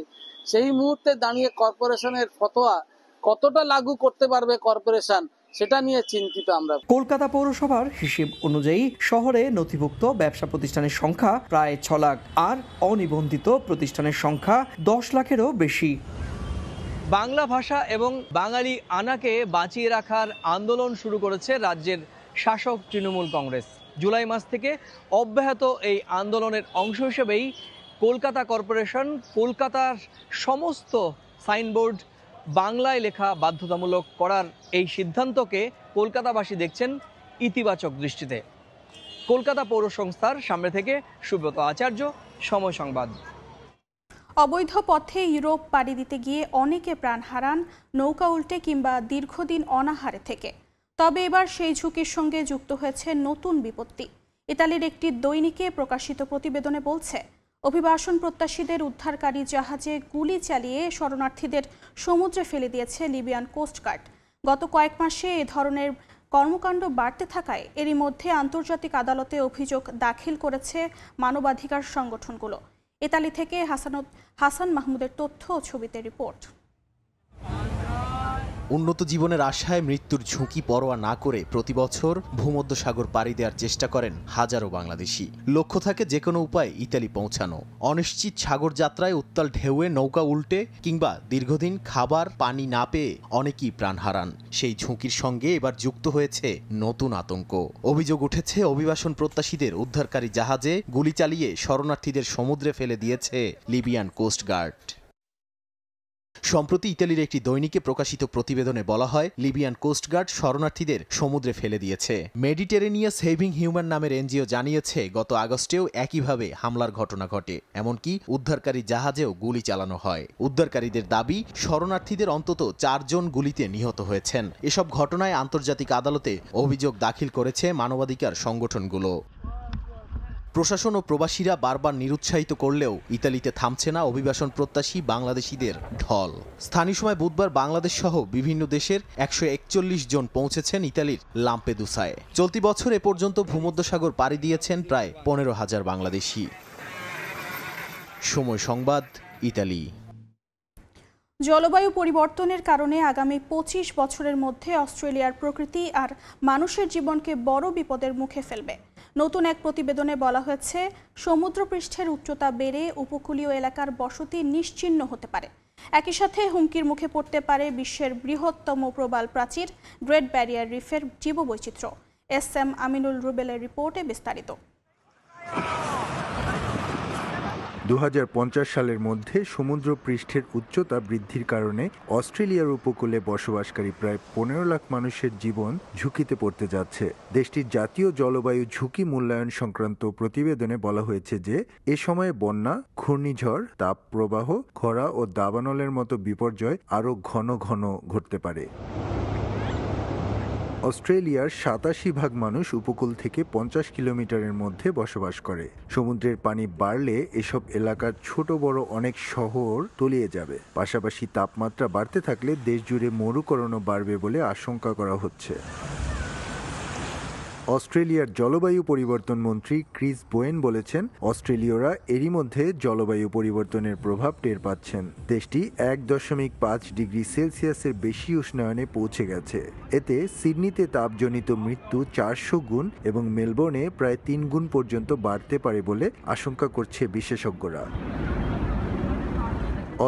সেই মুহূর্তে দাঁড়িয়ে কর্পোরেশনের ফতোয়া কতটা লাগু করতে পারবে কর্পোরেশন, সেটা নিয়ে চিন্তিত আমরা। কলকাতা পৌরসভার হিসেব অনুযায়ী শহরে নথিভুক্ত ব্যবসা প্রতিষ্ঠানের সংখ্যা প্রায় 6 লাখ, আর অনিবন্ধিত প্রতিষ্ঠানের সংখ্যা 10 লাখেরও বেশি। বাংলা ভাষা এবং বাঙালি আনাকে বাঁচিয়ে রাখার আন্দোলন শুরু করেছে রাজ্যের শাসক তৃণমূল কংগ্রেস। জুলাই মাস থেকে অব্যাহত এই আন্দোলনের অংশ হিসেবেই কলকাতা কর্পোরেশন কলকাতার সমস্ত সাইনবোর্ড বাংলায় লেখা বাধ্যতামূলক করার এই সিদ্ধান্তকে কলকাতাবাসী দেখছেন ইতিবাচক দৃষ্টিতে। কলকাতা পৌর সংস্থার সামনে থেকে সুব্রত আচার্য, সময় সংবাদ। অবৈধ পথে ইউরোপ পাড়ি দিতে গিয়ে অনেকে প্রাণ হারান নৌকা উল্টে কিংবা দীর্ঘদিন অনাহারে থেকে। তবে এবার সেই ঝুঁকির সঙ্গে যুক্ত হয়েছে নতুন বিপত্তি। ইতালির একটি দৈনিকে প্রকাশিত প্রতিবেদনে বলছে, অভিবাসন প্রত্যাশীদের উদ্ধারকারী জাহাজে গুলি চালিয়ে শরণার্থীদের সমুদ্রে ফেলে দিয়েছে লিবিয়ান কোস্টগার্ড। গত কয়েক মাসে এ ধরনের কর্মকাণ্ড বাড়তে থাকায় এরই মধ্যে আন্তর্জাতিক আদালতে অভিযোগ দাখিল করেছে মানবাধিকার সংগঠনগুলো। ইতালি থেকে হাসান মাহমুদের তথ্য ও ছবিতে রিপোর্ট। উন্নত জীবনের আশায় মৃত্যুর ঝুঁকি পরোয়া না করে প্রতি বছর ভূমধ্যসাগর পাড়ি দেওয়ার চেষ্টা করেন হাজারো বাংলাদেশি। লক্ষ্য থাকে যে কোনো উপায়ে ইতালি পৌঁছানো। অনিশ্চিত সাগর যাত্রায় উত্তাল ঢেউয়ে নৌকা উল্টে কিংবা দীর্ঘদিন খাবার পানি না পেয়ে অনেকেই প্রাণ হারান। সেই ঝুঁকির সঙ্গে এবার যুক্ত হয়েছে নতুন আতঙ্ক। অভিযোগ উঠেছে অভিবাসন প্রত্যাশীদের উদ্ধারকারী জাহাজে গুলি চালিয়ে শরণার্থীদের সমুদ্রে ফেলে দিয়েছে লিবিয়ান কোস্টগার্ড। সম্প্রতি ইতালির একটি দৈনিকে প্রকাশিত প্রতিবেদনে বলা হয়, লিবিয়ান কোস্টগার্ড শরণার্থীদের সমুদ্রে ফেলে দিয়েছে। মেডিটেরেনিয়াস সেভিং হিউম্যান নামের এনজিও জানিয়েছে, গত আগস্টেও একইভাবে হামলার ঘটনা ঘটে। এমনকি উদ্ধারকারী জাহাজেও গুলি চালানো হয়। উদ্ধারকারীদের দাবি, শরণার্থীদের অন্তত 4 জন গুলিতে নিহত হয়েছেন। এসব ঘটনায় আন্তর্জাতিক আদালতে অভিযোগ দাখিল করেছে মানবাধিকার সংগঠনগুলো। প্রশাসন ও প্রবাসীরা বারবার নিরুৎসাহিত করলেও ইতালিতে থামছে না অভিবাসন প্রত্যাশী বাংলাদেশিদের ঢল। স্থানীয় সময় বুধবার বাংলাদেশ সহ বিভিন্ন দেশের 141 জন পৌঁছেছেন ইতালির লাম্পেদুসায়। চলতি বছর এ পর্যন্ত ভূমধ্যসাগর পাড়ি দিয়েছেন প্রায় 15,000 বাংলাদেশি। সময় সংবাদ, ইতালি। জলবায়ু পরিবর্তনের কারণে আগামী 25 বছরের মধ্যে অস্ট্রেলিয়ার প্রকৃতি আর মানুষের জীবনকে বড় বিপদের মুখে ফেলবে। নতুন এক প্রতিবেদনে বলা হয়েছে, সমুদ্রপৃষ্ঠের উচ্চতা বেড়ে উপকূলীয় এলাকার বসতি নিশ্চিহ্ন হতে পারে। একই সাথে হুমকির মুখে পড়তে পারে বিশ্বের বৃহত্তম প্রবাল প্রাচীর গ্রেট ব্যারিয়ার রিফের জীববৈচিত্র্য। SM আমিনুল রুবেলের রিপোর্টে বিস্তারিত। 2050 সালের মধ্যে সমুদ্র পৃষ্ঠের উচ্চতা বৃদ্ধির কারণে অস্ট্রেলিয়ার উপকূলে বসবাসকারী প্রায় 15 লাখ মানুষের জীবন ঝুঁকিতে পড়তে যাচ্ছে। দেশটির জাতীয় জলবায়ু ঝুঁকি মূল্যায়ন সংক্রান্ত প্রতিবেদনে বলা হয়েছে যে এ সময়ে বন্যা, ঘূর্ণিঝড়, তাপপ্রবাহ, খরা ও দাবানলের মতো বিপর্যয় আরও ঘন ঘন ঘটতে পারে। অস্ট্রেলিয়ার 87% মানুষ উপকূল থেকে 50 কিলোমিটারের মধ্যে বসবাস করে। সমুদ্রের পানি বাড়লে এসব এলাকার ছোট বড় অনেক শহর তলিয়ে যাবে। পাশাপাশি তাপমাত্রা বাড়তে থাকলে দেশ জুড়ে মরুকরণও বাড়বে বলে আশঙ্কা করা হচ্ছে। অস্ট্রেলিয়ার জলবায়ু পরিবর্তন মন্ত্রী ক্রিস বোয়েন বলেছেন, অস্ট্রেলীয়রা এরই মধ্যে জলবায়ু পরিবর্তনের প্রভাব টের পাচ্ছেন। দেশটি 1.5 ডিগ্রি সেলসিয়াসের বেশি উষ্ণায়নে পৌঁছে গেছে। এতে সিডনিতে তাপজনিত মৃত্যু 400 গুণ এবং মেলবোর্নে প্রায় 3 গুণ পর্যন্ত বাড়তে পারে বলে আশঙ্কা করছে বিশেষজ্ঞরা।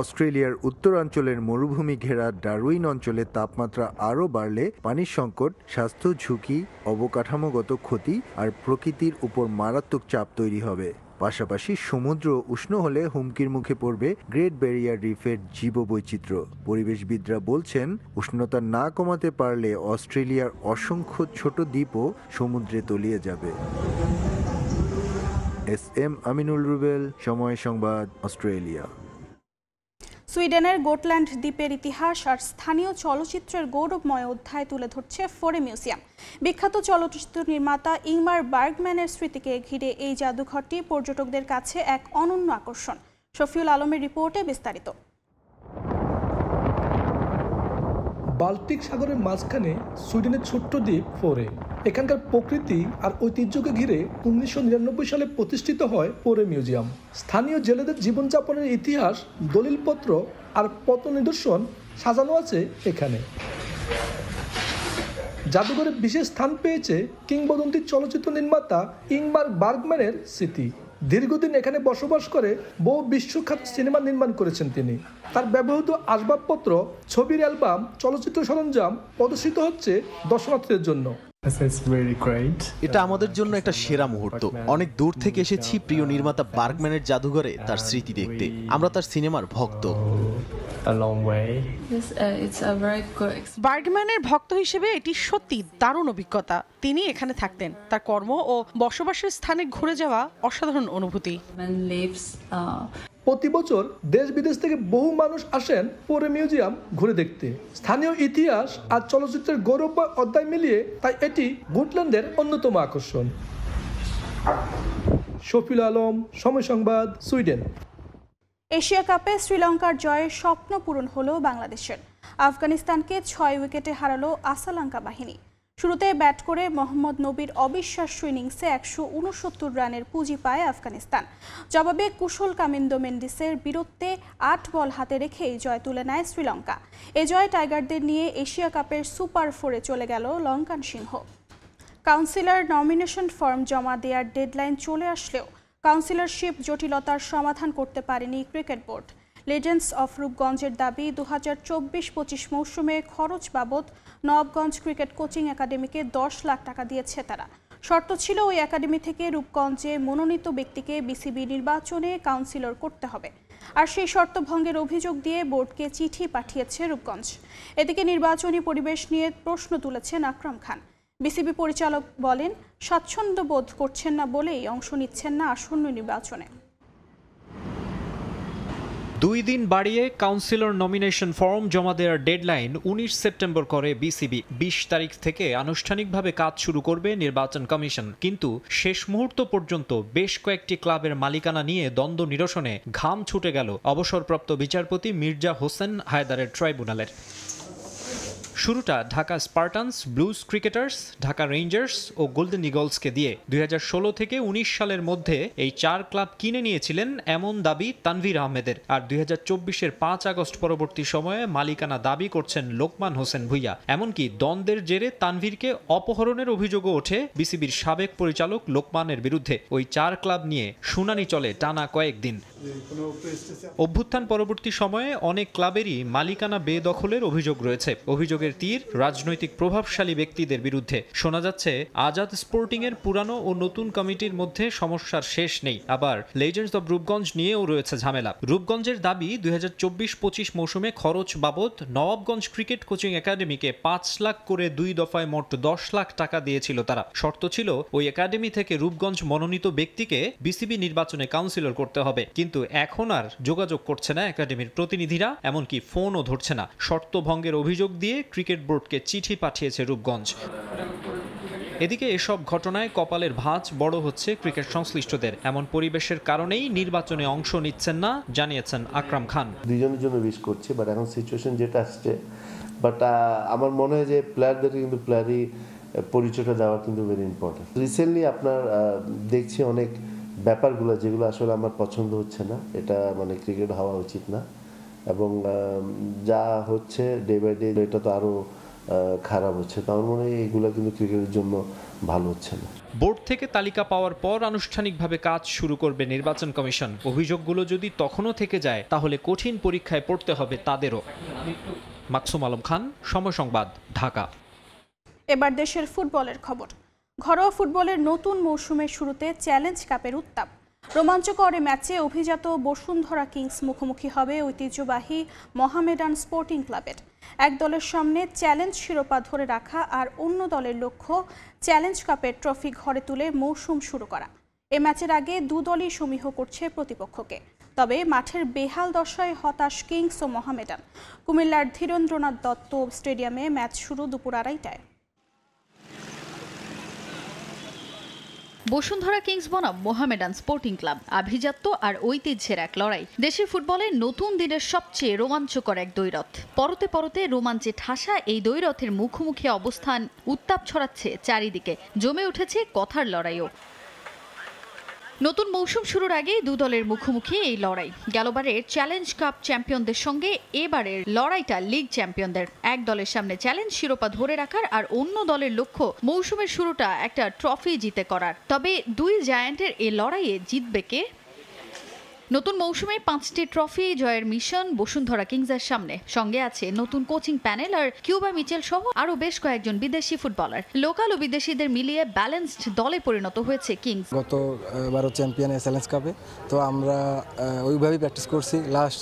অস্ট্রেলিয়ার উত্তরাঞ্চলের মরুভূমি ঘেরা ডারউইন অঞ্চলে তাপমাত্রা আরও বাড়লে পানির সংকট, স্বাস্থ্য ঝুঁকি, অবকাঠামোগত ক্ষতি আর প্রকৃতির উপর মারাত্মক চাপ তৈরি হবে। পাশাপাশি সমুদ্র উষ্ণ হলে হুমকির মুখে পড়বে গ্রেট ব্যারিয়ার রিফের জীববৈচিত্র্য। পরিবেশবিদরা বলছেন, উষ্ণতা না কমাতে পারলে অস্ট্রেলিয়ার অসংখ্য ছোট দ্বীপও সমুদ্রে তলিয়ে যাবে। SM আমিনুল রুবেল, সময় সংবাদ, অস্ট্রেলিয়া। সুইডেনের গোটল্যান্ড দ্বীপের ইতিহাস আর স্থানীয় চলচ্চিত্রের গৌরবময় অধ্যায় তুলে ধরছে ফোরে মিউজিয়াম। বিখ্যাত চলচ্চিত্র নির্মাতা ইংমার বার্গম্যানের স্মৃতিকে ঘিরে এই জাদুঘরটি পর্যটকদের কাছে এক অনন্য আকর্ষণ। শফিউল আলমের রিপোর্টে বিস্তারিত। বাল্টিক সাগরের মাঝখানে সুইডেনের ছোট্ট দ্বীপ ফোরে। এখানকার প্রকৃতি আর ঐতিহ্যকে ঘিরে 1999 সালে প্রতিষ্ঠিত হয় ফোরে মিউজিয়াম। স্থানীয় জেলেদের জীবনযাপনের ইতিহাস, দলিলপত্র আর পত্র নিদর্শন সাজানো আছে এখানে। জাদুঘরে বিশেষ স্থান পেয়েছে কিংবদন্তি চলচ্চিত্র নির্মাতা ইংমার বার্গম্যানের স্মৃতি। দীর্ঘদিন এখানে বসবাস করে বহু বিশ্বখ্যাত সিনেমা নির্মাণ করেছেন তিনি। তার ব্যবহৃত আসবাবপত্র, ছবির অ্যালবাম, চলচ্চিত্র সরঞ্জাম প্রদর্শিত হচ্ছে দর্শনার্থীদের জন্য। এটা আমাদের জন্য একটা সেরা মুহূর্ত। অনেক দূর থেকে এসেছি প্রিয় নির্মাতা বার্গম্যানের জাদুঘরে তার স্মৃতি দেখতে। আমরা তার সিনেমার ভক্ত। বার্গম্যানের ভক্ত হিসেবে এটি সত্যি দারুণ অভিজ্ঞতা। তিনি এখানে থাকতেন, তার কর্ম ও বসবাসের স্থানে ঘুরে যাওয়া অসাধারণ অনুভূতি। প্রতি বছর দেশ বিদেশ থেকে বহু মানুষ আসেন ফোরে মিউজিয়াম ঘুরে দেখতে। স্থানীয় ইতিহাস আর চলচ্চিত্রের গৌরবময় অধ্যায় মিলিয়ে তাই এটি গোটল্যান্ডের অন্যতম আকর্ষণ। শফিউল আলম, সময় সংবাদ, সুইডেন। এশিয়া কাপে শ্রীলঙ্কার জয়ের স্বপ্ন পূরণ হলো বাংলাদেশের। আফগানিস্তানকে 6 উইকেটে হারালো আসালাঙ্কা বাহিনী। শুরুতে ব্যাট করে মোহাম্মদ নবীর অবিশ্বাস্য ইনিংসে 169 রানের পুঁজি পায় আফগানিস্তান। জবাবে কুশল কামিন্দো মেন্ডিসের বীরত্বে 8 বল হাতে রেখেই জয় তুলে নেয় শ্রীলঙ্কা। এ জয় টাইগারদের নিয়ে এশিয়া কাপের সুপার 4-এ চলে গেল লঙ্কান সিংহ। কাউন্সিলর নমিনেশন ফর্ম জমা দেওয়ার ডেডলাইন চলে আসলেও কাউন্সিলরশিপ জটিলতার সমাধান করতে পারেনি ক্রিকেট বোর্ড। লেজেন্ডস অফ রূপগঞ্জের দাবি 2024-25 মৌসুমে খরচ বাবদ নবাবগঞ্জ ক্রিকেট কোচিং একাডেমিকে 10 লাখ টাকা দিয়েছে তারা। শর্ত ছিল ওই একাডেমি থেকে রূপগঞ্জে মনোনীত ব্যক্তিকে বিসিবি নির্বাচনে কাউন্সিলর করতে হবে। আর সেই শর্ত ভঙ্গের অভিযোগ দিয়ে বোর্ডকে চিঠি পাঠিয়েছে রূপগঞ্জ। এদিকে নির্বাচনী পরিবেশ নিয়ে প্রশ্ন তুলেছেন আকরাম খান। বিসিবি পরিচালক বলেন, স্বাচ্ছন্দ্য বোধ করছেন না বলেই অংশ নিচ্ছেন না আসন্ন নির্বাচনে। 2 দিন বাড়িয়ে কাউন্সিলর নমিনেশন ফর্ম জমা দেওয়ার ডেডলাইন 19 সেপ্টেম্বর করে বিসিবি। 20 তারিখ থেকে আনুষ্ঠানিকভাবে কাজ শুরু করবে নির্বাচন কমিশন। কিন্তু শেষ মুহূর্ত পর্যন্ত বেশ কয়েকটি ক্লাবের মালিকানা নিয়ে দ্বন্দ্ব নিরসনে ঘাম ছুটে গেল অবসরপ্রাপ্ত বিচারপতি মির্জা হোসেন হায়দারের ট্রাইব্যুনালের। শুরুটা Dhaka Spartans, Blues Cricketers, Dhaka Rangers ও গোল্ডেন ইগলসকে দিয়ে। 2016 থেকে 19 সালের মধ্যে এই 4 ক্লাব কিনে নিয়েছিলেন এমন দাবি তানভীর আহমেদের। আর 2024-এর 5 আগস্ট পরবর্তী সময়ে মালিকানা দাবি করছেন লোকমান হোসেন ভুইয়া। এমনকি দ্বন্দ্বের জেরে তানভীরকে অপহরণের অভিযোগও ওঠে বিসিবির সাবেক পরিচালক লোকমানের বিরুদ্ধে। ওই 4 ক্লাব নিয়ে শুনানি চলে টানা কয়েকদিন। অভ্যুত্থান পরবর্তী সময়ে অনেক ক্লাবেরই মালিকানা বেদখলের অভিযোগ রয়েছে। অভিযোগের তীর রাজনৈতিক প্রভাবশালী ব্যক্তিদের বিরুদ্ধে। শোনা যাচ্ছে আজাদ স্পোর্টিং এর পুরানো ও নতুন কমিটির মধ্যে সমস্যার শেষ নেই। আবার লেজেন্ডস অব রূপগঞ্জ নিয়েও রয়েছে ঝামেলা। রূপগঞ্জের দাবি 2024-25 মৌসুমে খরচ বাবদ নবাবগঞ্জ ক্রিকেট কোচিং একাডেমিকে 5 লাখ করে 2 দফায় মোট 10 লাখ টাকা দিয়েছিল তারা। শর্ত ছিল ওই একাডেমি থেকে রূপগঞ্জ মনোনীত ব্যক্তিকে বিসিবি নির্বাচনে কাউন্সিলর করতে হবে। কিন্তু এখন আর যোগাযোগ করছে না একাডেমির প্রতিনিধিরা, এমনকি ফোনও ধরছে না। শর্ত ভঙ্গের অভিযোগ দিয়ে ক্রিকেট বোর্ডকে চিঠি পাঠিয়েছে রূপগঞ্জ। এদিকে এসব ঘটনায় কপালের ভাঁজ বড় হচ্ছে ক্রিকেট সংশ্লিষ্টদের। এমন পরিবেশের কারণেই নির্বাচনে অংশ নিচ্ছেন না জানিয়েছেন আকরাম খান। দুইজনের জন্য উইশ করছি, বাট এখন সিচুয়েশন যেটা আসছে, বাট আমার মনে হয় যে প্লেয়ারদেরকে কিন্তু প্লেয়ারই পরিচয়টা দেওয়া কিন্তু ভেরি ইম্পর্টেন্ট। রিসেন্টলি আপনার দেখছি অনেক ব্যাপারগুলো যেগুলো আসলে আমার পছন্দ হচ্ছে না, এটা মানে ক্রিকেট হওয়া উচিত না, এবং যা হচ্ছে ডে বাই ডে এটা তো আরও খারাপ হচ্ছে। তো আমার মনে হয় এইগুলো কিন্তু ক্রিকেটের জন্য ভালো হচ্ছে না। বোর্ড থেকে তালিকা পাওয়ার পর আনুষ্ঠানিকভাবে কাজ শুরু করবে নির্বাচন কমিশন। অভিযোগগুলো যদি তখনও থেকে যায় তাহলে কঠিন পরীক্ষায় পড়তে হবে তাদেরও। মাকসুম আলম খান, সময় সংবাদ, ঢাকা। এবার দেশের ফুটবলের খবর। ঘরোয়া ফুটবলের নতুন মৌসুমের শুরুতে চ্যালেঞ্জ কাপের উত্তাপ। রোমাঞ্চকর ম্যাচে অভিজাত বসুন্ধরা কিংস মুখোমুখি হবে ঐতিহ্যবাহী মোহামেডান স্পোর্টিং ক্লাবের। এক দলের সামনে চ্যালেঞ্জ শিরোপা ধরে রাখা আর অন্য দলের লক্ষ্য চ্যালেঞ্জ কাপের ট্রফি ঘরে তুলে মৌসুম শুরু করা। এ ম্যাচের আগে দু দলই সমীহ করছে প্রতিপক্ষকে। তবে মাঠের বেহাল দশায় হতাশ কিংস ও মোহামেডান। কুমিল্লার ধীরেন্দ্রনাথ দত্ত স্টেডিয়ামে ম্যাচ শুরু দুপুর 2:30টায়। বসুন্ধরা কিংস বনাম মোহামেডান স্পোর্টিং ক্লাব, আভিজাত্য আর ঐতিহ্যের এক লড়াই। দেশের ফুটবলে নতুন দিনের সবচেয়ে রোমাঞ্চকর এক দ্বৈরথ। পরতে পরতে রোমাঞ্চে ঠাসা এই দ্বৈরথের মুখোমুখি অবস্থান উত্তাপ ছড়াচ্ছে চারিদিকে। জমে উঠেছে কথার লড়াইও। নতুন মৌসুম শুরুর আগে দু দলের মুখোমুখি এই লড়াই। গেলবারের চ্যালেঞ্জ কাপ চ্যাম্পিয়নদের সঙ্গে এবারের লড়াইটা লিগ চ্যাম্পিয়নদের। এক দলের সামনে চ্যালেঞ্জ শিরোপা ধরে রাখার আর অন্য দলের লক্ষ্য মৌসুমের শুরুটা একটা ট্রফি জিতে করার। তবে দুই জায়ান্টের এই লড়াইয়ে জিতবে কে? নতুন মৌসুমে 5টি ট্রফি জয়ের মিশন বসুন্ধরা কিংসের সামনে। সঙ্গে আছে নতুন কোচিং প্যানেল আর কিউবা মিচেল সহ আরও বেশ কয়েকজন বিদেশি ফুটবলার। লোকাল ও বিদেশিদের মিলিয়ে ব্যালেন্সড দলে পরিণত হয়েছে কিংস। গত 12 চ্যাম্পিয়ন চ্যালেঞ্জ কাপে তো আমরা ওইভাবেই প্র্যাকটিস করছি লাস্ট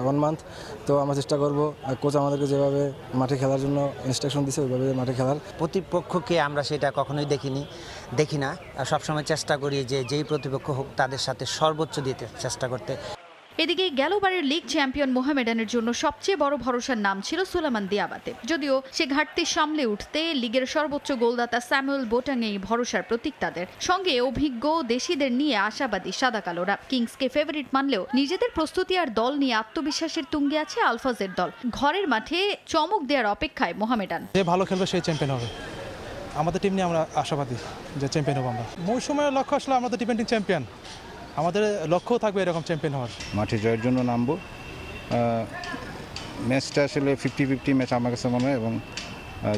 1 মান্থ। তো আমরা চেষ্টা করব কোচ আমাদেরকে যেভাবে মাঠে খেলার জন্য ইনস্ট্রাকশন দিয়েছে ওইভাবে মাঠে খেলার। প্রতিপক্ষকে আমরা সেটা কখনোই দেখি না। সবসময় চেষ্টা করি যে যেই প্রতিপক্ষ হোক তাদের সাথে সর্বোচ্চ দিতে চেষ্টা করতে। এদিকে গেলবারের লিগ চ্যাম্পিয়ন মোহামেডানের জন্য সবচেয়ে বড় ভরসার নাম ছিল সুলেমান দিয়াবাতে। যদিও সে ঘাটতি সামলে উঠতে লিগের সর্বোচ্চ গোলদাতা স্যামুয়েল বোটাঙেই ভরসার প্রতীক তাদের। সঙ্গে অভিজ্ঞ দেশিদের নিয়ে আশাবাদী সাদা কালোরা। কিংসকে ফেভারিট মানলেও নিজেদের প্রস্তুতি আর দল নিয়ে আত্মবিশ্বাসের তুঙ্গে আছে আলফাজের দল। ঘরের মাঠে চমক দেওয়ার অপেক্ষায় মোহামেডান। যে ভালো খেলবে সেই চ্যাম্পিয়ন হবে। আমাদের টিম নিয়ে আমরা আশাবাদী যে চ্যাম্পিয়ন হবো আমরা। মৌসুমের লক্ষ্য আসলে আমাদের ডিফেন্ডিং চ্যাম্পিয়ন, আমাদের লক্ষ্য থাকবে এরকম চ্যাম্পিয়ন হওয়ার। মাঠে জয়ের জন্য নামবো। ম্যাচটা আসলে 50-50 ম্যাচ আমার কাছে মনে হয়, এবং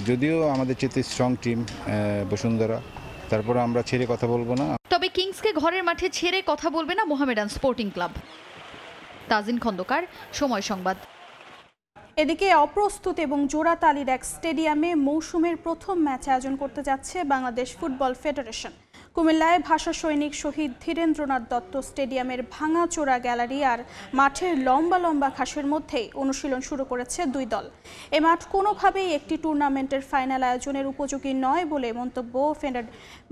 যদিও আমাদের চেয়ে স্ট্রং টিম বসুন্ধরা, তারপরে আমরা ছেড়ে কথা বলবো না। তবে কিংসকে ঘরের মাঠে ছেড়ে কথা বলবে না মোহামেডান স্পোর্টিং ক্লাব। তাজিন খন্দকার, সময় সংবাদ। এদিকে অপ্রস্তুত এবং জোড়াতালির এক স্টেডিয়ামে মৌসুমের প্রথম ম্যাচ আয়োজন করতে যাচ্ছে বাংলাদেশ ফুটবল ফেডারেশন। কুমিল্লায় ভাষা সৈনিক শহীদ ধীরেন্দ্রনাথ দত্ত স্টেডিয়ামের ভাঙাচোরা গ্যালারি আর মাঠের লম্বা লম্বা ঘাসের মধ্যেই অনুশীলন শুরু করেছে দুই দল। এ মাঠ কোনোভাবেই একটি টুর্নামেন্টের ফাইনাল আয়োজনের উপযোগী নয় বলে মন্তব্য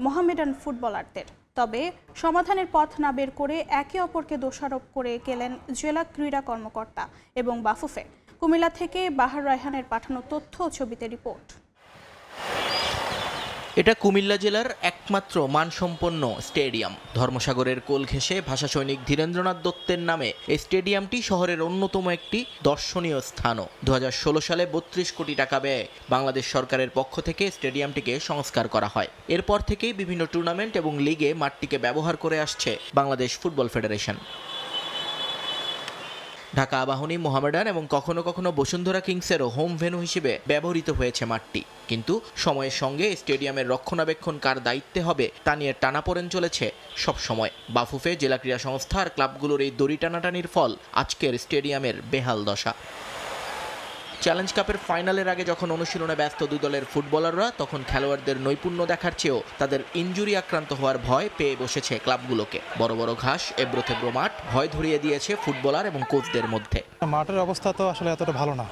মোহামেডান ফুটবলারদের। তবে সমাধানের পথ না বের করে একে অপরকে দোষারোপ করে গেলেন জেলা ক্রীড়া কর্মকর্তা এবং বাফুফে। কুমিল্লা থেকে বাহার রায়হানের পাঠানো তথ্য ও ছবিতে রিপোর্ট। এটা কুমিল্লা জেলার একমাত্র মানসম্পন্ন স্টেডিয়াম। ধর্মসাগরের কোল ঘেঁষে ভাষা সৈনিক ধীরেন্দ্রনাথ দত্তের নামে এই স্টেডিয়ামটি শহরের অন্যতম একটি দর্শনীয় স্থানও। 2016 সালে 32 কোটি টাকা ব্যয়ে বাংলাদেশ সরকারের পক্ষ থেকে স্টেডিয়ামটিকে সংস্কার করা হয়। এরপর থেকেই বিভিন্ন টুর্নামেন্ট এবং লিগে মাঠটিকে ব্যবহার করে আসছে বাংলাদেশ ফুটবল ফেডারেশন। ঢাকা আবাহনী, মোহামেডান এবং কখনো কখনো বসুন্ধরা কিংসেরও হোম ভেন্যু হিসেবে ব্যবহৃত হয়েছে মাঠটি। কিন্তু সময়ের সঙ্গে স্টেডিয়ামের রক্ষণাবেক্ষণ কার দায়িত্বে হবে তা নিয়ে টানাপোড়েন চলেছে সব সময়। বাফুফে, জেলা ক্রীড়া সংস্থা আর ক্লাবগুলোর এই দড়ি টানাটানির ফল আজকের স্টেডিয়ামের বেহাল দশা। চ্যালেঞ্জ কাপের ফাইনালের আগে যখন অনুশীলনে ব্যস্ত দুই দলের ফুটবলাররা, তখন খেলোয়াড়দের নৈপুণ্য দেখার চেয়েও তাদের ইনজুরি আক্রান্ত হওয়ার ভয় পেয়ে বসেছে ক্লাবগুলোকে। বড় বড় ঘাস, এবড়ো-থেবড়ো মাঠ ভয় ধরিয়ে দিয়েছে ফুটবলার এবং কোচদের মধ্যে। মাঠের অবস্থা তো আসলে এতটা ভালো না,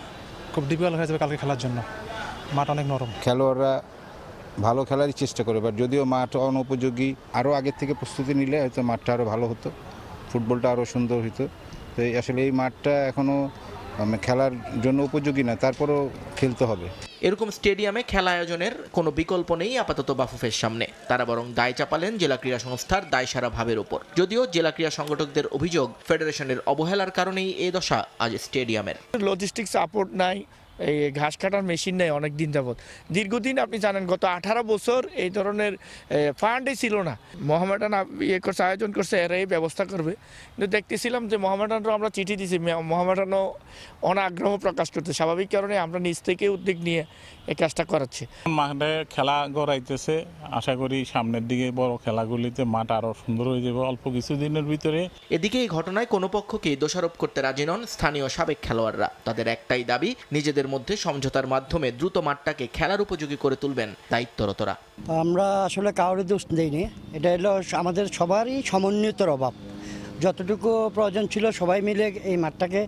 খুব ডিফিকাল্ট হয়ে যাবে কালকে খেলার জন্য। মাঠ অনেক নরম। খেলোয়াড়রা ভালো খেলারই চেষ্টা করে, বাট যদিও মাঠ অনুপযোগী, আরও আগের থেকে প্রস্তুতি নিলে হয়তো মাঠটা আরও ভালো হতো, ফুটবলটা আরও সুন্দর হতো। তো আসলে এই মাঠটা এখনও খেলার জন্য উপযোগী না, তারপরও খেলতে হবে। এরকম স্টেডিয়ামে খেলা আয়োজনের কোনো বিকল্প নেই আপাতত বাফুফের সামনে। তারা বরং দায় চাপালেন জেলা ক্রীড়া সংস্থার দায়সারা ভাবের উপর। যদিও জেলা ক্রীড়া সংগঠকদের অভিযোগ, ফেডারেশনের অবহেলার কারণেই এই দশা আজ স্টেডিয়ামের। লজিস্টিক সাপোর্ট নাই, এই ঘাস কাটার মেশিন নেই অনেক দিন যাবত। দীর্ঘদিন আপনি জানেন গত 18 বছর এই ধরনের ফান্ডই ছিল না। মোহামেডান আয়োজন করছে, এরাই ব্যবস্থা করবে। কিন্তু দেখতেছিলাম যে মোহামেডানও আমরা চিঠি দিয়েছি, মোহামেডানও অনাগ্রহ প্রকাশ করতে, স্বাভাবিক কারণে আমরা নিজ থেকে উদ্যোগ নিয়ে এই কাজটা করাচ্ছি। মাঠে খেলা গড়াইতেছে, আশা করি সামনের দিকে বড় খেলাগুলিতে মাঠ আরও সুন্দর হয়ে যাবে অল্প কিছুদিনের ভিতরে। এদিকে এই ঘটনায় কোনো পক্ষকেই দোষারোপ করতে রাজি নন স্থানীয় সাবেক খেলোয়াড়রা। তাদের একটাই দাবি, নিজেদের মধ্যে সমঝোতার মাধ্যমে দ্রুত মাঠটাকে খেলার উপযোগী করে তুলবেন দায়িত্বরতরা। আমরা আসলে কাউরে দোষ দেইনি, এটা হলো আমাদের সবারই সমন্বিতর অভাব। যতটুকু প্রয়োজন ছিল সবাই মিলে এই মাঠটাকে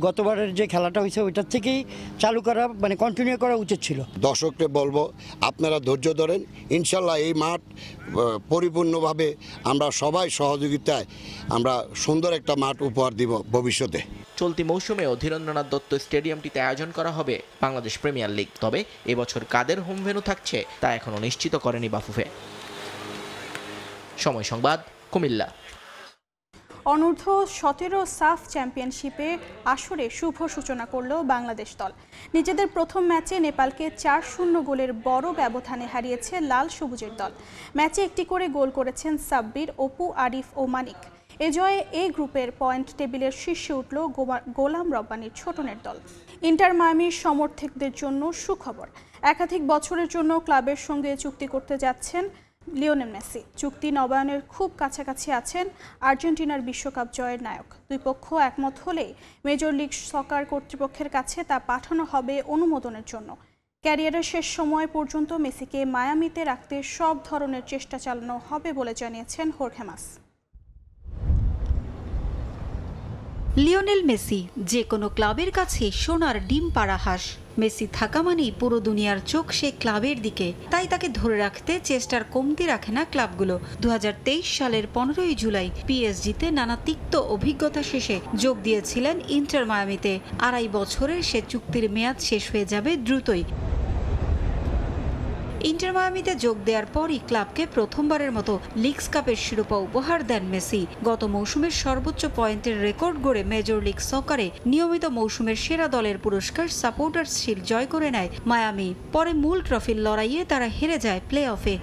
গতবারের যে খেলাটা হয়েছে ওইটার থেকেই চালু করা, মানে কন্টিনিউ করা উচিত ছিল। দর্শককে বলবো আপনারা ধৈর্য ধরেন, ইনশাল্লাহ এই মাঠ পরিপূর্ণভাবে আমরা সবাই সহযোগিতায় আমরা সুন্দর একটা মাঠ উপহার দিব ভবিষ্যতে। চলতি মৌসুমেও ধীরেন্দ্রনাথ দত্ত স্টেডিয়ামটিতে আয়োজন করা হবে বাংলাদেশ প্রিমিয়ার লিগ। তবে এবছর কাদের হোম ভেন্যু থাকছে তা এখনো নিশ্চিত করেনি বাফুফে। সময় সংবাদ, কুমিল্লা। অনূর্ধ্ব 17 সাফ চ্যাম্পিয়নশিপে আসরে শুভ সূচনা করল বাংলাদেশ দল। নিজেদের প্রথম ম্যাচে নেপালকে 4-0 গোলের বড় ব্যবধানে হারিয়েছে লাল সবুজের দল। ম্যাচে একটি করে গোল করেছেন সাব্বির, অপু, আরিফ ও মানিক। এ জয়ে এ গ্রুপের পয়েন্ট টেবিলের শীর্ষে উঠল গোলাম রব্বানির ছোটনের দল। ইন্টার মায়ামির সমর্থকদের জন্য সুখবর, একাধিক বছরের জন্য ক্লাবের সঙ্গে চুক্তি করতে যাচ্ছেন লিওনেল মেসি। চুক্তি নবায়নের খুব কাছাকাছি আছেন আর্জেন্টিনার বিশ্বকাপ জয়ের নায়ক। দুই পক্ষ একমত হলেই মেজর লিগ সকার কর্তৃপক্ষের কাছে তা পাঠানো হবে অনুমোদনের জন্য। ক্যারিয়ারের শেষ সময় পর্যন্ত মেসিকে মায়ামিতে রাখতে সব ধরনের চেষ্টা চালানো হবে বলে জানিয়েছেন হোর্হে মাস। লিওনেল মেসি যে কোনো ক্লাবের কাছে সোনার ডিম পাড়া হাঁস। মেসি থাকা মানেই পুরো দুনিয়ার চোখ সে ক্লাবের দিকে, তাই তাকে ধরে রাখতে চেষ্টার কমতি রাখে না ক্লাবগুলো। 2023 সালের 15 জুলাই পিএসজিতে নানা তিক্ত অভিজ্ঞতা শেষে যোগ দিয়েছিলেন ইন্টার মায়ামিতে। 2.5 বছরের সে চুক্তির মেয়াদ শেষ হয়ে যাবে দ্রুতই। ইন্টার মায়ামিতে যোগ দেওয়ার পরই ক্লাবকে প্রথমবারের মতো লিগস কাপের শিরোপা উপহার দেন মেসি। গত মৌসুমের সর্বোচ্চ পয়েন্টের রেকর্ড গড়ে মেজর লিগ সকারে নিয়মিত মৌসুমের সেরা দলের পুরস্কার সাপোর্টার্স শিল্ড জয় করে নেয় মায়ামি। পরে মূল ট্রফির লড়াইয়ে তারা হেরে যায় প্লে অফে।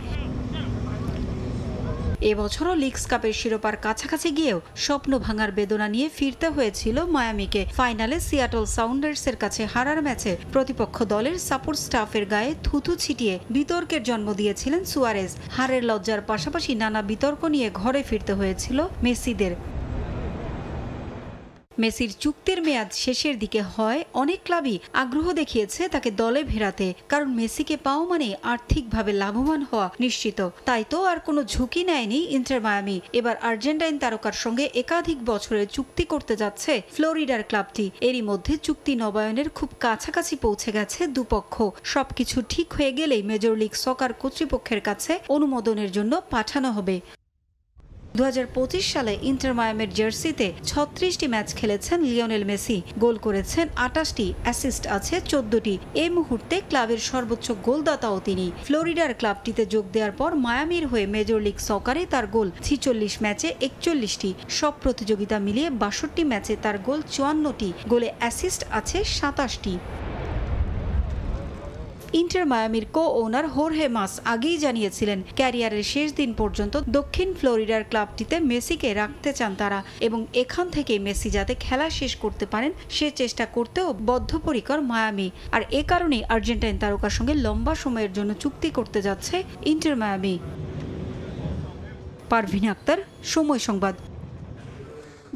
এবছরও লিগস কাপের শিরোপার কাছাকাছি গিয়েও স্বপ্ন ভাঙার বেদনা নিয়ে ফিরতে হয়েছিল মায়ামিকে। ফাইনালে সিয়াটল সাউন্ডার্সের কাছে হারার ম্যাচে প্রতিপক্ষ দলের সাপোর্ট স্টাফের গায়ে থুথু ছিটিয়ে বিতর্কের জন্ম দিয়েছিলেন সুয়ারেজ। হারের লজ্জার পাশাপাশি নানা বিতর্ক নিয়ে ঘরে ফিরতে হয়েছিল মেসিদের। মেসির চুক্তির মেয়াদ শেষের দিকে হয় অনেক ক্লাবই আগ্রহ দেখিয়েছে তাকে দলে ফেরাতে, কারণ মেসিকে পাওয়া মানে আর্থিকভাবে লাভবান হওয়া নিশ্চিত। তাই তো আর কোনো ঝুঁকি নেয়নি ইন্টার মায়ামি। এবার আর্জেন্টাইন তারকার সঙ্গে একাধিক বছরের চুক্তি করতে যাচ্ছে ফ্লোরিডার ক্লাবটি। এরই মধ্যে চুক্তি নবায়নের খুব কাছাকাছি পৌঁছে গেছে দুপক্ষ। সবকিছু ঠিক হয়ে গেলেই মেজর লিগ সকার কর্তৃপক্ষের কাছে অনুমোদনের জন্য পাঠানো হবে। 2025 সালে ইন্টার মায়ামির জার্সিতে 36টি ম্যাচ খেলেছেন লিওনেল মেসি। গোল করেছেন 28টি, অ্যাসিস্ট আছে 14টি। এই মুহূর্তে ক্লাবের সর্বোচ্চ গোলদাতাও তিনি। ফ্লোরিডার ক্লাবটিতে যোগ দেওয়ার পর মায়ামির হয়ে মেজর লিগ সকারে তার গোল 46 ম্যাচে 41টি। সব প্রতিযোগিতা মিলিয়ে 62 ম্যাচে তার গোল 54টি, গোলে অ্যাসিস্ট আছে 27টি। ইন্টার মায়ামির কো ওনার হোর্হে মাস আগেই জানিয়েছিলেন ক্যারিয়ারের শেষ দিন পর্যন্ত দক্ষিণ ফ্লোরিডার ক্লাবটিতে মেসিকে রাখতে চান তারা, এবং এখান থেকে মেসি যাতে খেলা শেষ করতে পারেন সে চেষ্টা করতেও বদ্ধপরিকর মায়ামি। আর এ কারণেই আর্জেন্টাইন তারকার সঙ্গে লম্বা সময়ের জন্য চুক্তি করতে যাচ্ছে ইন্টার মায়ামি। পারভিন আক্তার, সময় সংবাদ।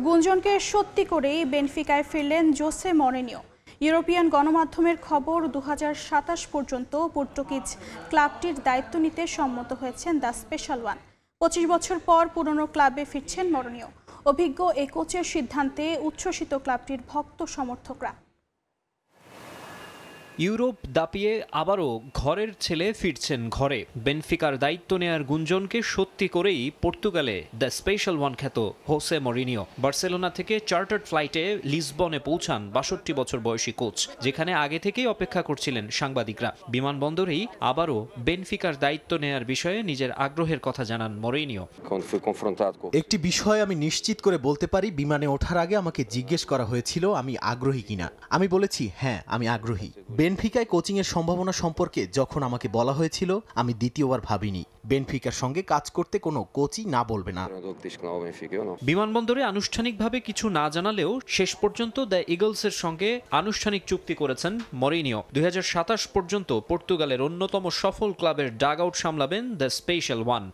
গুঞ্জনকে সত্যি করেই বেনফিকায় ফিরলেন জোসে মরিনিও। ইউরোপিয়ান গণমাধ্যমের খবর 2027 পর্যন্ত পর্তুগিজ ক্লাবটির দায়িত্ব নিতে সম্মত হয়েছেন দ্য স্পেশাল ওয়ান। 25 বছর পর পুরনো ক্লাবে ফিরছেন মরিনিও। অভিজ্ঞ এই কোচের সিদ্ধান্তে উচ্ছ্বসিত ক্লাবটির ভক্ত সমর্থকরা। ইউরোপ দাপিয়ে আবারও ঘরের ছেলে ফিরছেন ঘরে। বেনফিকার দায়িত্ব নেয়ার গুঞ্জনকে সত্যি করেই পর্তুগালে দ্য স্পেশাল ওয়ান খ্যাত হোসে মরিনিও বার্সেলোনা থেকে চার্টার্ড ফ্লাইটে লিসবনে পৌঁছান ৬২ বছর বয়সী কোচ, যেখানে আগে থেকেই অপেক্ষা করছিলেন সাংবাদিকরা। বিমানবন্দরেই আবারও বেনফিকার দায়িত্ব নেয়ার বিষয়ে নিজের আগ্রহের কথা জানান মরিনিও। একটি বিষয় আমি নিশ্চিত করে বলতে পারি, বিমানে ওঠার আগে আমাকে জিজ্ঞেস করা হয়েছিল আমি আগ্রহী কিনা। আমি বলেছি হ্যাঁ, আমি আগ্রহী। বেনফিকায় কোচিংয়ের সম্ভাবনা সম্পর্কে যখন আমাকে বলা হয়েছিল, আমি দ্বিতীয়বার ভাবিনি বেনফিকার সঙ্গে কাজ করতে কোনো কোচই না বলবে না। বিমানবন্দরে আনুষ্ঠানিকভাবে কিছু না জানালেও শেষ পর্যন্ত দ্য ইগলসের সঙ্গে আনুষ্ঠানিক চুক্তি করেছেন মরিনিও। ২০২৭ পর্যন্ত পর্তুগালের অন্যতম সফল ক্লাবের ডাগ আউট সামলাবেন দ্য স্পেশাল ওয়ান।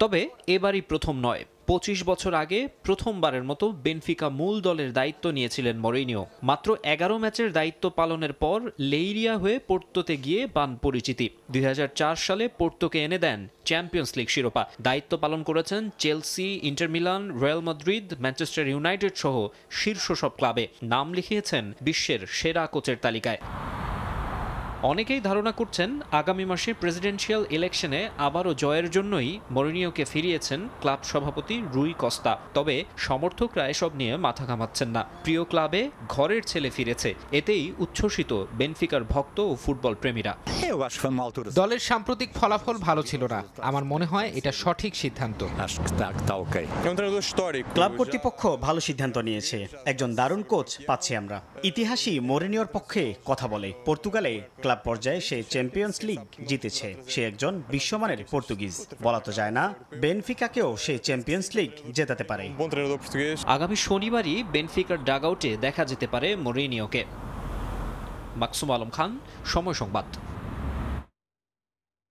তবে এবারই প্রথম নয়, ২৫ বছর আগে প্রথমবারের মতো বেনফিকা মূল দলের দায়িত্ব নিয়েছিলেন মরিনিও। মাত্র ১১ ম্যাচের দায়িত্ব পালনের পর লেইরিয়া হয়ে পোর্তোতে গিয়ে পান পরিচিতি। ২০০৪ সালে পোর্তোকে এনে দেন চ্যাম্পিয়ন্স লিগ শিরোপা। দায়িত্ব পালন করেছেন Chelsea, inter Milan, Real Madrid, Manchester United সহ শীর্ষ সব ক্লাবে। নাম লিখিয়েছেন বিশ্বের সেরা কোচের তালিকায়। অনেকেই ধারণা করছেন আগামী মাসে প্রেসিডেন্সিয়াল ইলেকশনে আবারও জয়ের জন্যই মরিনিওকে ফিরিয়েছেন ক্লাব সভাপতি রুই কস্তা। তবে সমর্থকরা এসব নিয়ে মাথা ঘামাচ্ছেন না। প্রিয় ক্লাবে ঘরের ছেলে ফিরেছে, এতেই উচ্ছ্বসিত বেনফিকার ভক্ত ও ফুটবল প্রেমীরা। দলের সাম্প্রতিক ফলাফল ভালো ছিল না, আমার মনে হয় এটা সঠিক সিদ্ধান্ত। ক্লাব কর্তৃপক্ষ ভালো সিদ্ধান্ত নিয়েছে, একজন দারুণ কোচ পাচ্ছি আমরা। ইতিহাসই মরিনিওর পক্ষে কথা বলে। পর্তুগালে ক্লাব পর্যায়ে সে চ্যাম্পিয়ন্স লিগ জিতেছে, সে একজন বিশ্বমানের পর্তুগিজ। বলা তো যায় না বেনফিকাকেও সে চ্যাম্পিয়ন্স লিগ জেতাতে পারে। আগামী শনিবারই বেনফিকার ডাগ আউটে দেখা যেতে পারে মরিনিওকে। মাকসুম আলম খান, সময় সংবাদ।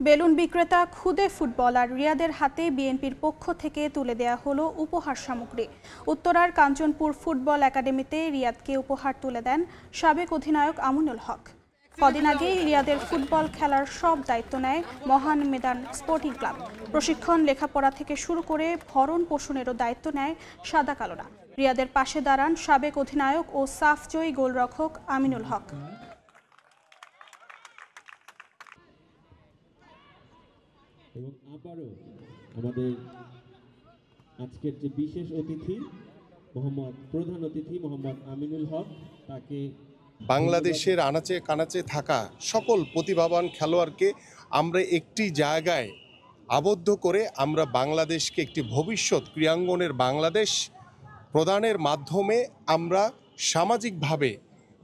বেলুন বিক্রেতা খুদে ফুটবলার রিয়াদের হাতে বিএনপির পক্ষ থেকে তুলে দেয়া হলো উপহার সামগ্রী। উত্তরার কাঞ্চনপুর ফুটবল একাডেমিতে রিয়াদকে উপহার তুলে দেন সাবেক অধিনায়ক আমিনুল হক। কদিন আগেই রিয়াদের ফুটবল খেলার সব দায়িত্ব নেয় মহান মেদান স্পোর্টিং ক্লাব। প্রশিক্ষণ, লেখাপড়া থেকে শুরু করে ভরণ পোষণেরও দায়িত্ব নেয় সাদা কালোরা। রিয়াদের পাশে দাঁড়ান সাবেক অধিনায়ক ও সাফজয়ী গোলরক্ষক আমিনুল হক। এবং আবারও আমাদের আজকের যে বিশেষ অতিথি প্রধান অতিথি মোহাম্মদ আমিনুল হক, তাকে বাংলাদেশের আনাচে কানাচে থাকা সকল প্রতিভাবান খেলোয়াড়কে আমরা একটি জায়গায় আবদ্ধ করে আমরা বাংলাদেশকে একটি ভবিষ্যৎ ক্রীড়াঙ্গনের বাংলাদেশ প্রদানের মাধ্যমে আমরা সামাজিকভাবে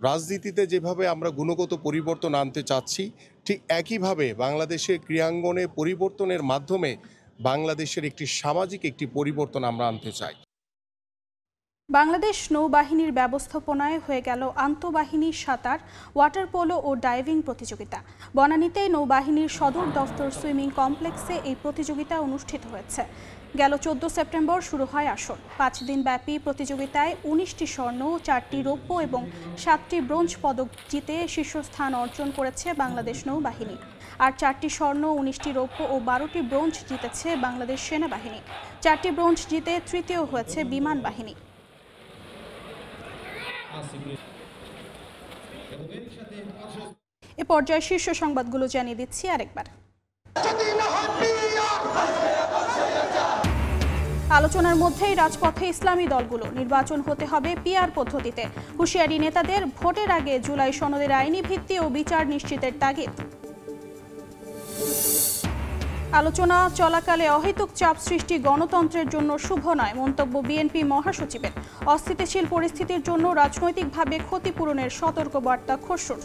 রাজনীতিতে যেভাবে আমরা গুণগত পরিবর্তন আনতে চাচ্ছি, ঠিক একইভাবে বাংলাদেশের ক্রীড়াঙ্গনে পরিবর্তনের মাধ্যমে বাংলাদেশের একটি সামাজিক একটি পরিবর্তন আমরা আনতে চাই। বাংলাদেশ নৌবাহিনীর ব্যবস্থাপনায় হয়ে গেল আন্তঃবাহিনী সাঁতার, ওয়াটার পোলো ও ডাইভিং প্রতিযোগিতা। বনানীতে নৌবাহিনীর সদর দফতর সুইমিং কমপ্লেক্সে এই প্রতিযোগিতা অনুষ্ঠিত হয়েছে। গেল 14 সেপ্টেম্বর শুরু হয় আসর। 5 দিন ব্যাপী প্রতিযোগিতায় 19টি স্বর্ণ, 4টি রৌপ্য এবং 7টি ব্রোঞ্জ পদক জিতে শীর্ষস্থান অর্জন করেছে বাংলাদেশ নৌবাহিনী। আর 4টি স্বর্ণ, 19টি রৌপ্য ও 12টি ব্রোঞ্জ জিতেছে বাংলাদেশ সেনাবাহিনী। 4টি ব্রোঞ্জ জিতে তৃতীয় হয়েছে বিমান বাহিনী। এ পর্যায়ে শীর্ষ সংবাদগুলো জানিয়ে দিচ্ছি আরেকবার। আলোচনার মধ্যেই রাজপথে ইসলামী দলগুলো। নির্বাচন হতে হবে পিআর পদ্ধতিতে। হুঁশিয়ারি নেতাদের, ভোটের আগে জুলাই সনদের আইনি ভিত্তি ও বিচার নিশ্চিতের তাগিদ। আলোচনা চলাকালে অহেতুক চাপ সৃষ্টি গণতন্ত্রের জন্য শুভ নয়, মন্তব্য বিএনপি মহাসচিবের। অস্থিতিশীল পরিস্থিতির জন্য রাজনৈতিকভাবে ক্ষতিপূরণের সতর্কবার্তা খসরুর।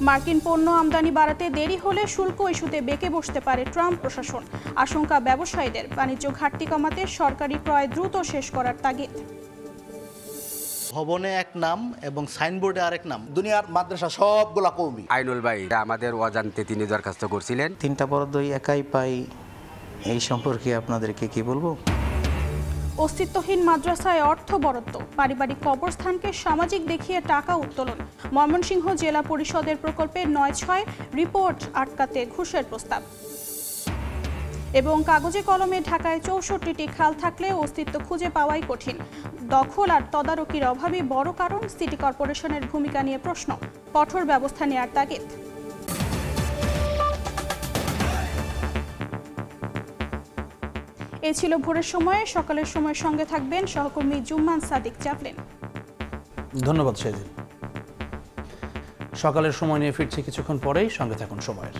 মার্কিন পণ্য আমদানি বাড়াতে দেরি হলে শুল্ক ইস্যুতে বেঁকে বসতে পারে ট্রাম্প প্রশাসন। আশঙ্কা ব্যবসায়ীদের। বাণিজ্য ঘাটতি কমাতে সরকারি ক্রয় দ্রুত শেষ করার তাগিদ। ভবনে এক নাম এবং সাইনবোর্ডে আরেক নাম। দুনিয়ার মাদ্রাসা সবগুলা কওমি। আইনুল ভাই আমাদের অজান্তে তিনি দরখাস্ত করছিলেন। 3টা বরাদ্দই একাই পাই, এই সম্পর্কে আপনাদেরকে কি বলবো। অস্তিত্বহীন মাদ্রাসায় অর্থ বরাদ্দ, পারিবারিক কবরস্থানকে সামাজিক দেখিয়ে টাকা উত্তোলন। ময়মনসিংহ জেলা পরিষদের প্রকল্পে ৯/৬ রিপোর্ট আটকাতে ঘুষের প্রস্তাব। এবং কাগজে কলমে ঢাকায় 64টি খাল থাকলে অস্তিত্ব খুঁজে পাওয়াই কঠিন। দখল আর তদারকির অভাবই বড় কারণ। সিটি কর্পোরেশনের ভূমিকা নিয়ে প্রশ্ন, কঠোর ব্যবস্থা নেওয়ার তাগিদ। এই ছিল ভোরের সময়ে। সকালের সময় সঙ্গে থাকবেন সহকর্মী জুম্মান সাদিক জাভলিন। ধন্যবাদ সেদিন। সকালের সময় নিয়ে ফিরছি কিছুক্ষণ পরেই, সঙ্গে থাকুন সময়ের।